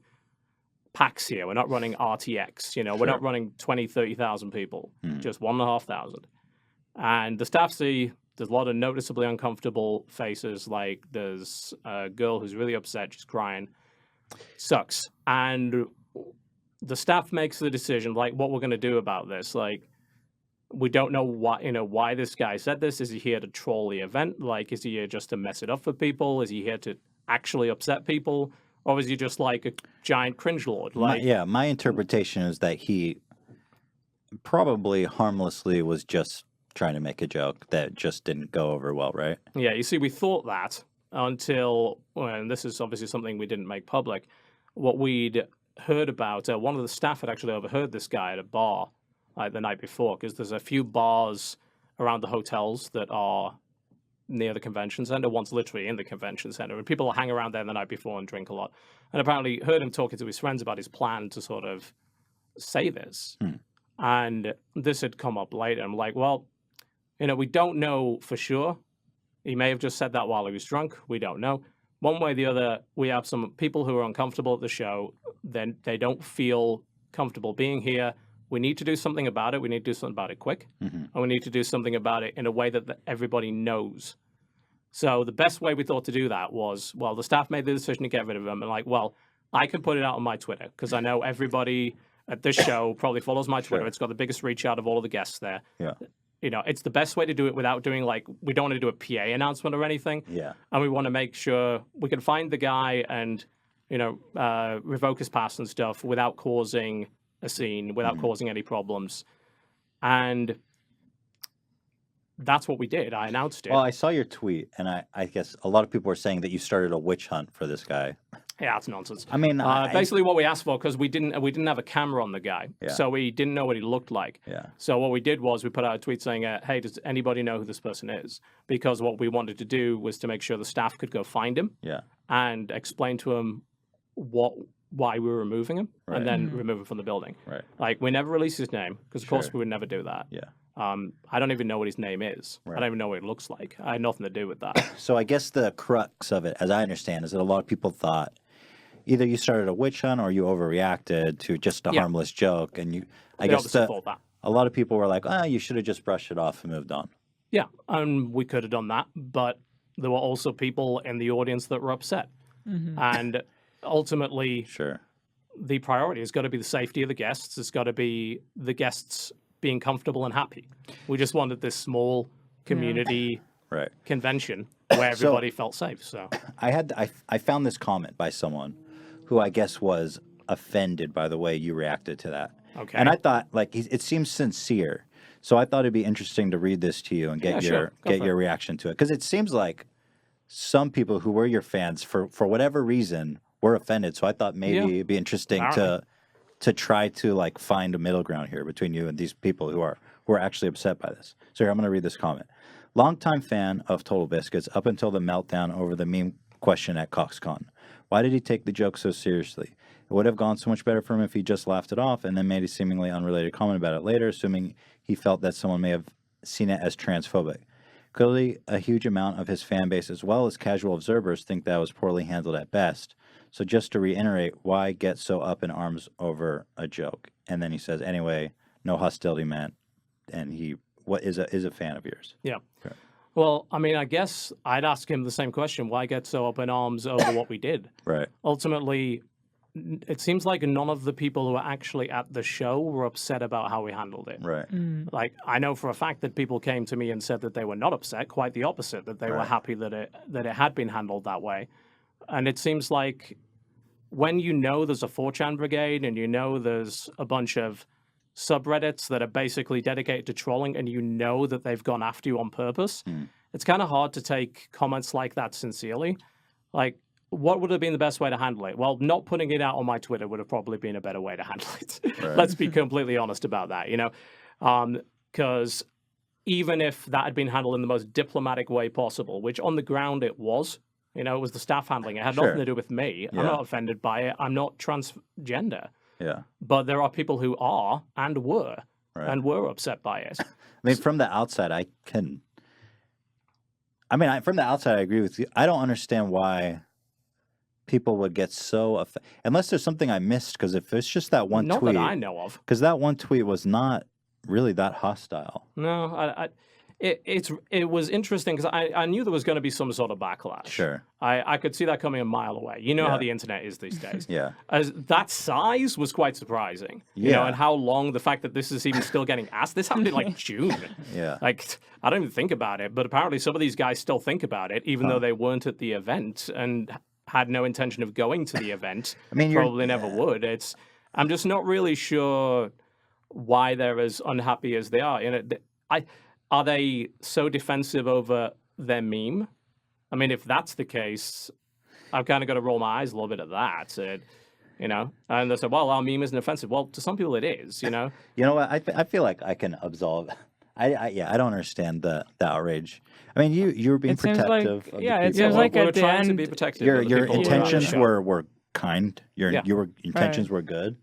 PAX here. We're not running RTX. You know, we're not running 20, 30,000 people. Just 1,500. And the staff see there's a lot of noticeably uncomfortable faces. Like there's a girl who's really upset. She's crying. Sucks. And the staff makes the decision, like, what we're going to do about this. Like, we don't know why this guy said this. Is he here to troll the event? Like, is he here just to mess it up for people? Is he here to actually upset people? Or is he just like a giant cringe lord? Like, my interpretation is that he probably harmlessly was just trying to make a joke that just didn't go over well, right? Yeah, you see, we thought that until, and this is obviously something we didn't make public, what we'd heard about, one of the staff had actually overheard this guy at a bar like the night before, because there's a few bars around the hotels that are near the convention center, one's literally in the convention center, and people hang around there the night before and drink a lot. And apparently heard him talking to his friends about his plan to sort of say this. And this had come up later. I'm like, well, you know, we don't know for sure. He may have just said that while he was drunk. We don't know. One way or the other, we have some people who are uncomfortable at the show. Then they don't feel comfortable being here. We need to do something about it. We need to do something about it quick. And we need to do something about it in a way that everybody knows. So the best way we thought to do that was, well, the staff made the decision to get rid of him. And like, well, I can put it out on my Twitter because I know everybody at this show probably follows my Twitter. It's got the biggest reach out of all of the guests there. You know, it's the best way to do it without doing like, we don't want to do a PA announcement or anything. And we want to make sure we can find the guy and, you know, revoke his pass and stuff without causing a scene, without causing any problems. And that's what we did. I announced it. Well, I saw your tweet, and I guess a lot of people were saying that you started a witch hunt for this guy. Yeah, that's nonsense. I mean, basically what we asked for, because we didn't have a camera on the guy, so we didn't know what he looked like. So what we did was we put out a tweet saying, hey, does anybody know who this person is? Because what we wanted to do was to make sure the staff could go find him and explain to him why we were removing him and then remove him from the building. Like, we never released his name because, of course, we would never do that. I don't even know what his name is. I don't even know what he looks like. I had nothing to do with that. So I guess the crux of it, as I understand, is that a lot of people thought either you started a witch hunt or you overreacted to just a harmless joke. And I guess a lot of people were like, you should have just brushed it off and moved on. Yeah, and we could have done that. But there were also people in the audience that were upset. And ultimately, the priority has got to be the safety of the guests. It's got to be the guests being comfortable and happy. We just wanted this small community convention where everybody felt safe. So I found this comment by someone who I guess was offended by the way you reacted to that. And I thought, like, it seems sincere. So I thought it'd be interesting to read this to you and get your reaction to it, because it seems like some people who were your fans for whatever reason were offended. So I thought maybe Yeah. it'd be interesting Apparently. to try to like find a middle ground here between you and these people who are actually upset by this. So here, I'm going to read this comment. Longtime fan of Total Biscuits up until the meltdown over the meme question at CoxCon. Why did he take the joke so seriously? It would have gone so much better for him if he just laughed it off and then made a seemingly unrelated comment about it later, assuming he felt that someone may have seen it as transphobic. Clearly, a huge amount of his fan base, as well as casual observers, think that was poorly handled at best. So just to reiterate, why get so up in arms over a joke? And then he says, anyway, no hostility meant. And he is a fan of yours. Yeah. Okay. Well, I mean, I guess I'd ask him the same question. Why get so up in arms over what we did? Right. Ultimately, it seems like none of the people who were actually at the show were upset about how we handled it. Right. Like, I know for a fact that people came to me and said that they were not upset, quite the opposite, that they were Right. happy that it had been handled that way. And it seems like when you know there's a 4chan brigade and you know there's a bunch of subreddits that are basically dedicated to trolling and you know that they've gone after you on purpose, it's kind of hard to take comments like that sincerely. Like, what would have been the best way to handle it? Well, not putting it out on my Twitter would have probably been a better way to handle it. Right. Let's be completely honest about that, you know? Because even if that had been handled in the most diplomatic way possible, which on the ground it was, you know, it was the staff handling it. It had Sure. nothing to do with me. Yeah. I'm not offended by it. I'm not transgender. Yeah. But there are people who are and were Right. and were upset by it. I mean, from the outside, from the outside, I agree with you. I don't understand why people would get so unless there's something I missed. Because if it's just that one Not tweet, that I know of. because that one tweet was not really that hostile. No, it was interesting because I knew there was going to be some sort of backlash. Sure. I could see that coming a mile away. You know Yeah. how the internet is these days. Yeah. As that size was quite surprising. You know, Yeah. and how long the fact that this is even still getting asked. This happened in like June. Yeah. Like, I don't even think about it, but apparently some of these guys still think about it, even though they weren't at the event and had no intention of going to the event. I mean, you're- probably never would. I'm just not really sure why they're as unhappy as they are. You know, are they so defensive over their meme? I mean, if that's the case, I've kind of got to roll my eyes a little bit at that. You know, and they said, "Well, our meme isn't offensive." Well, to some people, it is. You know. You know what? I feel like I can absolve. I don't understand the outrage. I mean, you were being It seems like- protective. Of yeah, the it people. seems like we're at the trying to end, be protective. your of the people who are at the intentions show. were kind. Your Yeah. intentions were good,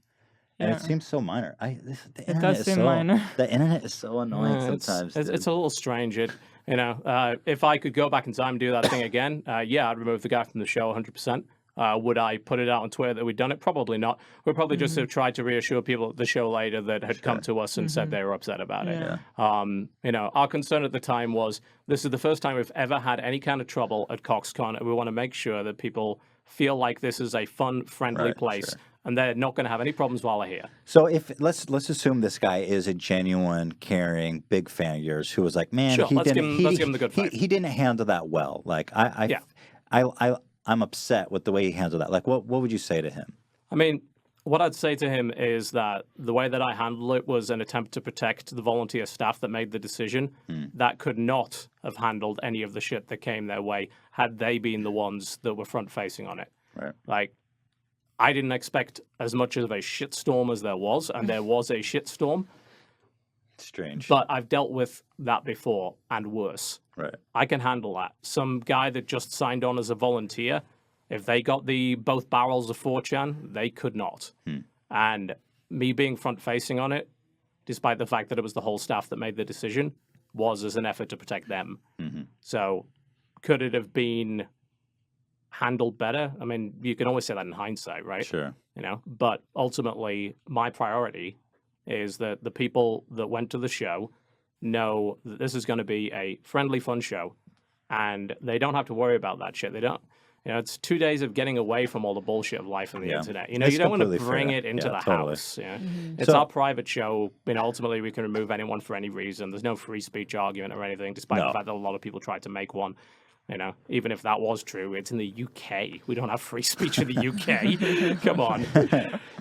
and Yeah. it seems so minor. The It internet does is seem so minor. the internet is so annoying It's- sometimes. It's a little strange. You know, if I could go back in time and do that thing again, yeah, I'd remove the guy from the show 100%. Would I put it out on Twitter that we'd done it? Probably not. We'd probably just have tried to reassure people at the show later that had come to us and said they were upset about it. Yeah. You know, our concern at the time was this is the first time we've ever had any kind of trouble at CoxCon, and we want to make sure that people feel like this is a fun, friendly Right, place, sure. and they're not going to have any problems while they're here. So if let's assume this guy is a genuine, caring, big fan of yours who was like, man, Sure, he let's didn't. give him the good faith. He didn't handle that well. Like Yeah. I'm upset with the way he handled that. Like, what would you say to him? I mean, what I'd say to him is that the way that I handled it was an attempt to protect the volunteer staff that made the decision. That could not have handled any of the shit that came their way had they been the ones that were front facing on it. Right. Like, I didn't expect as much of a shitstorm as there was, and there was a shitstorm, Strange. but I've dealt with that before and worse. Right. I can handle that. Some guy that just signed on as a volunteer, if they got the both barrels of 4chan, they could not. And me being front facing on it, despite the fact that it was the whole staff that made the decision, was as an effort to protect them. So could it have been handled better? I mean, you can always say that in hindsight, right? Sure. You know, but ultimately my priority is that the people that went to the show know that this is going to be a friendly, fun show, and they don't have to worry about that shit. They don't, you know, it's 2 days of getting away from all the bullshit of life on the Yeah. internet. You know, It's you don't want to completely bring fair. it into Yeah, the totally. house. You know? It's So- our private show. You know, ultimately we can remove anyone for any reason. There's no free speech argument or anything, despite No. the fact that a lot of people tried to make one. You know, even if that was true, it's in the UK. We don't have free speech in the UK. Come on.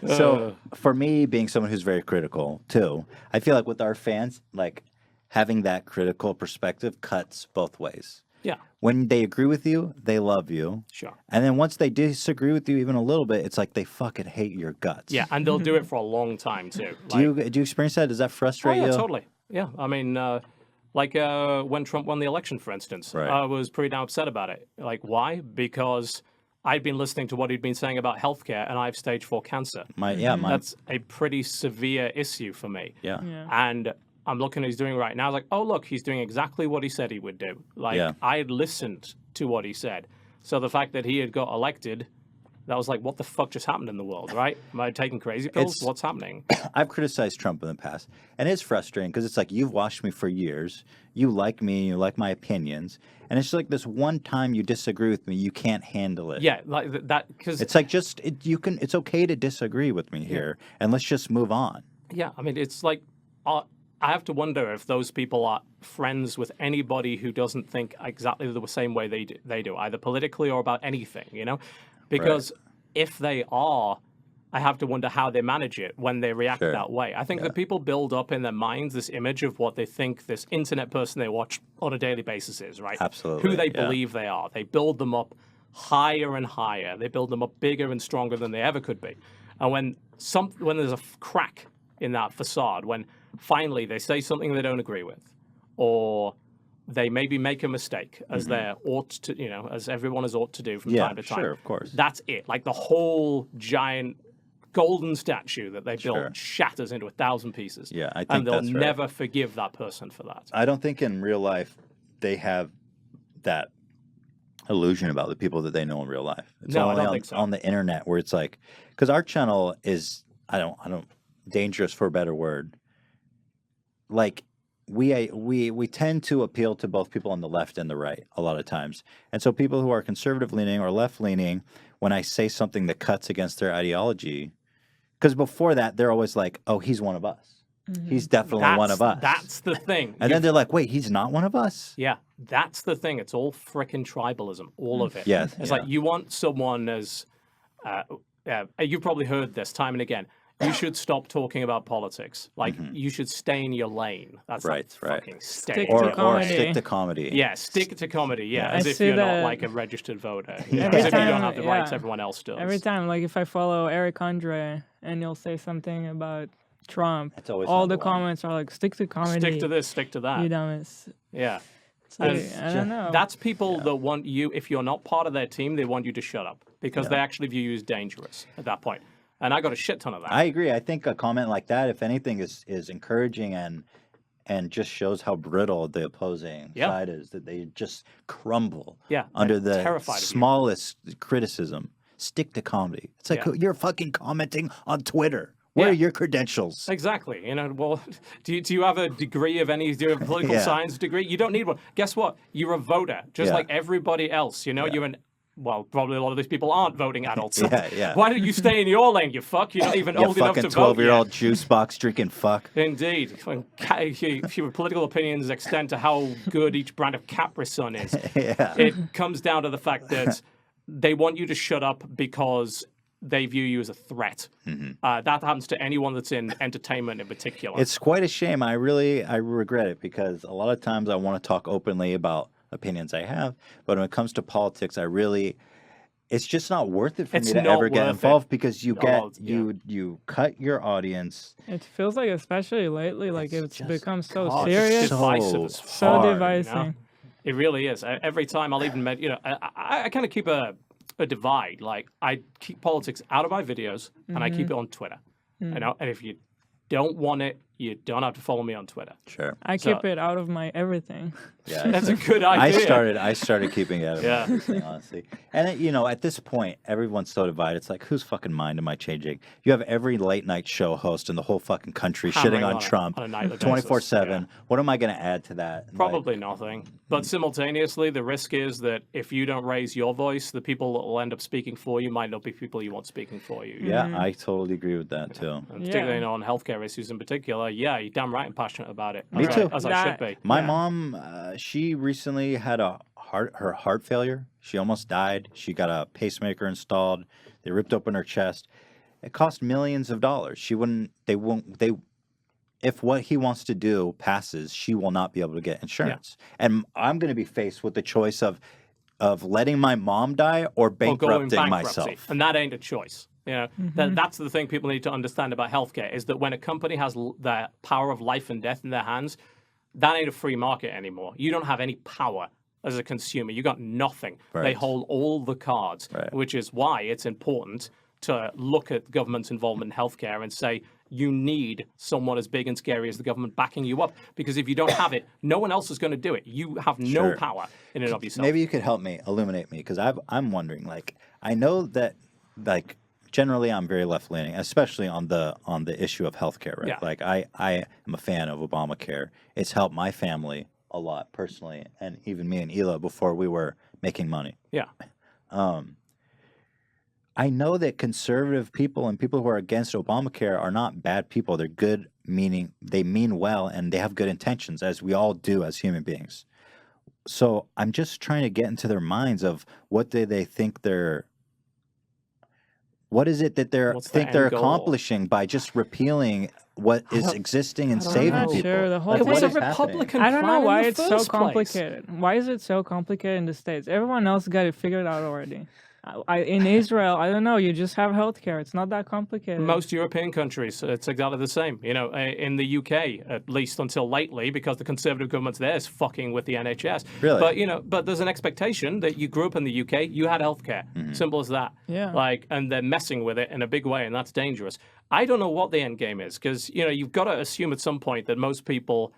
So for me, being someone who's very critical too, I feel like with our fans, like having that critical perspective cuts both ways. Yeah, When they agree with you, they love you. sure. And then once they disagree with you even a little bit, it's like they fucking hate your guts. Yeah, and they'll do it for a long time too. Do you experience that? Does that Oh frustrate yeah, you? totally. Yeah, I mean, when Trump won the election, for instance, Right. I was pretty damn upset about it. Like, why? Because I'd been listening to what he'd been saying about healthcare, and I have stage 4 cancer. My That's a pretty severe issue for me. yeah. Yeah. And I'm looking at what he's doing right now. I was like, oh, look, he's doing exactly what he said he would do. Like, Yeah. I had listened to what he said. So the fact that he had got elected, that was like, what the fuck just happened in the world, right? Am I taking crazy pills? It's- What's happening? I've criticized Trump in the past, and it's frustrating because it's like you've watched me for years. You like me, you like my opinions, and it's like this one time you disagree with me, you can't handle it. Yeah, like that, because It's like it's okay to disagree with me here, and let's just move on. yeah, I mean, it's like I have to wonder if those people are friends with anybody who doesn't think exactly the same way they do, either politically or about anything, you know? Because if they are, I have to wonder how they manage it when they react Sure. that way. I think that people build up in their minds this image of what they think this internet person they watch on a daily basis is, right? Absolutely, Who they yeah. believe they are. They build them up higher and higher. They build them up bigger and stronger than they ever could be. And when there's a crack in that facade, when finally they say something they don't agree with, or they maybe make a mistake, as they ought to, as everyone is ought to do from Yeah, time to time. sure, of course. That's it. Like the whole giant golden statue that they built Sure. shatters into 1,000 pieces. Yeah, I think and they'll that's right. never forgive that person for that. I don't think in real life they have that illusion about the people that they know in real life. It's No, I only don't think so. on the internet where it's like, because our channel is, I don't, dangerous for a better word. Like we tend to appeal to both people on the left and the right a lot of times, and so people who are conservative leaning or left leaning, when I say something that cuts against their ideology, because before that they're always like, oh, he's one of us. He's definitely one of us. That's the thing. And then they're like, wait, he's not one of us? Yeah, that's the thing. It's all frickin' tribalism, all of it. Yes, It's yeah. like you want someone as, you've probably heard this time and again. You should stop talking about politics. Like you should stay in your lane. That's Right, like right. fucking stay. Stick in to your Or comedy. stick to comedy. Yeah, stick to comedy. Yeah, I as if see you're not that like a registered voter. Every As if you don't time, have the rights yeah. everyone else does. Every time, like if I follow Eric Andre and you'll say something about Trump, That's always all the number one. comments are like, stick to comedy. Stick to this, stick to that. You dumbass. Yeah. It's like, And I don't know. That's people that want you, if you're not part of their team, they want you to shut up because they actually view you as dangerous at that point. And I got a shit ton of that. I agree. I think a comment like that, if anything, is encouraging and just shows how brittle the opposing Yeah. side is, that they just crumble Yeah, under they're the terrified of you. smallest criticism. Stick to comedy. It's like Yeah. you're fucking commenting on Twitter. Where are Yeah. your credentials? Exactly. Well, do you have a degree of any? Do you have a political Yeah. science degree? You don't need one. Guess what? You're a voter, just Yeah. like everybody else. You're well, probably a lot of these people aren't voting adults. Yeah, yeah. Why don't you stay in your lane, you fuck? You're not even You old enough fucking to vote 12-year-old yet. juice box drinking fuck. Indeed. If your political opinions extend to how good each brand of Capri Sun is, Yeah. it comes down to the fact that they want you to shut up because they view you as a threat. That happens to anyone that's in entertainment in particular. It's quite a shame. I regret it because a lot of times I want to talk openly about opinions I have, but when it comes to politics, it's just not worth it for It's me to not ever get worth it. involved because you get Oh, yeah. you cut your audience. It feels like, especially lately, like It's it's just- become so God, it's serious, divisive as so fuck, divisive. It really is. Every time I'll even, I kind of keep a divide. Like I keep politics out of my videos and I keep it on Twitter. And if you don't want it, you don't have to follow me on Twitter. Sure. I So- keep it out of my everything. Yeah. That's a good idea. I started keeping it out of Yeah. everything, honestly. And at this point, everyone's so divided. It's like, whose fucking mind am I changing? You have every late night show host in the whole fucking country Hammering shitting on on it Trump on a nightly basis, 24/7. yeah. What am I going to add to that? Like, Probably nothing. But simultaneously, the risk is that if you don't raise your voice, the people that will end up speaking for you might not be people you want speaking for you. yeah, I totally agree with that too. And particularly Yeah. on healthcare issues in particular, yeah, you're damn right I'm passionate about it. Me as too. As I should be. My Yeah. mom, she recently had her heart failure. She almost died. She got a pacemaker installed. They ripped open her chest. It cost millions of dollars. if what he wants to do passes, she will not be able to get insurance. And I'm going to be faced with the choice of letting my mom die or Or going bankrupting bankruptcy. myself. And that ain't a choice. You know, that's the thing people need to understand about healthcare is that when a company has the power of life and death in their hands, that ain't a free market anymore. You don't have any power as a consumer. You got nothing. They Right. hold all the cards, Right. which is why it's important to look at government's involvement in healthcare and say, you need someone as big and scary as the government backing you up. Because if you don't have it, no one else is going to do it. You have no Sure. power in and of yourself. Maybe you could help me, illuminate me, because I'm wondering. Like, I know that, like, generally I'm very left leaning, especially on the issue of healthcare. Right? Yeah. Like, I am a fan of Obamacare. It's helped my family a lot personally, and even me and Ela before we were making money. Yeah. I know that conservative people and people who are against Obamacare are not bad people. They're good, meaning they mean well and they have good intentions, as we all do as human beings. So I'm just trying to get into their minds of what do they think what is it that What's the they're end goal? accomplishing by just repealing what is existing and I don't saving know. people? Sure, the whole Like, It was what a is happening? Republican I don't know plan in why the it's so first place. complicated. Why is it so complicated in the States? Everyone else got it figured out already. In Israel, I don't know. You just have healthcare. It's not that complicated. Most European countries, it's exactly the same. You know, in the UK, at least until lately, because the Conservative government's there is fucking with the NHS. Really? But, you know, there's an expectation that you grew up in the UK, you had healthcare. Simple as that. Yeah. Like, and they're messing with it in a big way, and that's dangerous. I don't know what the end game is, because, you know, you've got to assume at some point that most people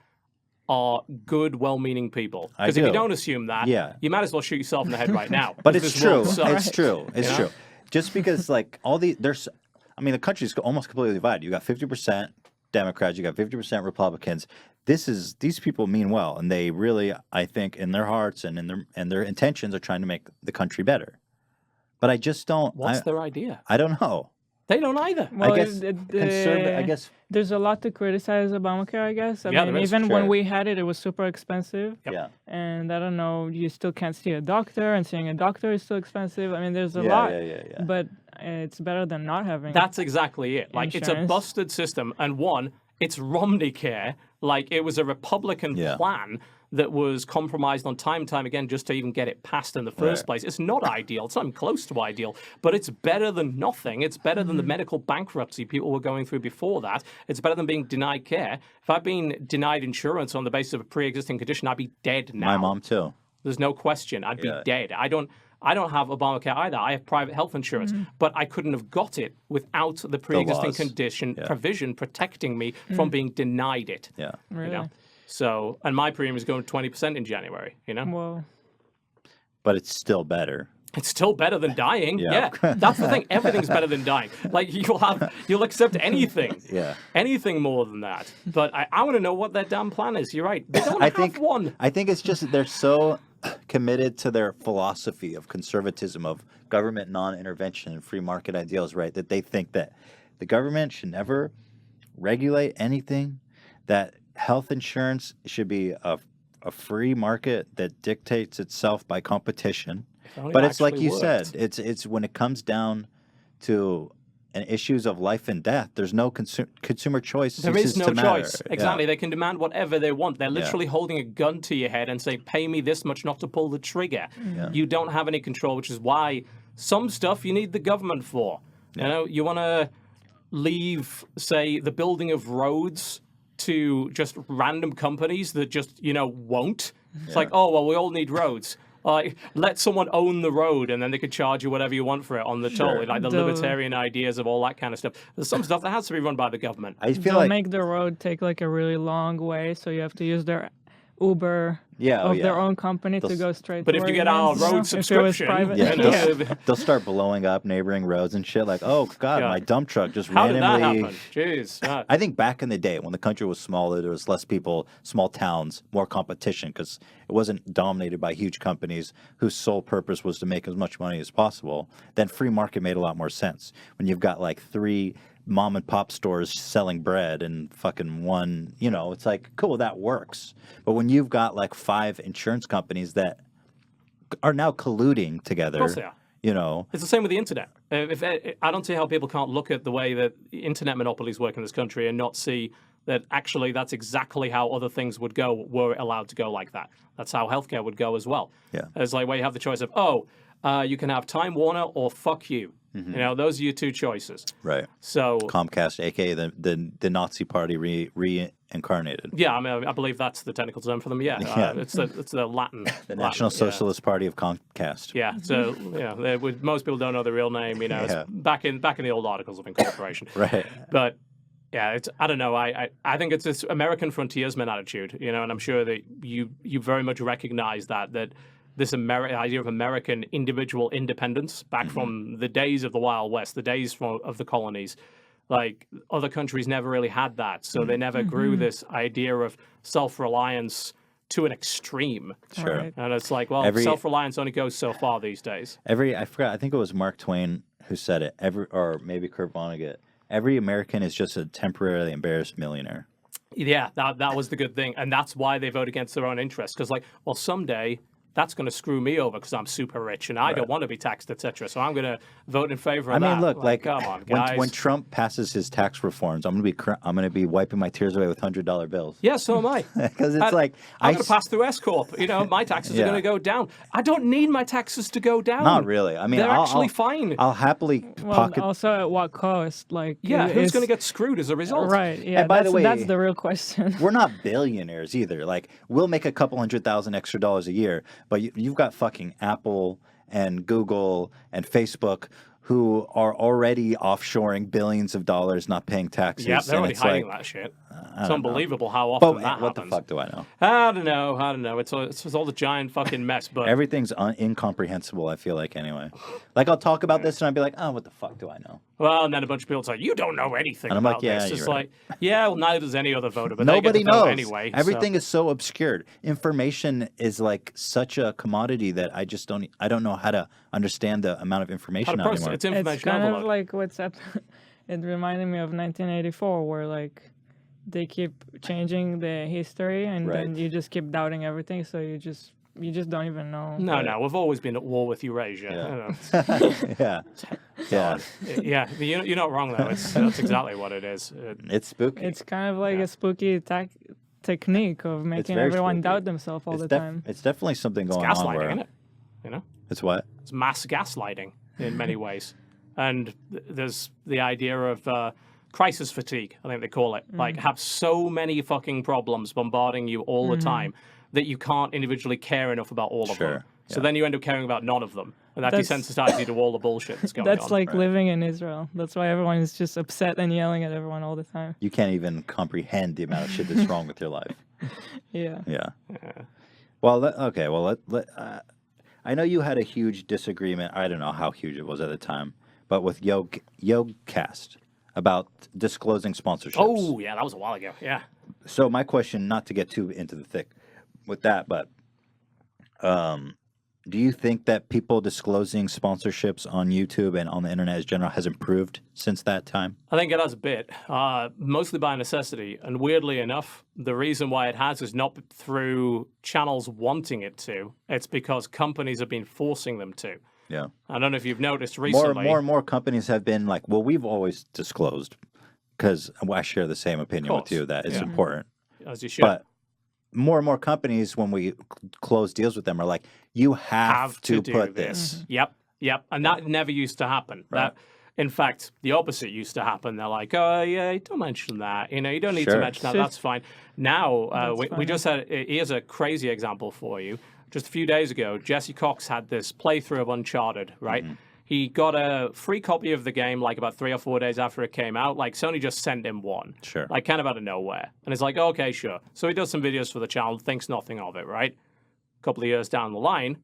are good, well-meaning people. I Because if you do. don't assume that, Yeah. you might as well shoot yourself in the head right now. But 'cause it's this true. world sucks. It's true. It's You know? true. Just because like the country's almost completely divided. You got 50% Democrats, you got 50% Republicans. These people mean well, and they really, I think, in their hearts and in their intentions are trying to make the country better. But I just don't. What's their idea? I don't know. They don't either. Well, I guess conservative. I guess there's a lot to criticize Obamacare, I guess. I Yeah, mean, there is, even sure. when we had it, it was super expensive. yeah. And I don't know, you still can't see a doctor, and seeing a doctor is still expensive. I mean, there's a Yeah, lot. yeah. But it's better than not having. That's exactly it. Like, it's a Insurance. busted system. And one, it's Romney Care. Like, it was a Republican Yeah. plan that was compromised on time and time again just to even get it passed in the first Right. place. It's not ideal. It's not even close to ideal, but it's better than nothing. It's better than the medical bankruptcy people were going through before that. It's better than being denied care. If I'd been denied insurance on the basis of a pre-existing condition, I'd be dead now. My mom too. There's no question. I'd Yeah. be dead. I don't have Obamacare either. I have private health insurance, but I couldn't have got it without the pre-existing laws. condition Yeah. provision protecting me from being denied it. Yeah. really. You know? So, and my premium is going 20% in January. You know, Well, But it's still better. it's still better than dying. Yeah. Yeah, that's the thing. Everything's better than dying. Like you'll accept anything. Yeah. Anything more than that. But I want to know what their damn plan is. You're right. They don't have one. I think it's just that they're so committed to their philosophy of conservatism, of government non-intervention and free market ideals, right? That they think that the government should never regulate anything, that health insurance should be a free market that dictates itself by competition. Only But it's like actually you worked. said, it's when it comes down to issues of life and death, there's no consumer choice. There ceases is no to matter. choice. Yeah. Exactly. They can demand whatever they want. They're literally holding a gun to your head and saying, pay me this much not to pull the trigger. Yeah. You don't have any control, which is why some stuff you need the government for. You know, you want to leave, say, the building of roads to just random companies that just, won't. It's like, oh, well, we all need roads. Like, let someone own the road, and then they could charge you whatever you want for it on the toll. Like the libertarian ideas of all that kind of stuff. There's some stuff that has to be run by the government. I feel they'll like make the road take like a really long way, so you have to use their Uber of their own company to go straight. But to if where you get want, our you know? road If it was subscription, private, Yeah, yeah. they'll start blowing up neighboring roads and shit. Like, oh god, Yeah. my dump truck just How did that randomly. happen? Jeez. I think back in the day when the country was smaller, there was less people, small towns, more competition because it wasn't dominated by huge companies whose sole purpose was to make as much money as possible. Then free market made a lot more sense. When you've got like 3 mom and pop stores selling bread and fucking one, it's like, cool, that works. But when you've got like 5 insurance companies that are now colluding together, Of course they are. It's the same with the internet. I don't see how people can't look at the way that internet monopolies work in this country and not see that actually that's exactly how other things would go were allowed to go like that. That's how healthcare would go as well. Yeah. It's like where you have the choice of, you can have Time Warner or fuck you. You know, those are your two choices. Right. So Comcast, aka the Nazi Party reincarnated. yeah, I mean, I believe that's the technical term for them. Yeah, Yeah. it's the Latin. The National Latin, Socialist Party of Comcast. Yeah. So most people don't know the real name. You know, Yeah. it's back in the old articles of incorporation. Right. But yeah, I don't know. I think it's this American frontiersman attitude. You know, and I'm sure that you very much recognize that this idea of American individual independence back from the days of the Wild West, the days of the colonies. Like, other countries never really had that. So they never grew this idea of self-reliance to an extreme. Sure. Right. And it's like, well, self-reliance only goes so far these days. I forgot, I think it was Mark Twain who said it, or maybe Kurt Vonnegut. Every American is just a temporarily embarrassed millionaire. Yeah, that was the good thing. And that's why they vote against their own interests. Because, like, well, someday that's going to screw me over because I'm super rich and I don't want to be taxed, etc. So I'm going to vote in favor of that. I mean, look, like come on, guys. when Trump passes his tax reforms, I'm going to be wiping my tears away with $100 bills. Yeah, so am I. Because it's like I'm going to pass through S Corp. You know, my taxes are going to go down. I don't need my taxes to go down. Not really. I mean, they're actually fine. I'll happily pocket. Also, at what cost? Like, yeah, who's going to get screwed as a result? Right. Yeah. And by the way, that's the real question. We're not billionaires either. Like, we'll make a couple $100,000 extra a year, but you've got fucking Apple and Google and Facebook who are already offshoring billions of dollars, not paying taxes. Yeah, they're already hiding that shit. It's unbelievable how often that what happens. the fuck do I know? I don't know. It's all the giant fucking mess. But Everything's incomprehensible, I feel like, anyway. Like, I'll talk about this and I'll be like, oh, what the fuck do I know? well, and then a bunch of people say, you don't know anything And I'm about like, yeah, this. you're It's right. like, yeah, well, neither does any other voter, but Nobody they get to vote knows. anyway. Everything is so obscured. Information is like such a commodity that I don't know how to understand the amount of information How to process anymore. it. It's information It's kind overload. of like what's up. It reminded me of 1984, where like they keep changing the history, and Right. then you just keep doubting everything. So you just don't even know. No, we've always been at war with Eurasia. Yeah. You know. Yeah. Yeah, you're not wrong though. That's exactly what it is. It's spooky. It's kind of like a spooky technique of making very everyone spooky. doubt themselves all the time. It's definitely something going on Gaslighting, where isn't it? You know, it's what? it's mass gaslighting in many ways, and there's the idea of crisis fatigue. I think they call it. Like, have so many fucking problems bombarding you all the time that you can't individually care enough about all of them. So then you end up caring about none of them, and that That's- desensitizes you to all the bullshit that's going That's on. like living in Israel. That's why everyone is just upset and yelling at everyone all the time. You can't even comprehend the amount of shit that's wrong with your life. Yeah. Yeah. Well, okay. Well, I know you had a huge disagreement. I don't know how huge it was at the time, but with Yogcast about disclosing sponsorships. Oh yeah, that was a while ago. Yeah. So my question, not to get too into the thick with that, but do you think that people disclosing sponsorships on YouTube and on the internet in general has improved since that time? I think it has a bit, mostly by necessity. And weirdly enough, the reason why it has is not through channels wanting it to. It's because companies have been forcing them to. Yeah. I don't know if you've noticed recently. More and more companies have been like, well, we've always disclosed, because I share the same opinion with course. you that it's Yeah. important. As you should. But more and more companies, when we close deals with them, are like, you have to do put this. Yep. And that never used to happen. Right. That, in fact, the opposite used to happen. They're like, oh, yeah, don't mention that. You know, you don't need Sure. to mention that. That's fine. Now, That's we funny. just had, here's a crazy example for you. Just a few days ago, Jesse Cox had this playthrough of Uncharted, right? Mm-hmm. He got a free copy of the game like about 3 or 4 days after it came out. Like, Sony just sent him one. Sure. Like, kind of out of nowhere. And it's like, okay, sure. So he does some videos for the channel, thinks nothing of it, right? A couple of years down the line,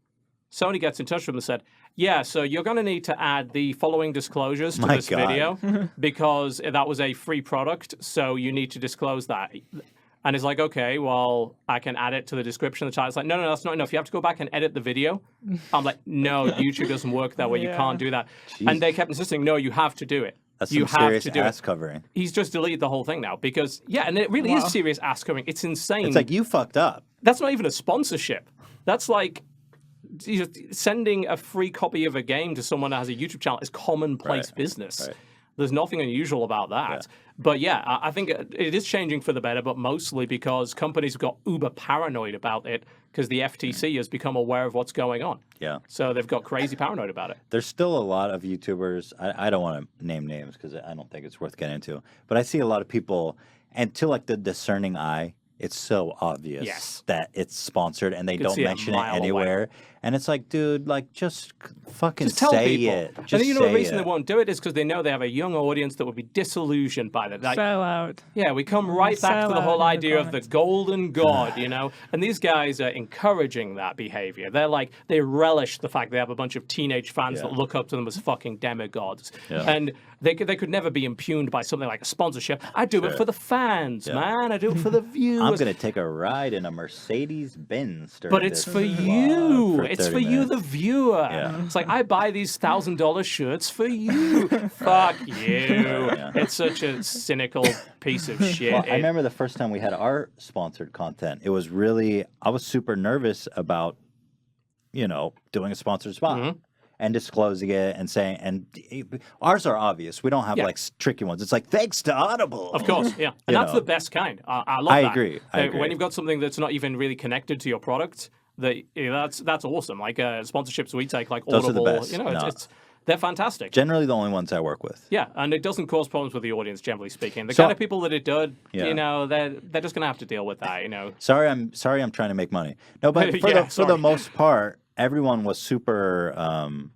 Sony gets in touch with him and said, yeah, so you're going to need to add the following disclosures to My this God. video because that was a free product, so you need to disclose that. And it's like, okay, well, I can add it to the description of the title. It's like, no, that's not enough. You have to go back and edit the video. I'm like, no, YouTube doesn't work that way. You Yeah. can't do that. And they kept insisting, no, you have to do it. That's you some have serious to do ass it. covering. He's just deleted the whole thing now because, yeah, and it really Wow. is serious ass covering. It's insane. It's like, you fucked up. That's not even a sponsorship. That's like sending a free copy of a game to someone that has a YouTube channel is commonplace Right, business. right. There's nothing unusual about that. Yeah. But yeah, I think it is changing for the better, but mostly because companies got uber paranoid about it because the FTC has become aware of what's going on. Yeah. So they've got crazy paranoid about it. There's still a lot of YouTubers. I don't want to name names because I don't think it's worth getting into. But I see a lot of people, and to like the discerning eye, it's so obvious Yes. that it's sponsored and they can don't see it a mention it mile away. anywhere. And it's like, dude, like just fucking Just tell say people. it. And Just then you know the say reason it. they won't do it is because they know they have a young audience that would be disillusioned by that. Like, Sell out. yeah, we come right back to Sell the out whole in the idea of the comments. golden god, you know? And these guys are encouraging that behavior. They're like, they relish the fact they have a bunch of teenage fans that look up to them as fucking demigods. Yeah. And they could never be impugned by something like a sponsorship. I do it for the fans, man. I do it for the viewers. I'm going to take a ride in a Mercedes Benz. But it's for you. It's for you, the viewer. Yeah. It's like, I buy these $1,000 shirts for you. Fuck you. It's such a cynical piece of shit. Well, I remember the first time we had our sponsored content. It was really, I was super nervous about, doing a sponsored spot and disclosing it and saying, and ours are obvious. We don't have like tricky ones. It's like, thanks to Audible. Of course, yeah. And that's the best kind. I love I that. agree. When you've got something that's not even really connected to your product, that's awesome. Like sponsorships we take, like Those are Audible, the best. They're fantastic. Generally the only ones I work with. Yeah, and it doesn't cause problems with the audience, generally speaking. The So- kind of people that it does, Yeah. they're just gonna have to deal with that, Sorry, I'm trying to make money. No, but for, Yeah, for the most part, everyone was super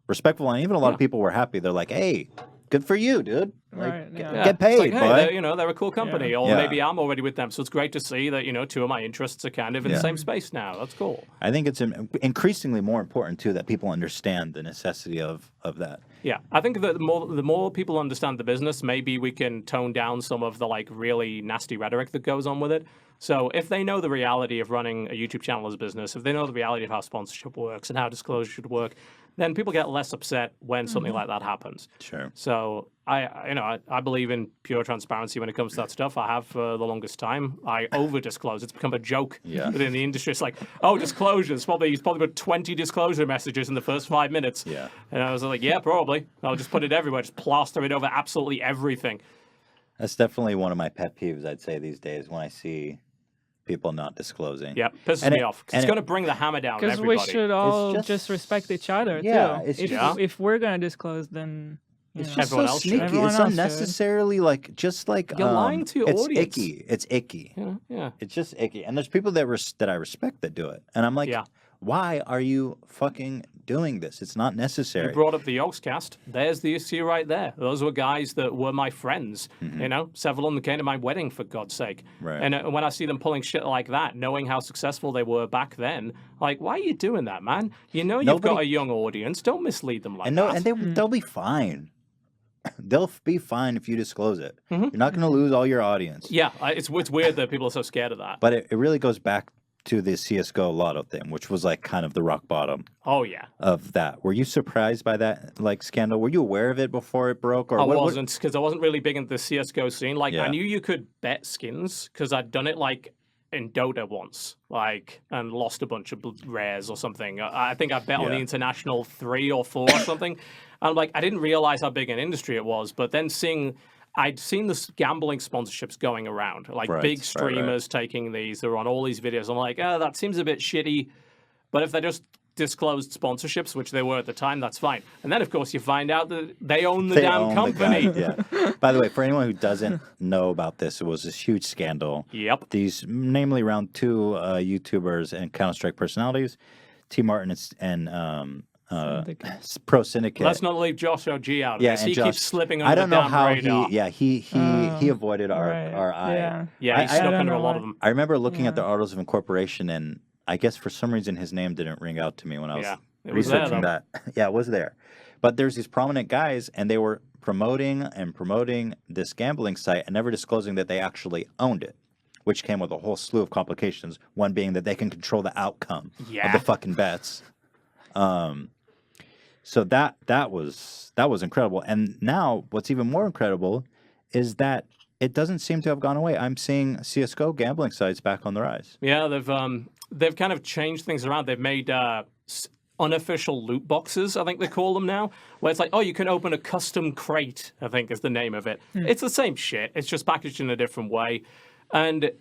respectful, and even a lot of people were happy. They're like, "Hey, good for you, dude. Like, Right, yeah. Yeah. get paid, It's like, boy." hey, they're a cool company, or Yeah. maybe I'm already with them. So it's great to see that, two of my interests are kind of in the Yeah. same space now. That's cool. I think it's increasingly more important too that people understand the necessity of that. Yeah, I think that the more people understand the business, maybe we can tone down some of the like really nasty rhetoric that goes on with it. So if they know the reality of running a YouTube channel as a business, if they know the reality of how sponsorship works and how disclosure should work, then people get less upset when something like that happens. Sure. So I believe in pure transparency when it comes to that stuff. I have for the longest time. I over disclose. It's become a joke within the industry. It's like, oh, disclosures. He's probably put 20 disclosure messages in the first 5 minutes. Yeah. And I was like, yeah, probably. I'll just put it everywhere. Just plaster it over absolutely everything. That's definitely one of my pet peeves, I'd say, these days when I see people not disclosing. Yeah, pisses me off. 'Cause it's going to bring the hammer down on Because everybody. we should all just- just respect each other Yeah, too. it's If we're gonna disclose, then It's know. just Everyone so else should. sneaky. Everyone It's else should. unnecessarily like You're lying to your it's audience. icky. It's icky. Yeah. It's just icky. And there's people that I respect that do it. And I'm like, Yeah. why are you fucking doing this? It's not You necessary. brought up the Yogscast. There's the issue right there. Those were guys that were my friends. Several of them came to my wedding, for God's sake. Right. And when I see them pulling shit like that, knowing how successful they were back then, like, why are you doing that, man? You know you've got Nobody- a young audience. Don't mislead them like And that. they'll be fine. They'll be fine if you disclose it. Mm-hmm. You're not going to lose all your audience. Yeah, it's weird that people are so scared of that. But it really goes back to the CS:GO lotto thing, which was like kind of the rock bottom Oh, yeah. of that. Were you surprised by that like scandal? Were you aware of it before it broke? Or I what- wasn't, because I wasn't really big into the CSGO scene. Like, Yeah. I knew you could bet skins, because I'd done it, like, in Dota once, and lost a bunch of rares or something. I think I bet on the Yeah. International 3 or 4 or something. And, like, I didn't realize how big an industry it was, but then I'd seen the gambling sponsorships going around, like Right, big right. streamers taking these. They're on all these videos. I'm like, oh, that seems a bit shitty. But if they just disclosed sponsorships, which they were at the time, that's fine. And then, of course, you find out that they own the They damn own the company. guy, yeah. By the way, for anyone who doesn't know about this, it was this huge scandal. Yep. These, namely around 2 YouTubers and Counter-Strike personalities, T. Martin and Syndicate. Pro Syndicate. Let's not leave Josh OG out of Yeah, this. and He Josh- keeps slipping under I don't the know damn how radar. he avoided our Right, eye. yeah. Yeah, he I snuck don't under a know lot why. of them. I remember looking at the Yeah. articles of incorporation, and I guess for some reason his name didn't ring out to me when I was Yeah, it was there, researching though. that. Yeah, it was there. But there's these prominent guys, and they were promoting this gambling site and never disclosing that they actually owned it, which came with a whole slew of complications. One being that they can control the outcome of Yeah. the fucking bets. So that was incredible. And now what's even more incredible is that it doesn't seem to have gone away. I'm seeing CS:GO gambling sites back on the rise. Yeah, they've kind of changed things around. They've made unofficial loot boxes, I think they call them now, where it's like, oh, you can open a custom crate, I think is the name of it. It's the same shit. It's just packaged in a different way. And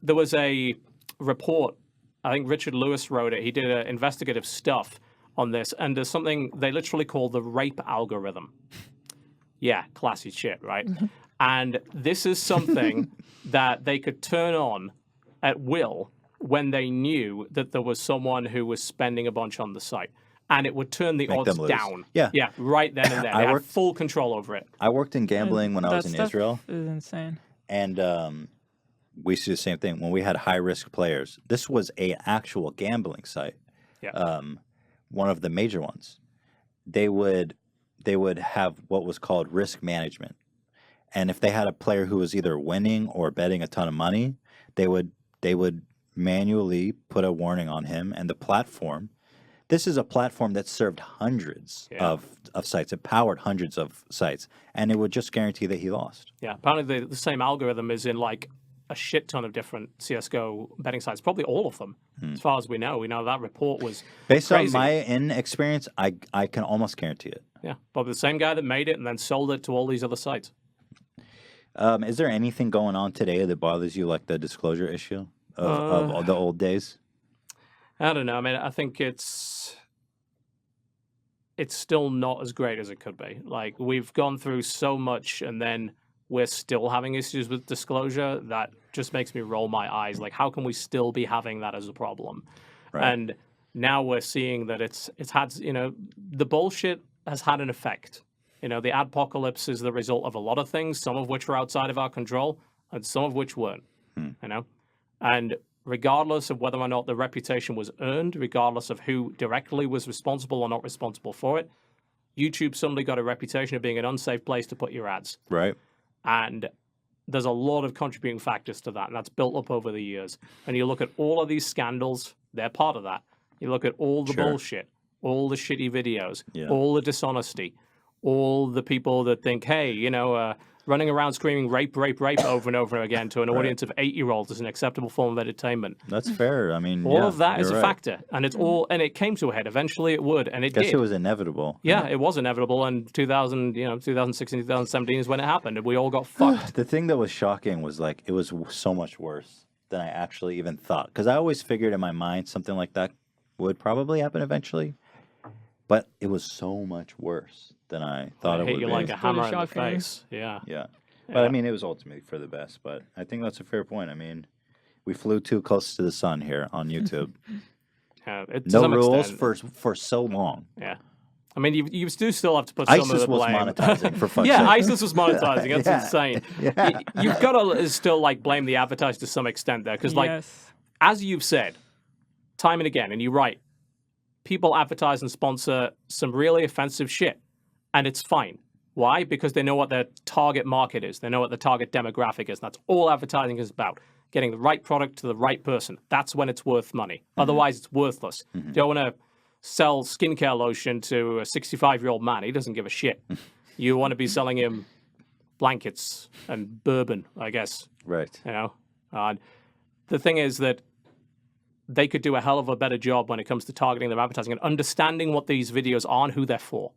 there was a report, I think Richard Lewis wrote it. He did investigative stuff on this. And there's something they literally call the rape algorithm. Yeah, classy shit, right? And this is something that they could turn on at will when they knew that there was someone who was spending a bunch on the site. And it would turn the Make odds them lose. down. Yeah. Yeah, right then and there. They had full control over it. I worked in gambling when I That was in stuff Israel, is insane. and we used to do the same thing when we had high risk players. This was a actual gambling site. Yeah. One of the major ones. They would have what was called risk management, and if they had a player who was either winning or betting a ton of money, they would manually put a warning on him. And the platform, this is a platform that served hundreds of sites. It powered hundreds of sites, and it would just guarantee that he lost. Yeah, apparently the same algorithm is in like a shit ton of different CSGO betting sites, probably all of them, as far as we know. We know that report was Based crazy. on my experience, I can almost guarantee it. Yeah, probably the same guy that made it and then sold it to all these other sites. Is there anything going on today that bothers you, like the disclosure issue of the old days? I don't know. I mean, I think it's still not as great as it could be. Like, we've gone through so much, and then we're still having issues with disclosure. That just makes me roll my eyes. Like, how can we still be having that as a problem? Right. And now we're seeing that it's had, the bullshit has had an effect. The adpocalypse is the result of a lot of things, some of which were outside of our control, and some of which weren't. And regardless of whether or not the reputation was earned, regardless of who directly was responsible or not responsible for it, YouTube suddenly got a reputation of being an unsafe place to put your ads. Right. And there's a lot of contributing factors to that, and that's built up over the years. And you look at all of these scandals, they're part of that. You look at all the bullshit, all the shitty videos, all the dishonesty, all the people that think, hey, running around screaming rape, rape, rape over and over again to an audience of 8-year-olds is an acceptable form of entertainment. That's fair. I mean, all of that is a right. factor, and it came to a head. Eventually, it would, and it Guess did. it was inevitable. Yeah, it was inevitable, and 2016, 2017 is when it happened, and we all got fucked. The thing that was shocking was like it was so much worse than I actually even thought. Because I always figured in my mind something like that would probably happen eventually, but it was so much worse than I thought it hit would you be. like a hammer in the shocking. face. Yeah. Yeah. But I mean, it was ultimately for the best. But I think that's a fair point. I mean, we flew too close to the sun here on YouTube. To No some rules extent, for so long. Yeah. I mean, you do still have to put some of ISIS the was blame. monetizing for fuck's Yeah, sake. ISIS was monetizing. That's insane. Yeah. You've got to still blame the advertiser to some extent there, because Yes. as you've said, time and again, and you're right, people advertise and sponsor some really offensive shit, and it's fine. Why? Because they know what their target market is. They know what the target demographic is. That's all advertising is about. Getting the right product to the right person. That's when it's worth money. Otherwise, it's worthless. You don't want to sell skincare lotion to a 65-year-old man. He doesn't give a shit. You want to be selling him blankets and bourbon, I guess. Right. The thing is that they could do a hell of a better job when it comes to targeting their advertising and understanding what these videos are and who they're for.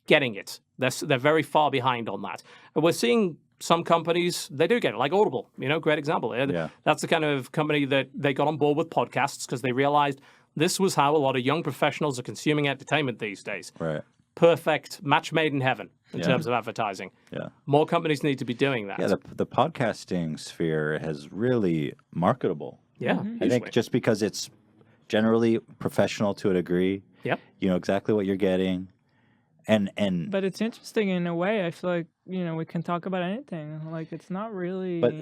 Getting it. They're very far behind on that. And we're seeing some companies, they do get it, like Audible, great example. Yeah. That's the kind of company that they got on board with podcasts because they realized this was how a lot of young professionals are consuming entertainment these days. Right. Perfect match made in heaven in terms of advertising. Yeah. More companies need to be doing that. Yeah, the podcasting sphere has really marketable. Yeah, I think just because it's generally professional to a degree. Yep. You know exactly what you're getting. And But it's interesting in a way. I feel like, we can talk about anything. Like, it's not really... but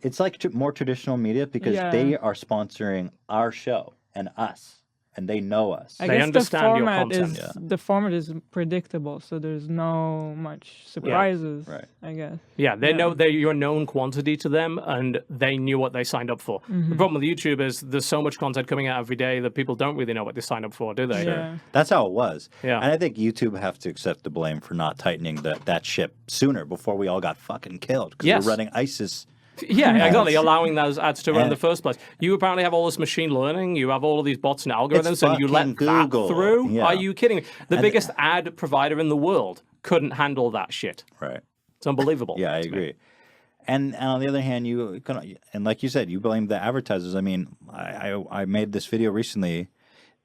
it's like more traditional media because they are sponsoring our show and us, and they know us. I They guess understand your content. the format is predictable, so there's no much surprises. Right. I guess. Yeah, they know you're a known quantity to them, and they knew what they signed up for. The problem with YouTube is there's so much content coming out every day that people don't really know what they signed up for, do they? Yeah. That's how it was. Yeah. And I think YouTube have to accept the blame for not tightening that ship sooner before we all got fucking killed because Yes. we're running ISIS Yeah, exactly. Allowing those ads to run in And- the first place. You apparently have all this machine learning. You have all of these bots and algorithms, and you let fucking that Google. through. Yeah. Are you kidding me? The And- biggest ad provider in the world couldn't handle that shit. Right. It's unbelievable. Yeah, I to me. agree. And on the other hand, and like you said, you blame the advertisers. I mean, I made this video recently.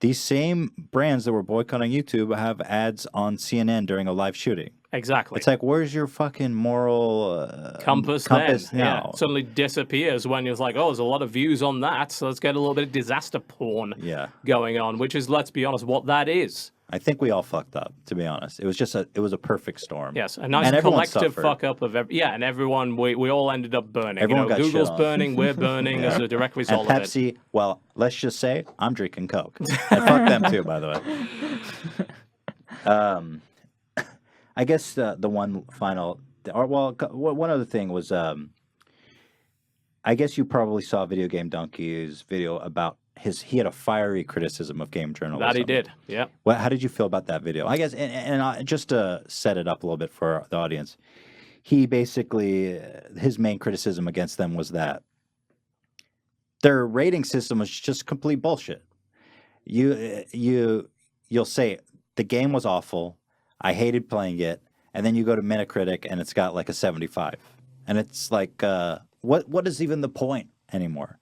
These same brands that were boycotting YouTube have ads on CNN during a live shooting. Exactly. It's like, where's your fucking moral compass now? Yeah, suddenly disappears when you're like, oh, there's a lot of views on that, so let's get a little bit of disaster porn Yeah. going on, which is, let's be honest, what that is. I think we all fucked up, to be honest. It was just it was a perfect storm. Yes, a nice And everyone collective suffered. fuck up of and everyone, we all ended up burning. Everyone got shit Google's on. burning, we're burning as a direct And result of it. Pepsi, well, let's just say I'm drinking Coke. And fuck them too, by the way. I guess the one final, one other thing was, I guess you probably saw Video Game Donkey's video about he had a fiery criticism of game journalism. That he did, yeah. Well, how did you feel about that video? I guess, and just to set it up a little bit for the audience, he basically, his main criticism against them was that their rating system was just complete bullshit. You'll say the game was awful, I hated playing it, and then you go to Metacritic and it's got like a 75, and it's like, what is even the point anymore?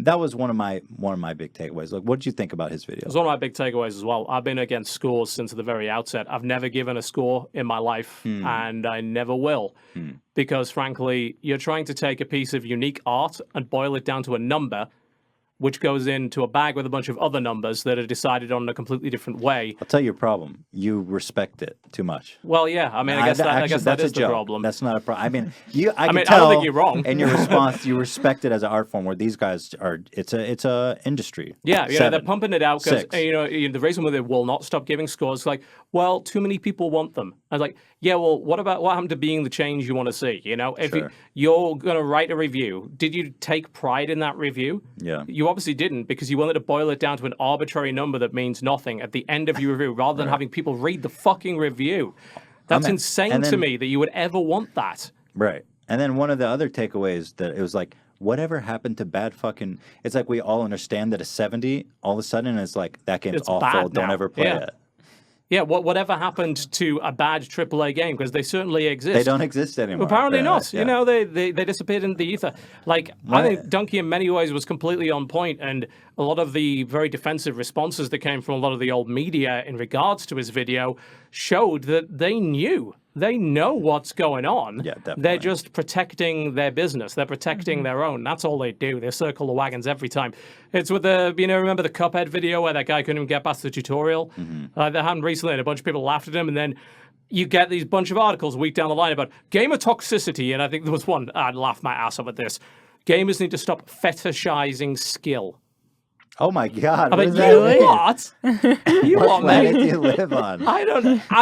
That was one of my big takeaways. Like, what did you think about his video? It was one of my big takeaways as well. I've been against scores since the very outset. I've never given a score in my life, and I never will. Because, frankly, you're trying to take a piece of unique art and boil it down to a number, which goes into a bag with a bunch of other numbers that are decided on a completely different way. I'll tell you your problem. You respect it too much. Well, yeah. I mean, I guess that that's is a the joke. problem. That's not a problem. I mean, I mean, can I don't tell think you're wrong. in your response, you respect it as an art form where these guys are, it's a industry. Yeah, they're pumping it out because 6. the reason why they will not stop giving scores is like, well, too many people want them. I was like, yeah, well, what happened to being the change you want to see? If Sure. you're going to write a review, did you take pride in that review? Yeah. You obviously didn't, because you wanted to boil it down to an arbitrary number that means nothing at the end of your review, rather than having people read the fucking review. That's insane to me that you would ever want that. Right. And then one of the other takeaways that it was like, whatever happened to bad fucking, it's like we all understand that a 70, all of a sudden it's like, that game's It's awful, bad don't now. ever play Yeah. it. Yeah, whatever happened to a bad AAA game? Because they certainly exist. They don't exist anymore. Apparently Yeah, not. yeah. They disappeared into the ether. Like, I think Donkey in many ways was completely on point, and a lot of the very defensive responses that came from a lot of the old media in regards to his video showed that they knew. They know what's going on. Yeah, definitely. They're just protecting their business. They're protecting their own. That's all they do. They circle the wagons every time. It's with the, remember the Cuphead video where that guy couldn't even get past the tutorial? That happened recently, and a bunch of people laughed at him, and then you get these bunch of articles a week down the line about gamer toxicity, and I think there was one, I'd laugh my ass off at this. Gamers need to stop fetishizing skill. Oh my God. I What mean, does that mean? what? You What what, planet mate? do you live on? I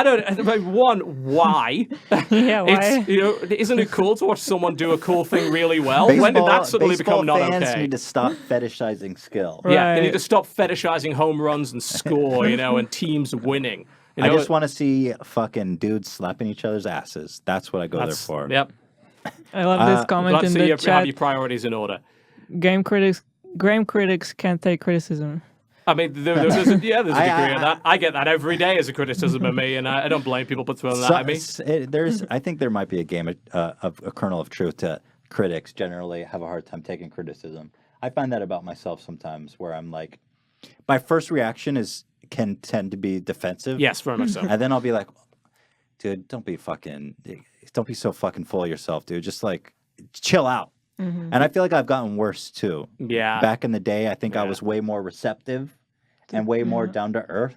don't. One, why? Yeah, why? It's, isn't it cool to watch someone do a cool thing really well? When did that suddenly baseball become not fans okay? need to stop fetishizing skill. Yeah, they need Right. to stop fetishizing home runs and score, and teams winning. I just want to see fucking dudes slapping each other's asses. That's what I go there for. Yep. I love this comment Glad to in see the you have chat. your priorities in order. Game critics can't take criticism. I mean, there's a degree of I- that. I get that every day as a criticism of me, and I don't blame people for throwing that at me. I think there might be a kernel of truth to critics generally have a hard time taking criticism. I find that about myself sometimes, where I'm like, my first reaction can tend to be defensive. Yes, very much so. And then I'll be like, dude, don't be so fucking full of yourself, dude. Just like chill out. And I feel like I've gotten worse too. Yeah. Back in the day, I think I Yeah. was way more receptive and way more down to earth.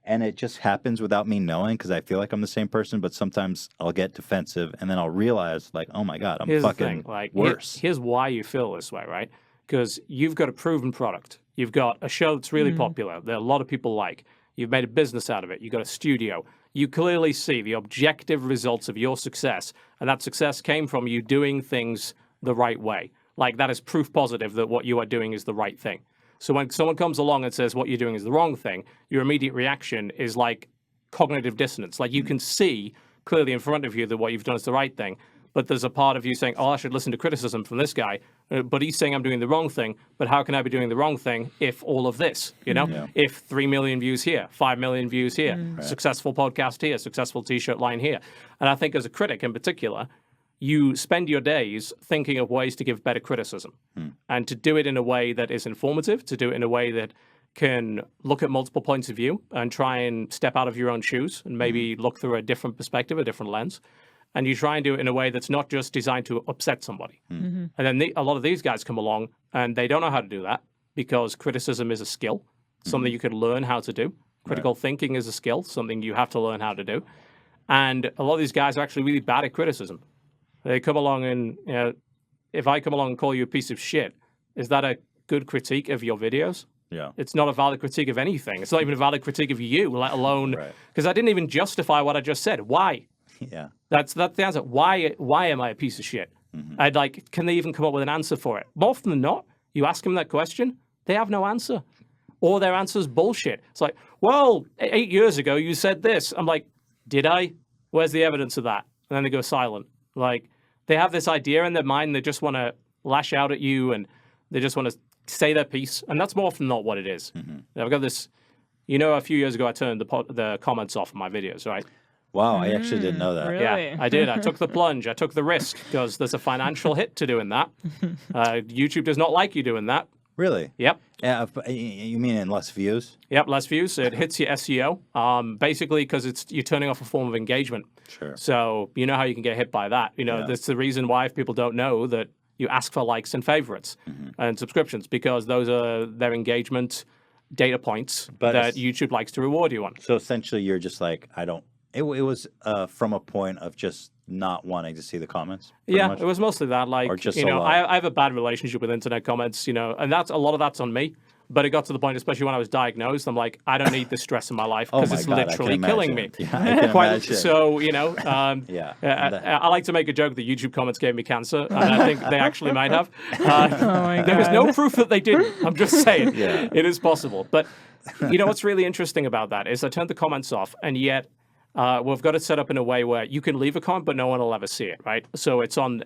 And it just happens without me knowing, because I feel like I'm the same person, but sometimes I'll get defensive and then I'll realize, like, oh my God, I'm Here's the fucking thing, like, worse. Here's why you feel this way, right? Because you've got a proven product. You've got a show that's really popular that a lot of people like. You've made a business out of it. You've got a studio. You clearly see the objective results of your success, and that success came from you doing things the right way. Like, that is proof positive that what you are doing is the right thing. So when someone comes along and says what you're doing is the wrong thing, your immediate reaction is like cognitive dissonance. Like, you can see clearly in front of you that what you've done is the right thing, but there's a part of you saying, oh, I should listen to criticism from this guy, but he's saying I'm doing the wrong thing, but how can I be doing the wrong thing if all of this, you know? Yeah. If 3 million views here, 5 million views here, successful podcast here, successful t-shirt line here. And I think as a critic in particular, you spend your days thinking of ways to give better criticism and to do it in a way that is informative, to do it in a way that can look at multiple points of view and try and step out of your own shoes and maybe look through a different perspective, a different lens. And you try and do it in a way that's not just designed to upset somebody. And then a lot of these guys come along and they don't know how to do that because criticism is a skill, something you could learn how to do. Critical thinking is a skill, something you have to learn how to do. And a lot of these guys are actually really bad at criticism. They come along and, you know, if I come along and call you a piece of shit, is that a good critique of your videos? Yeah. It's not a valid critique of anything. It's not even a valid critique of you, let alone, because I didn't even justify what I just said. Why? Yeah. That's the answer. Why am I a piece of shit? I'd like, can they even come up with an answer for it? More often than not, you ask them that question, they have no answer. Or their answer's bullshit. It's like, well, 8 years ago you said this. I'm like, did I? Where's the evidence of that? And then they go silent. Like, they have this idea in their mind, they just want to lash out at you and they just want to say their piece. And that's more often not what it is. I've got this, you know, a few years ago I turned the comments off of my videos, right? Wow, I actually didn't know that. Really? Yeah, I did. I took the plunge. I took the risk because there's a financial hit to doing that. YouTube does not like you doing that. Really? Yep. Yeah. You mean in less views? Yep, less views. It hits your SEO, basically because you're turning off a form of engagement. Sure. So you know how you can get hit by that. You know, that's the reason why if people don't know that you ask for likes and favorites and subscriptions because those are their engagement data points that YouTube likes to reward you on. So essentially, you're just like, I don't. It was from a point of just not wanting to see the comments. Yeah, much? it was mostly that. Like, Or just you a know, lot. I have a bad relationship with internet comments, you know, and a lot of that's on me. But it got to the point, especially when I was diagnosed, I'm like, I don't need this stress in my life Oh because my it's God, I can literally killing me. imagine. Yeah, I can imagine. So, you know, Yeah. I like to make a joke that YouTube comments gave me cancer, and I think they actually might have. my There is no God. proof that they didn't. I'm just saying, Yeah. it is possible. But you know what's really interesting about that is I turned the comments off, and yet we've got it set up in a way where you can leave a comment, but no one will ever see it, right? So it's on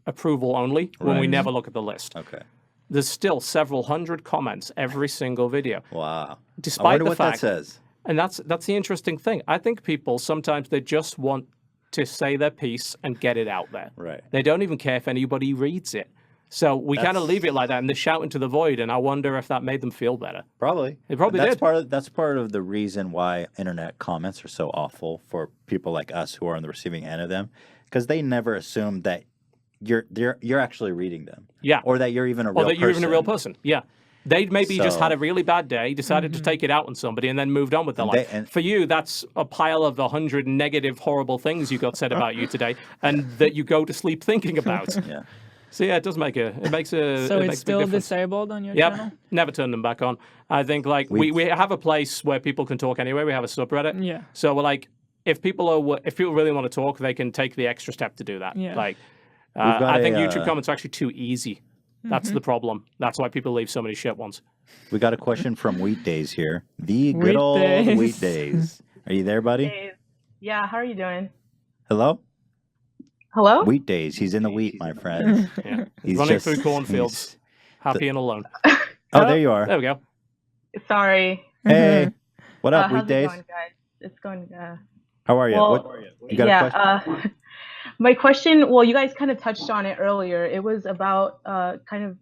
approval only when we never look at the list. Okay. There's still several hundred comments every single video. Wow. Despite I wonder the what fact, that says. and that's the interesting thing. I think people sometimes they just want to say their piece and get it out there. Right. They don't even care if anybody reads it. So we kind of leave it like that, and they shout into the void. And I wonder if that made them feel better. Probably. It probably that's did. That's part of the reason why internet comments are so awful for people like us who are on the receiving end of them, because they never assume that you're actually reading them. Yeah. Or that you're even a real Or that person. you're even a real person. Yeah. They maybe just So- had a really bad day, decided to take it out on somebody, and then moved on with their life. and- For you, that's a pile of 100 negative, horrible things you got said about you today, and that you go to sleep thinking about. Yeah. So yeah, it does make it makes a. So it it's makes a big still difference. disabled on your Yep, channel? never turn them back on. I think like we have a place where people can talk anyway. We have a subreddit. Yeah. So we're like, if people really want to talk, they can take the extra step to do that. Yeah. Like, got I think a, YouTube comments are actually too easy. That's the problem. That's why people leave so many shit ones. We got a question from Weekdays here. The good old Weekdays. Weekdays. Are you there, buddy? Dave. Yeah, how are you doing? Hello? Hello? Weekdays. He's in the wheat, my friend. Yeah. He's Running just- through cornfields, happy and alone. Oh, there you are. There we go. Sorry. Hey. What up, How's Weekdays? it going, guys? It's going. How are you? Well, You got a question? yeah. My question. Well, you guys kind of touched on it earlier. It was about kind of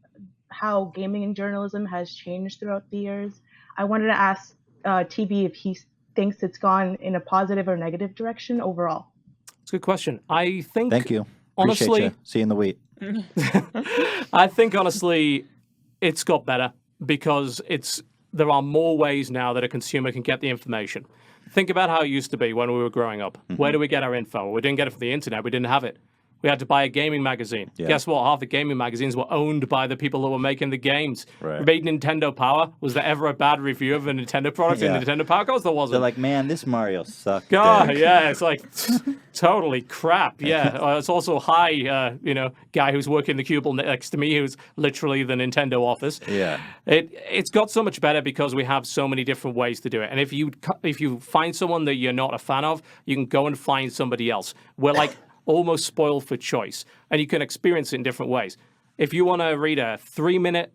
how gaming and journalism has changed throughout the years. I wanted to ask TB if he thinks it's gone in a positive or negative direction overall. It's a good question. I think. Thank you. Honestly, Appreciate you. See you in the wheat. I think honestly, it's got better because there are more ways now that a consumer can get the information. Think about how it used to be when we were growing up. Where do we get our info? We didn't get it from the internet. We didn't have it. We had to buy a gaming magazine. Yeah. Guess what? Half the gaming magazines were owned by the people who were making the games. Right. Made Nintendo Power. Was there ever a bad review of a Nintendo product in Yeah. Nintendo Power? Of course there wasn't. They're like, man, this Mario sucked. God, dick." yeah, it's like totally crap. Yeah, it's also guy who's working the cubicle next to me, who's literally the Nintendo office. Yeah. It's got so much better because we have so many different ways to do it. And if you find someone that you're not a fan of, you can go and find somebody else. We're like almost spoiled for choice, and you can experience it in different ways. If you want to read a 3-minute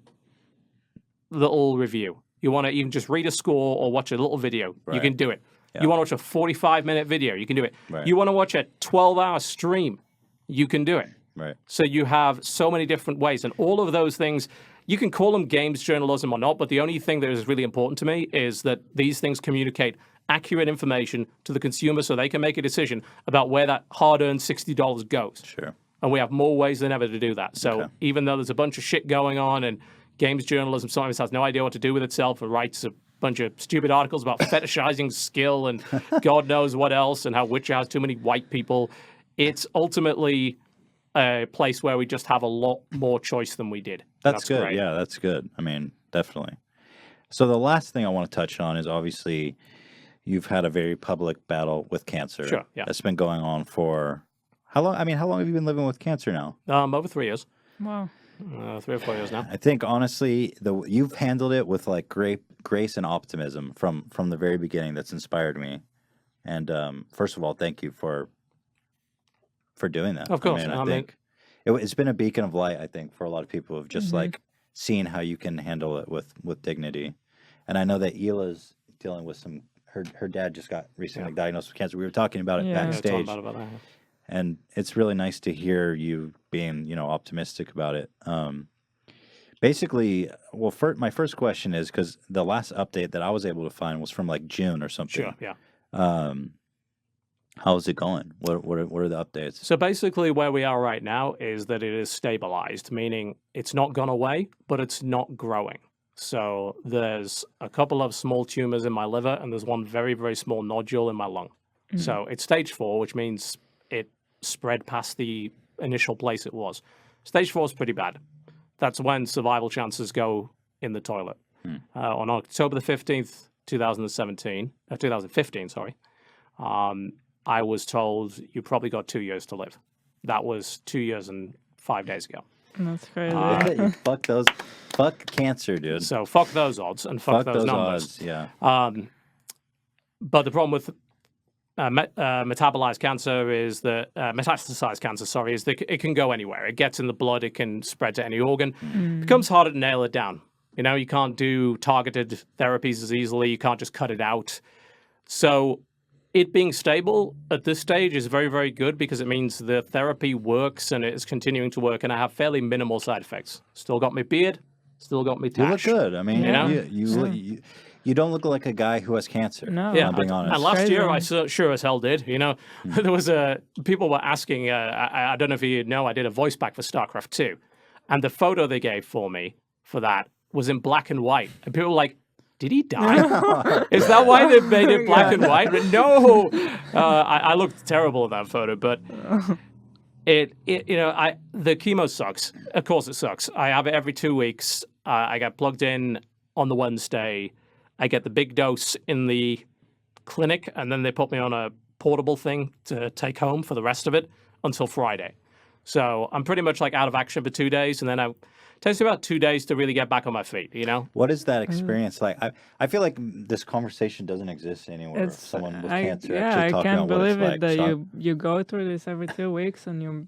little review, you want to even just read a score or watch a little video, you Right. can do it. Yeah. You want to watch a 45-minute video, you can do it. Right. You want to watch a 12-hour stream, you can do it. Right. So you have so many different ways, and all of those things, you can call them games journalism or not, but the only thing that is really important to me is that these things communicate accurate information to the consumer so they can make a decision about where that hard-earned $60 goes. Sure. And we have more ways than ever to do that. So Okay. even though there's a bunch of shit going on and games journalism sometimes has no idea what to do with itself and writes a bunch of stupid articles about fetishizing skill and God knows what else and how Witcher has too many white people, it's ultimately a place where we just have a lot more choice than we did. That's good. Great. Yeah, that's good. I mean, definitely. So the last thing I want to touch on is obviously you've had a very public battle with cancer. Sure, yeah. That's been going on for how long? I mean, how long have you been living with cancer now? Over 3 years. Wow. 3 or 4 years now. I think honestly, you've handled it with like great grace and optimism from the very beginning. That's inspired me. And first of all, thank you for doing that. Of course. I think it's been a beacon of light. I think for a lot of people of just like seeing how you can handle it with dignity. And I know that Hila's dealing with some. Her dad just got recently diagnosed with cancer. We were talking about it Yeah. backstage. About that. And it's really nice to hear you being, optimistic about it. Basically, well, my first question is because the last update that I was able to find was from like June or something. Sure, yeah. How's it going? What are the updates? So basically where we are right now is that it is stabilized, meaning it's not gone away, but it's not growing. So there's a couple of small tumors in my liver and there's one very, very small nodule in my lung. So it's stage 4, which means it spread past the initial place it was. Stage 4 is pretty bad. That's when survival chances go in the toilet. On October the 15th, 2015, sorry, I was told you probably got 2 years to live. That was 2 years and 5 days ago. That's crazy. Fuck cancer, dude. So fuck those odds and fuck those numbers. odds. Yeah. But the problem with metabolized cancer is that metastasized cancer, sorry, is that it can go anywhere. It gets in the blood. It can spread to any organ. It becomes harder to nail it down. You can't do targeted therapies as easily. You can't just cut it out. So it being stable at this stage is very, very good because it means the therapy works and it's continuing to work. And I have fairly minimal side effects. Still got my beard. Still got my You look tash. good. I mean, Yeah. you don't look like a guy who has cancer. No. Yeah, I'm being honest. and last year I Crazy. sure as hell did. There was people were asking. I don't know if you know, I did a voice back for StarCraft 2, and the photo they gave for me for that was in black and white, and people were like, "Did he die? Is that why they made it black and white?" But no, I looked terrible in that photo, but. The chemo sucks. Of course it sucks. I have it every 2 weeks. I get plugged in on the Wednesday. I get the big dose in the clinic, and then they put me on a portable thing to take home for the rest of it until Friday. So I'm pretty much like out of action for 2 days, and then it takes me about 2 days to really get back on my feet, What is that experience like? I feel like this conversation doesn't exist anywhere. It's Someone with I, cancer yeah, actually I talking can't about what it's believe it like. that So you go through this every 2 weeks and you're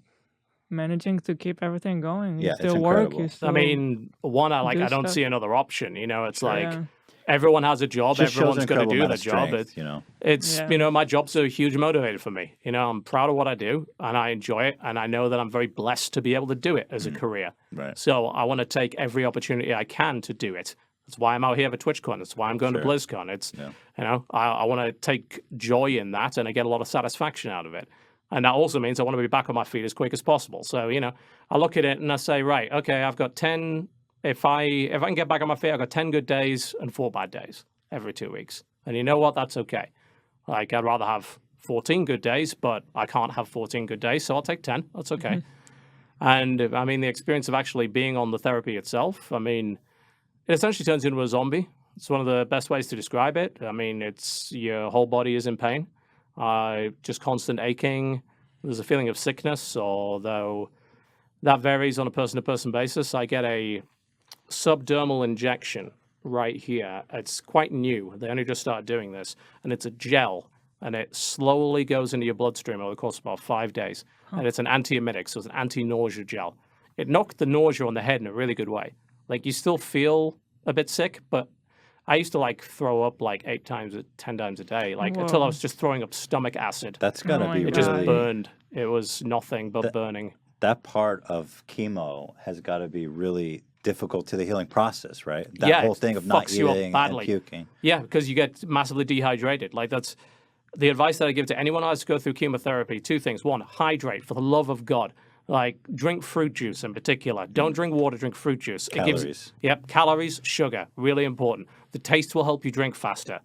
managing to keep everything going. You Yeah, it's still work. incredible. You still I mean, one, I do don't stuff. see another option. It's like yeah. everyone has a job, just shows everyone's going to incredible do amount their of job. strength, It's, Yeah. my job's a huge motivator for me. I'm proud of what I do and I enjoy it. And I know that I'm very blessed to be able to do it as a career. Right. So I want to take every opportunity I can to do it. That's why I'm out here for TwitchCon. That's why I'm going to Sure. BlizzCon. I want to take joy in that and I get a lot of satisfaction out of it. And that also means I want to be back on my feet as quick as possible. So, I look at it and I say, right, okay, I've got 10, if I can get back on my feet, I've got 10 good days and 4 bad days every 2 weeks. And you know what? That's okay. Like, I'd rather have 14 good days, but I can't have 14 good days, so I'll take 10. That's okay. And, the experience of actually being on the therapy itself, it essentially turns into a zombie. It's one of the best ways to describe it. It's your whole body is in pain. Just constant aching. There's a feeling of sickness, although that varies on a person-to-person basis. I get a subdermal injection right here. It's quite new. They only just started doing this, and it's a gel, and it slowly goes into your bloodstream over the course of about 5 days. and it's an antiemetic, so it's an anti-nausea gel. It knocked the nausea on the head in a really good way. Like, you still feel a bit sick, but I used to like throw up like 10 times a day, like until I Whoa. was just throwing up stomach acid. That's gotta Oh be my It just God. really burned. It was nothing but burning. that part of chemo has got to be really difficult to the healing process, right? That Yeah, whole it thing of not fucks you up eating and badly. puking. Yeah, because you get massively dehydrated. Like, that's the advice that I give to anyone who has to go through chemotherapy. Two things. One, hydrate, for the love of God. Like, drink fruit juice in particular. Don't drink water, drink fruit juice. It Calories. gives, calories, sugar, really important. The taste will help you drink faster.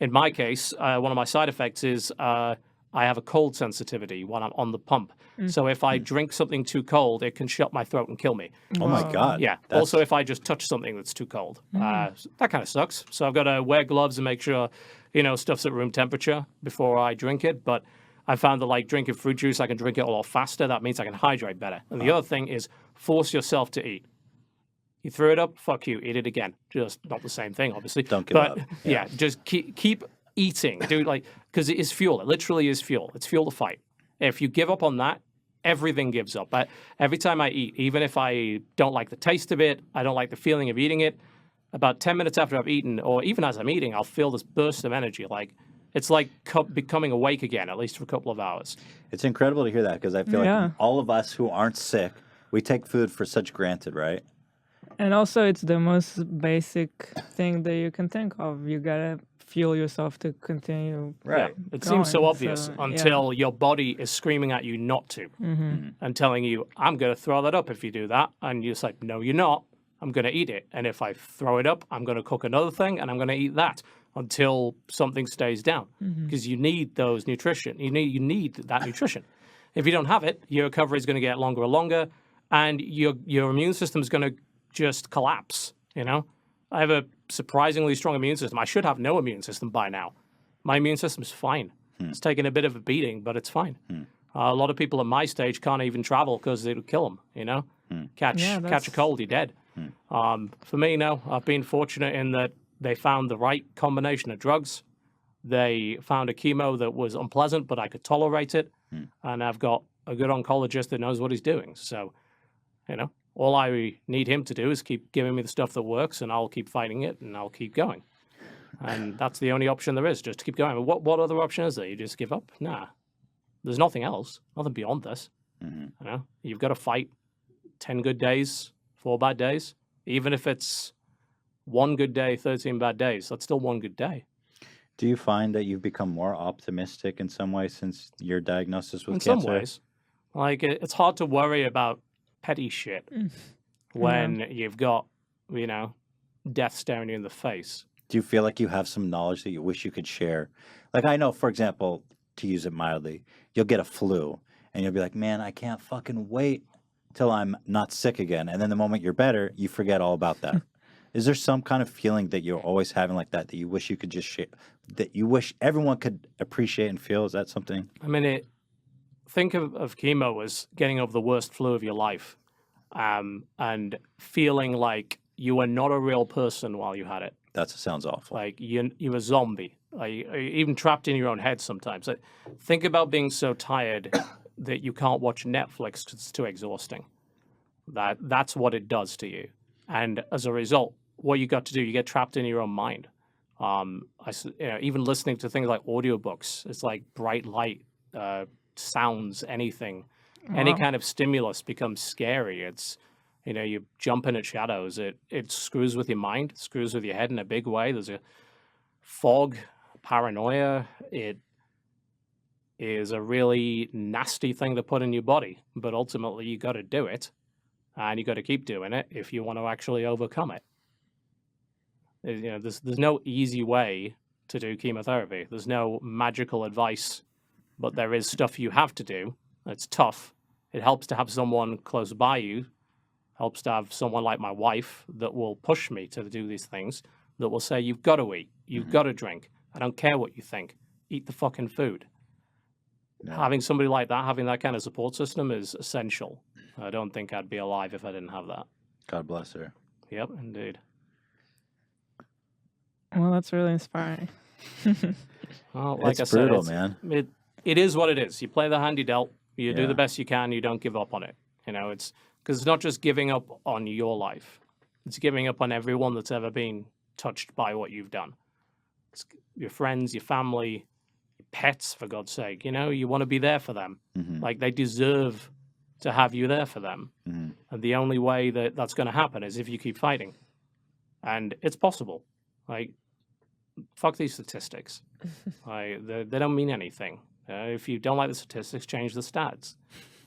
In my case, one of my side effects is I have a cold sensitivity when I'm on the pump. So if I drink something too cold, it can shut my throat and kill me. Oh my Wow. God. Yeah. That's- Also, if I just touch something that's too cold, that kind of sucks. So I've got to wear gloves and make sure, stuff's at room temperature before I drink it. But I found that, like, drinking fruit juice, I can drink it a lot faster. That means I can hydrate better. And the other thing is force yourself to eat. You threw it up, fuck you, eat it again. Just not the same thing, obviously. Don't give but, up. Yeah, just keep eating. Dude, like, because it is fuel. It literally is fuel. It's fuel to fight. If you give up on that, everything gives up. Every time I eat, even if I don't like the taste of it, I don't like the feeling of eating it, about 10 minutes after I've eaten, or even as I'm eating, I'll feel this burst of energy. Like, it's like becoming awake again, at least for a couple of hours. It's incredible to hear that because I feel Yeah. like all of us who aren't sick, we take food for such granted, right? And also, it's the most basic thing that you can think of. You gotta fuel yourself to continue. Right. It seems so going, obvious so, yeah. until your body is screaming at you not to and telling you, I'm going to throw that up if you do that. And you're just like, no, you're not. I'm going to eat it. And if I throw it up, I'm going to cook another thing and I'm going to eat that until something stays down because you need those nutrition. You need that nutrition. If you don't have it, your recovery is going to get longer and longer and your immune system is going to just collapse, I have a surprisingly strong immune system. I should have no immune system by now. My immune system's fine. It's taken a bit of a beating, but it's fine. A lot of people at my stage can't even travel because it'll kill them, Catch a cold, you're dead. For me, no. I've been fortunate in that they found the right combination of drugs. They found a chemo that was unpleasant, but I could tolerate it. And I've got a good oncologist that knows what he's doing. So, all I need him to do is keep giving me the stuff that works, and I'll keep fighting it, and I'll keep going. And that's the only option there is, just to keep going. What other option is there? You just give up? Nah. There's nothing else, nothing beyond this. You've got to fight 10 good days, 4 bad days. Even if it's 1 good day, 13 bad days, that's still 1 good day. Do you find that you've become more optimistic in some way since your diagnosis with In cancer? some ways. Like, it's hard to worry about petty shit when you've got, death staring you in the face. Do you feel like you have some knowledge that you wish you could share? Like, I know, for example, to use it mildly, you'll get a flu and you'll be like, man, I can't fucking wait till I'm not sick again. And then the moment you're better, you forget all about that. Is there some kind of feeling that you're always having like that you wish you could just share, that you wish everyone could appreciate and feel? Is that something? I mean, think of chemo as getting over the worst flu of your life and feeling like you were not a real person while you had it. That sounds awful. Like you're a zombie, even trapped in your own head sometimes. Like, think about being so tired that you can't watch Netflix because it's too exhausting. That's what it does to you. And as a result, what you got to do, you get trapped in your own mind. Even listening to things like audiobooks, it's like bright light, sounds, anything, any kind of stimulus becomes scary. It's, you jump in at shadows. It screws with your mind, screws with your head in a big way. There's a fog, paranoia. It is a really nasty thing to put in your body, but ultimately you got to do it, and you got to keep doing it if you want to actually overcome it. There's no easy way to do chemotherapy. There's no magical advice, but there is stuff you have to do. It's tough. It helps to have someone close by you. Helps to have someone like my wife that will push me to do these things, that will say, you've got to eat, you've got to drink. I don't care what you think. Eat the fucking food. Yeah. Having somebody like that, having that kind of support system is essential. I don't think I'd be alive if I didn't have that. God bless her. Yep, indeed. Well, that's really inspiring. Well, like It's I said, brutal, man. It is what it is. You play the hand you dealt. You do Yeah. the best you can. You don't give up on it. You know, it's because it's not just giving up on your life. It's giving up on everyone that's ever been touched by what you've done. It's your friends, your family, your pets, for God's sake. You know, you want to be there for them. Mhm. Like, they deserve to have you there for them. Mhm. And the only way that that's going to happen is if you keep fighting. And it's possible. Like, fuck these statistics. They don't mean anything. If you don't like the statistics, change the stats.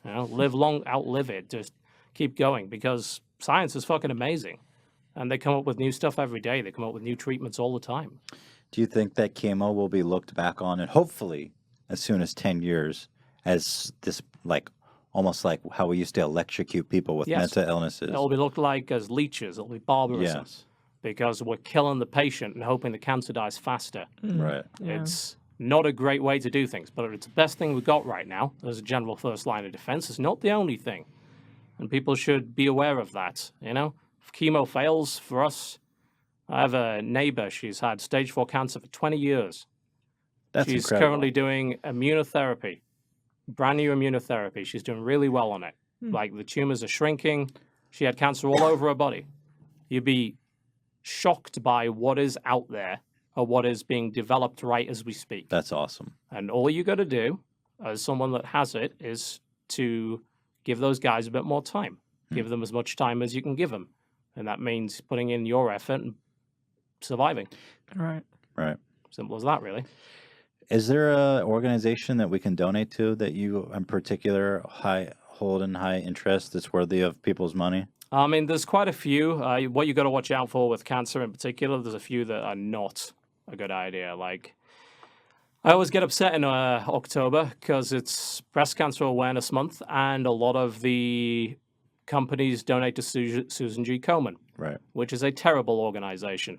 You know, live long, outlive it. Just keep going, because science is fucking amazing. And they come up with new stuff every day. They come up with new treatments all the time. Do you think that chemo will be looked back on, and hopefully as soon as 10 years, as this, like, almost like how we used to electrocute people with Yes. mental illnesses? It'll be looked like as leeches. It'll be barbarism. Yes. Because we're killing the patient and hoping the cancer dies faster. Right. Yeah. It's not a great way to do things, but it's the best thing we've got right now as a general first line of defense. It's not the only thing. And people should be aware of that, you know? If chemo fails for us, I have a neighbor, she's had stage 4 cancer for 20 years. That's She's incredible. currently doing immunotherapy, brand new immunotherapy. She's doing really well on it. Like, the tumors are shrinking. She had cancer all over her body. You'd be shocked by what is out there or what is being developed right as we speak. That's awesome. And all you got to do, as someone that has it, is to give those guys a bit more time. Give them as much time as you can give them. And that means putting in your effort and surviving. Right. Right. Simple as that, really. Is there a organization that we can donate to that you in particular hold in high interest that's worthy of people's money? I mean, there's quite a few. What you got to watch out for with cancer in particular, there's a few that are not a good idea. Like, I always get upset in October because it's Breast Cancer Awareness Month, and a lot of the companies donate to Susan G. Komen, Right. which is a terrible organization.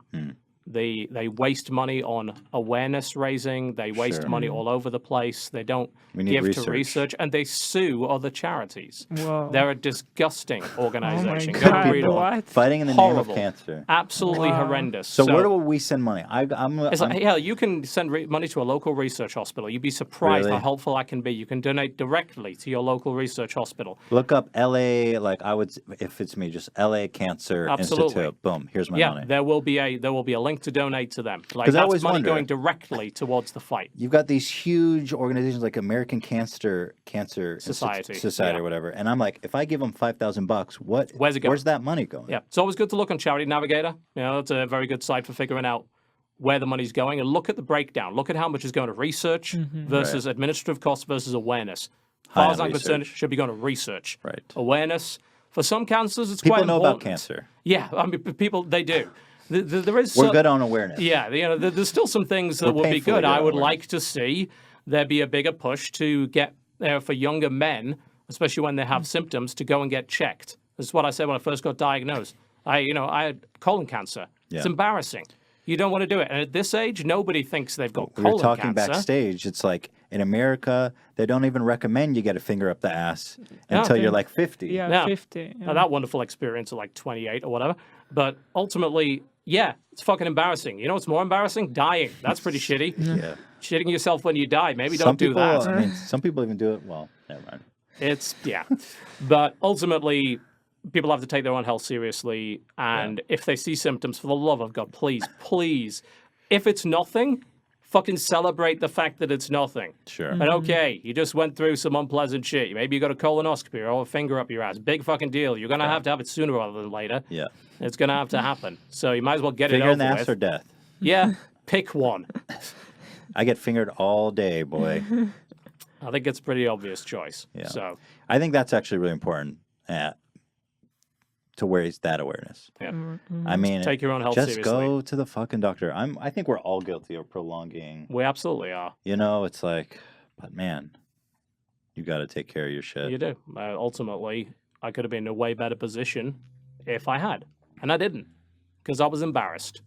They waste money on awareness raising. They waste Sure. money all over the place. They don't We need give research. to research, and they sue other charities. Whoa. They're a disgusting organization. Go God, read them. what? Fighting in the Horrible. name of cancer. Absolutely Wow. horrendous. So where do we send money? it's like, yeah, you can send money to a local research hospital. You'd be surprised Really? how helpful that can be. You can donate directly to your local research hospital. Look up LA, like I would, if it's me, just LA Cancer Absolutely. Institute. Boom, here's my Yeah, money. there will be a link to donate to them. Like, 'Cause I that's always money wonder- going directly towards the fight. You've got these huge organizations like American Cancer Society, Society yeah. or whatever, and I'm like, if I give them $5,000, Where's it going? Where's that money going? Yeah, it's always good to look on Charity Navigator. You know, it's a very good site for figuring out where the money's going, and look at the breakdown. Look at how much is going to research versus administrative costs versus awareness. As High far on as I'm concerned, it research. should be going to research. Right. Awareness. For some cancers, it's People quite know about important. cancer. Yeah, I mean, people, they do. There is We're some- good on awareness. Yeah, you know, there's still some things that We're would be painfully good. good I on would awareness. like to see there be a bigger push to get, for younger men, especially when they have symptoms, to go and get checked. This is what I said when I first got diagnosed. I had colon cancer. It's Yeah. embarrassing. You don't want to do it. And at this age, nobody thinks they've got We were colon talking cancer. backstage. It's like in America, they don't even recommend you get a finger up the ass until you're like 50. Yeah, Yeah. 50. Now, that wonderful experience at like 28 or whatever. But ultimately, yeah, it's fucking embarrassing. You know what's more embarrassing? Dying. That's pretty shitty. Yeah. Shitting yourself when you die. Maybe Some don't do people, that. I mean, some people even do it. Well, never mind. It's, yeah. But ultimately, people have to take their own health seriously. And if they see symptoms, for the love of God, please, if it's nothing, fucking celebrate the fact that it's nothing. Sure. And okay, you just went through some unpleasant shit. Maybe you got a colonoscopy or a finger up your ass. Big fucking deal. You're going to have it sooner rather than later. Yeah. It's going to have to happen. So you might as well get Finger it in the over ass with. or death? Yeah, pick one. I get fingered all day, boy. I think it's a pretty obvious choice. Yeah. So, I think that's actually really important to raise that awareness. yeah. I mean, Take your own health just seriously. go to the fucking doctor. I think we're all guilty of prolonging. We absolutely are. You know, it's like, but man, you got to take care of your shit. You do. Ultimately, I could have been in a way better position if I had. And I didn't. Because I was embarrassed.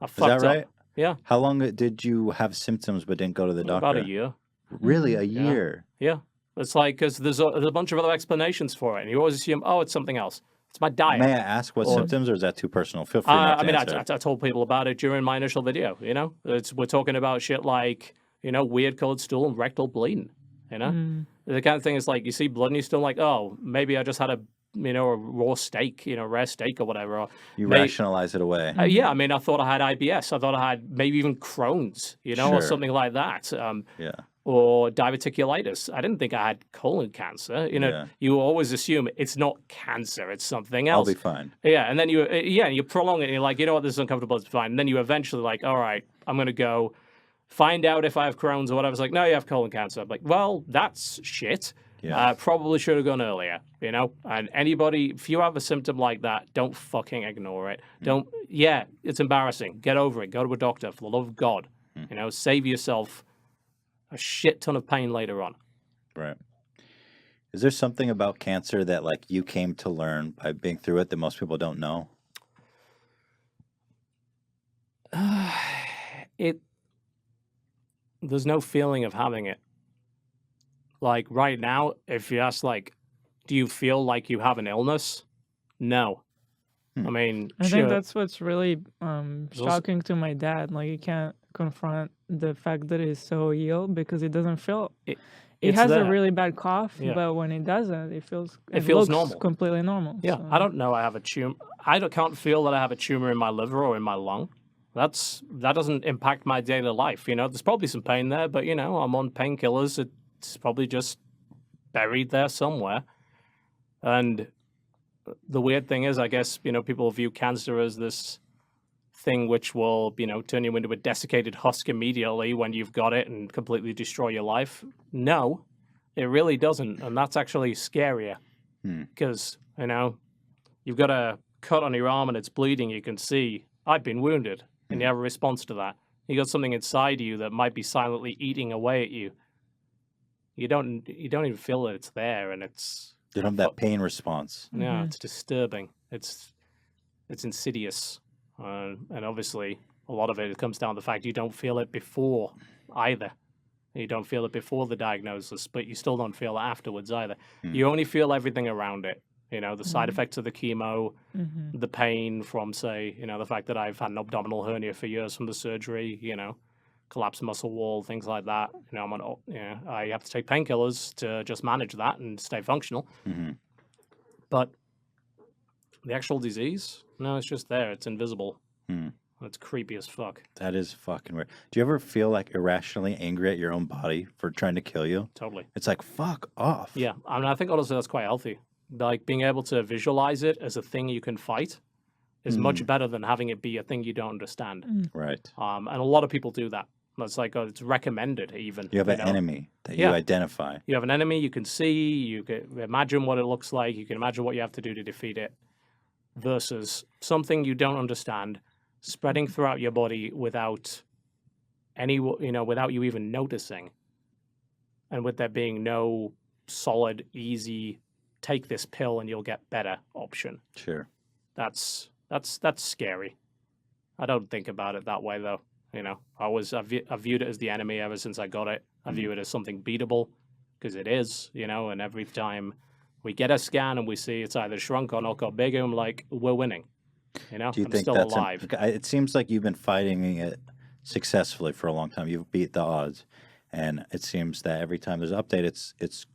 I Is fucked that right? up. Yeah. How long did you have symptoms but didn't go to the doctor? About a year. Really, a Yeah. year? Yeah. It's like, because there's a bunch of other explanations for it. And you always assume, oh, it's something else. It's my diet. May I ask what Or- symptoms, or is that too personal? Feel free not I to mean, answer. I told people about it during my initial video, you know? We're talking about shit like, weird colored stool and rectal bleeding. You know, the kind of thing is like you see blood and you're still like, oh, maybe I just had a raw steak, rare steak or whatever. Or You rationalize it away. yeah, I mean, I thought I had IBS. I thought I had maybe even Crohn's, or Sure. something like that. Yeah. Or diverticulitis. I didn't think I had colon cancer. Yeah. You always assume it's not cancer; it's something I'll else. be fine. Yeah, and then you prolong it. And you're like, you know what, this is uncomfortable. It's fine. And then you eventually like, all right, I'm gonna go find out if I have Crohn's or whatever. It's like, no, you have colon cancer. I'm like, well, that's shit. Yeah. Probably should have gone earlier, And anybody, if you have a symptom like that, don't fucking ignore it. Don't. Yeah, it's embarrassing. Get over it. Go to a doctor for the love of God. Save yourself a shit ton of pain later on. Right. Is there something about cancer that like you came to learn by being through it that most people don't know? There's no feeling of having it. Like right now, if you ask like, do you feel like you have an illness? No. I mean, I sure. think that's what's really shocking to my dad. Like, he can't confront the fact that he's so ill because he doesn't feel. He it's has there. a really bad cough, Yeah. but when he doesn't, it feels looks normal. completely normal. Yeah, so. I don't know I have a tumor. Can't feel that I have a tumor in my liver or in my lung. That doesn't impact my daily life. There's probably some pain there, but I'm on painkillers. It's probably just buried there somewhere. And the weird thing is, I guess, people view cancer as this thing which will, turn you into a desiccated husk immediately when you've got it and completely destroy your life. No, it really doesn't. And that's actually scarier because, you've got a cut on your arm and it's bleeding. You can see, I've been wounded, and you have a response to that. You got something inside you that might be silently eating away at you. You don't even feel that it's there, and it's... You don't have that pain response. Yeah, it's disturbing. It's insidious, and obviously a lot of it comes down to the fact you don't feel it before either. You don't feel it before the diagnosis, but you still don't feel it afterwards either. You only feel everything around it. The side effects of the chemo, the pain from, say, the fact that I've had an abdominal hernia for years from the surgery. Collapsed muscle wall, things like that. I have to take painkillers to just manage that and stay functional. But the actual disease, no, it's just there. It's invisible. It's creepy as fuck. That is fucking weird. Do you ever feel like irrationally angry at your own body for trying to kill you? Totally. It's like, fuck off. Yeah, I mean, I think honestly that's quite healthy. Like being able to visualize it as a thing you can fight is much better than having it be a thing you don't understand. Right. And a lot of people do that. It's like, it's recommended even. You have an enemy that you identify. You have an enemy you can see, you can imagine what it looks like, you can imagine what you have to do to defeat it, versus something you don't understand spreading throughout your body without without you even noticing. And with there being no solid, easy, take this pill and you'll get better option. Sure. That's scary. I don't think about it that way though. I viewed it as the enemy ever since I got it. I view it as something beatable because it is, and every time we get a scan and we see it's either shrunk or not got bigger, I'm like, we're winning. Do you I'm think still that's alive. It seems like you've been fighting it successfully for a long time. You've beat the odds, and it seems that every time there's an update, it's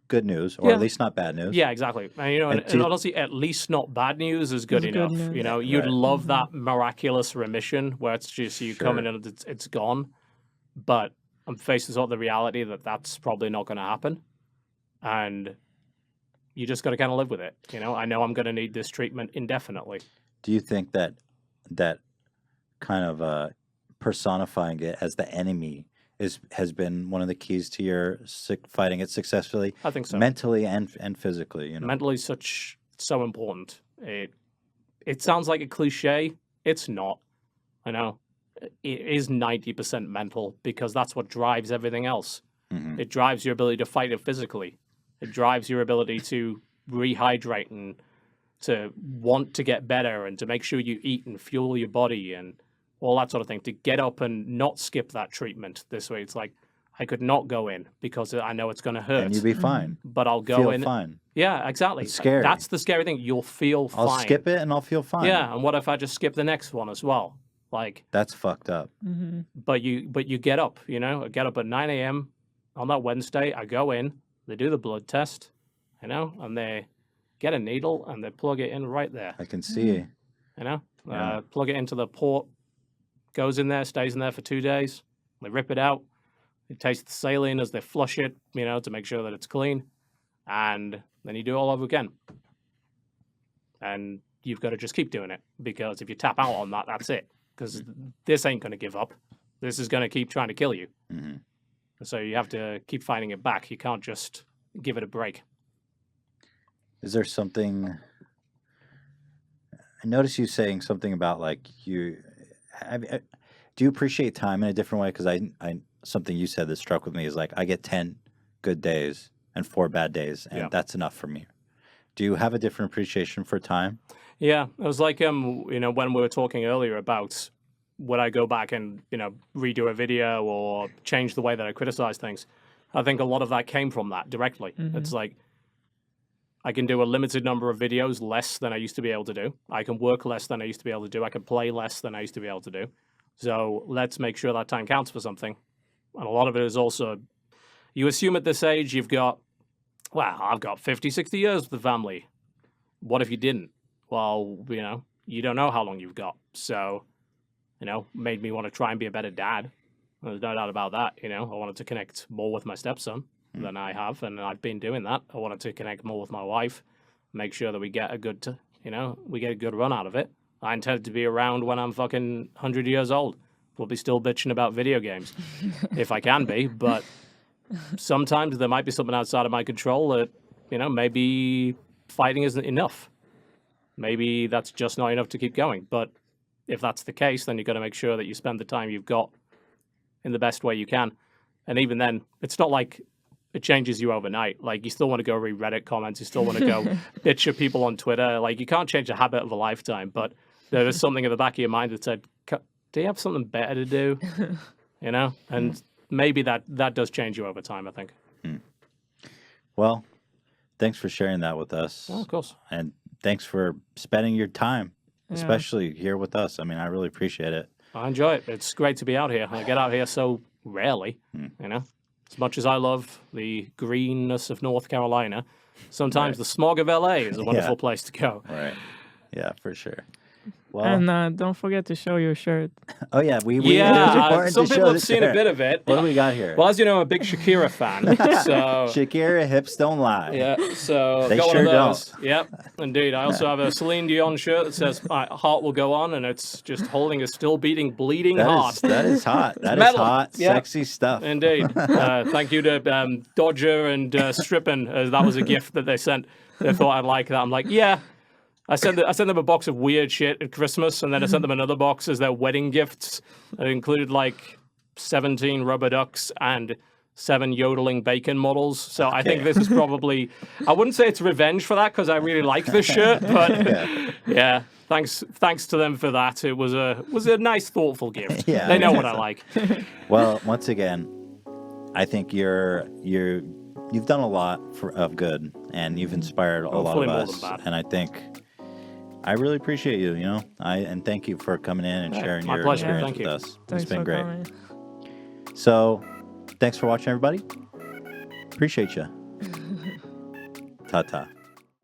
good news, or at least not bad news. Yeah, exactly. And, and honestly, at least not bad news is good enough. You'd love that miraculous remission where it's just you come in and it's gone. But I'm faced with the reality that that's probably not going to happen. And you just got to kind of live with it. I know I'm going to need this treatment indefinitely. Do you think that kind of personifying it as the enemy has been one of the keys to your fighting it successfully? I think so. Mentally and physically. Mentally so important. It sounds like a cliche. It's not. I know. It is 90% mental because that's what drives everything else. It drives your ability to fight it physically. It drives your ability to rehydrate and to want to get better and to make sure you eat and fuel your body and all that sort of thing, to get up and not skip that treatment this way. It's like, I could not go in because I know it's going to hurt. And you'll be fine. But I'll go feel in. fine. Yeah, exactly. It's scary. That's the scary thing. You'll feel fine. I'll skip it and I'll feel fine. Yeah, and what if I just skip the next one as well? Like, that's fucked up. but you get up, I get up at 9 a.m. on that Wednesday, I go in, they do the blood test, and they get a needle and they plug it in right there, I can see. Yeah. Plug it into the port, goes in there, stays in there for 2 days. They rip it out. They taste the saline as they flush it, to make sure that it's clean. And then you do it all over again. And you've got to just keep doing it, because if you tap out on that, that's it. Because this ain't going to give up. This is going to keep trying to kill you. Mm-hmm. So you have to keep fighting it back. You can't just give it a break. Is there something? I noticed you saying something about like do you appreciate time in a different way? Because I something you said that struck with me is like I get 10 good days and 4 bad days, and that's enough for me. Do you have a different appreciation for time? Yeah, it was like when we were talking earlier about would I go back and redo a video or change the way that I criticize things. I think a lot of that came from that directly. Mm-hmm. It's like I can do a limited number of videos less than I used to be able to do. I can work less than I used to be able to do. I can play less than I used to be able to do. So let's make sure that time counts for something. And a lot of it is also, you assume at this age you've got, I've got 50, 60 years with the family. What if you didn't? Well, you don't know how long you've got. So, made me want to try and be a better dad. There's no doubt about that. I wanted to connect more with my stepson than I have, and I've been doing that. I wanted to connect more with my wife, make sure that we get a good, we get a good run out of it. I intend to be around when I'm fucking 100 years old. We'll be still bitching about video games, if I can be. But sometimes there might be something outside of my control that, maybe fighting isn't enough. Maybe that's just not enough to keep going. But if that's the case, then you've got to make sure that you spend the time you've got in the best way you can. And even then, it's not like it changes you overnight. Like, you still want to go read Reddit comments. You still want to go bitch at people on Twitter. Like, you can't change the habit of a lifetime. But there is something in the back of your mind that said, do you have something better to do? And maybe that does change you over time, I think. Well, thanks for sharing that with us. Oh, of course. And thanks for spending your time, especially here with us. I mean, I really appreciate it. I enjoy it. It's great to be out here. I get out here so rarely, As much as I love the greenness of North Carolina, sometimes the smog of LA is a wonderful place to go. Right. Yeah, for sure. Well, And don't forget to show your shirt. oh yeah, it was important some to show people have the seen a shirt. bit of it. What do we got here? Well, as you know, I'm a big Shakira fan. So Shakira hips don't lie. yeah, so They got sure one of those. don't. Yep, indeed. I also have a Celine Dion shirt that says "My heart will go on," and it's just holding a still beating, bleeding heart. That is hot. That is Metal. hot, Yeah. sexy stuff. Indeed. Thank you to Dodger and Strippin. That was a gift that they sent. They thought I'd like that. I'm like, yeah. I sent them a box of weird shit at Christmas, and then I sent them another box as their wedding gifts. It included like 17 rubber ducks and 7 yodeling bacon models. So I think this is probably, I wouldn't say it's revenge for that because I really like this shirt, but yeah, thanks to them for that. It was a nice, thoughtful gift. Yeah, they know what I like. Well, once again, I think you've done a lot of good, and you've inspired a lot Hopefully of more us. than bad. And I think I really appreciate you. And thank you for coming in and sharing my your pleasure. experience Thank with you. us. Thanks It's been for great. coming. So, thanks for watching, everybody. Appreciate you. Ta ta.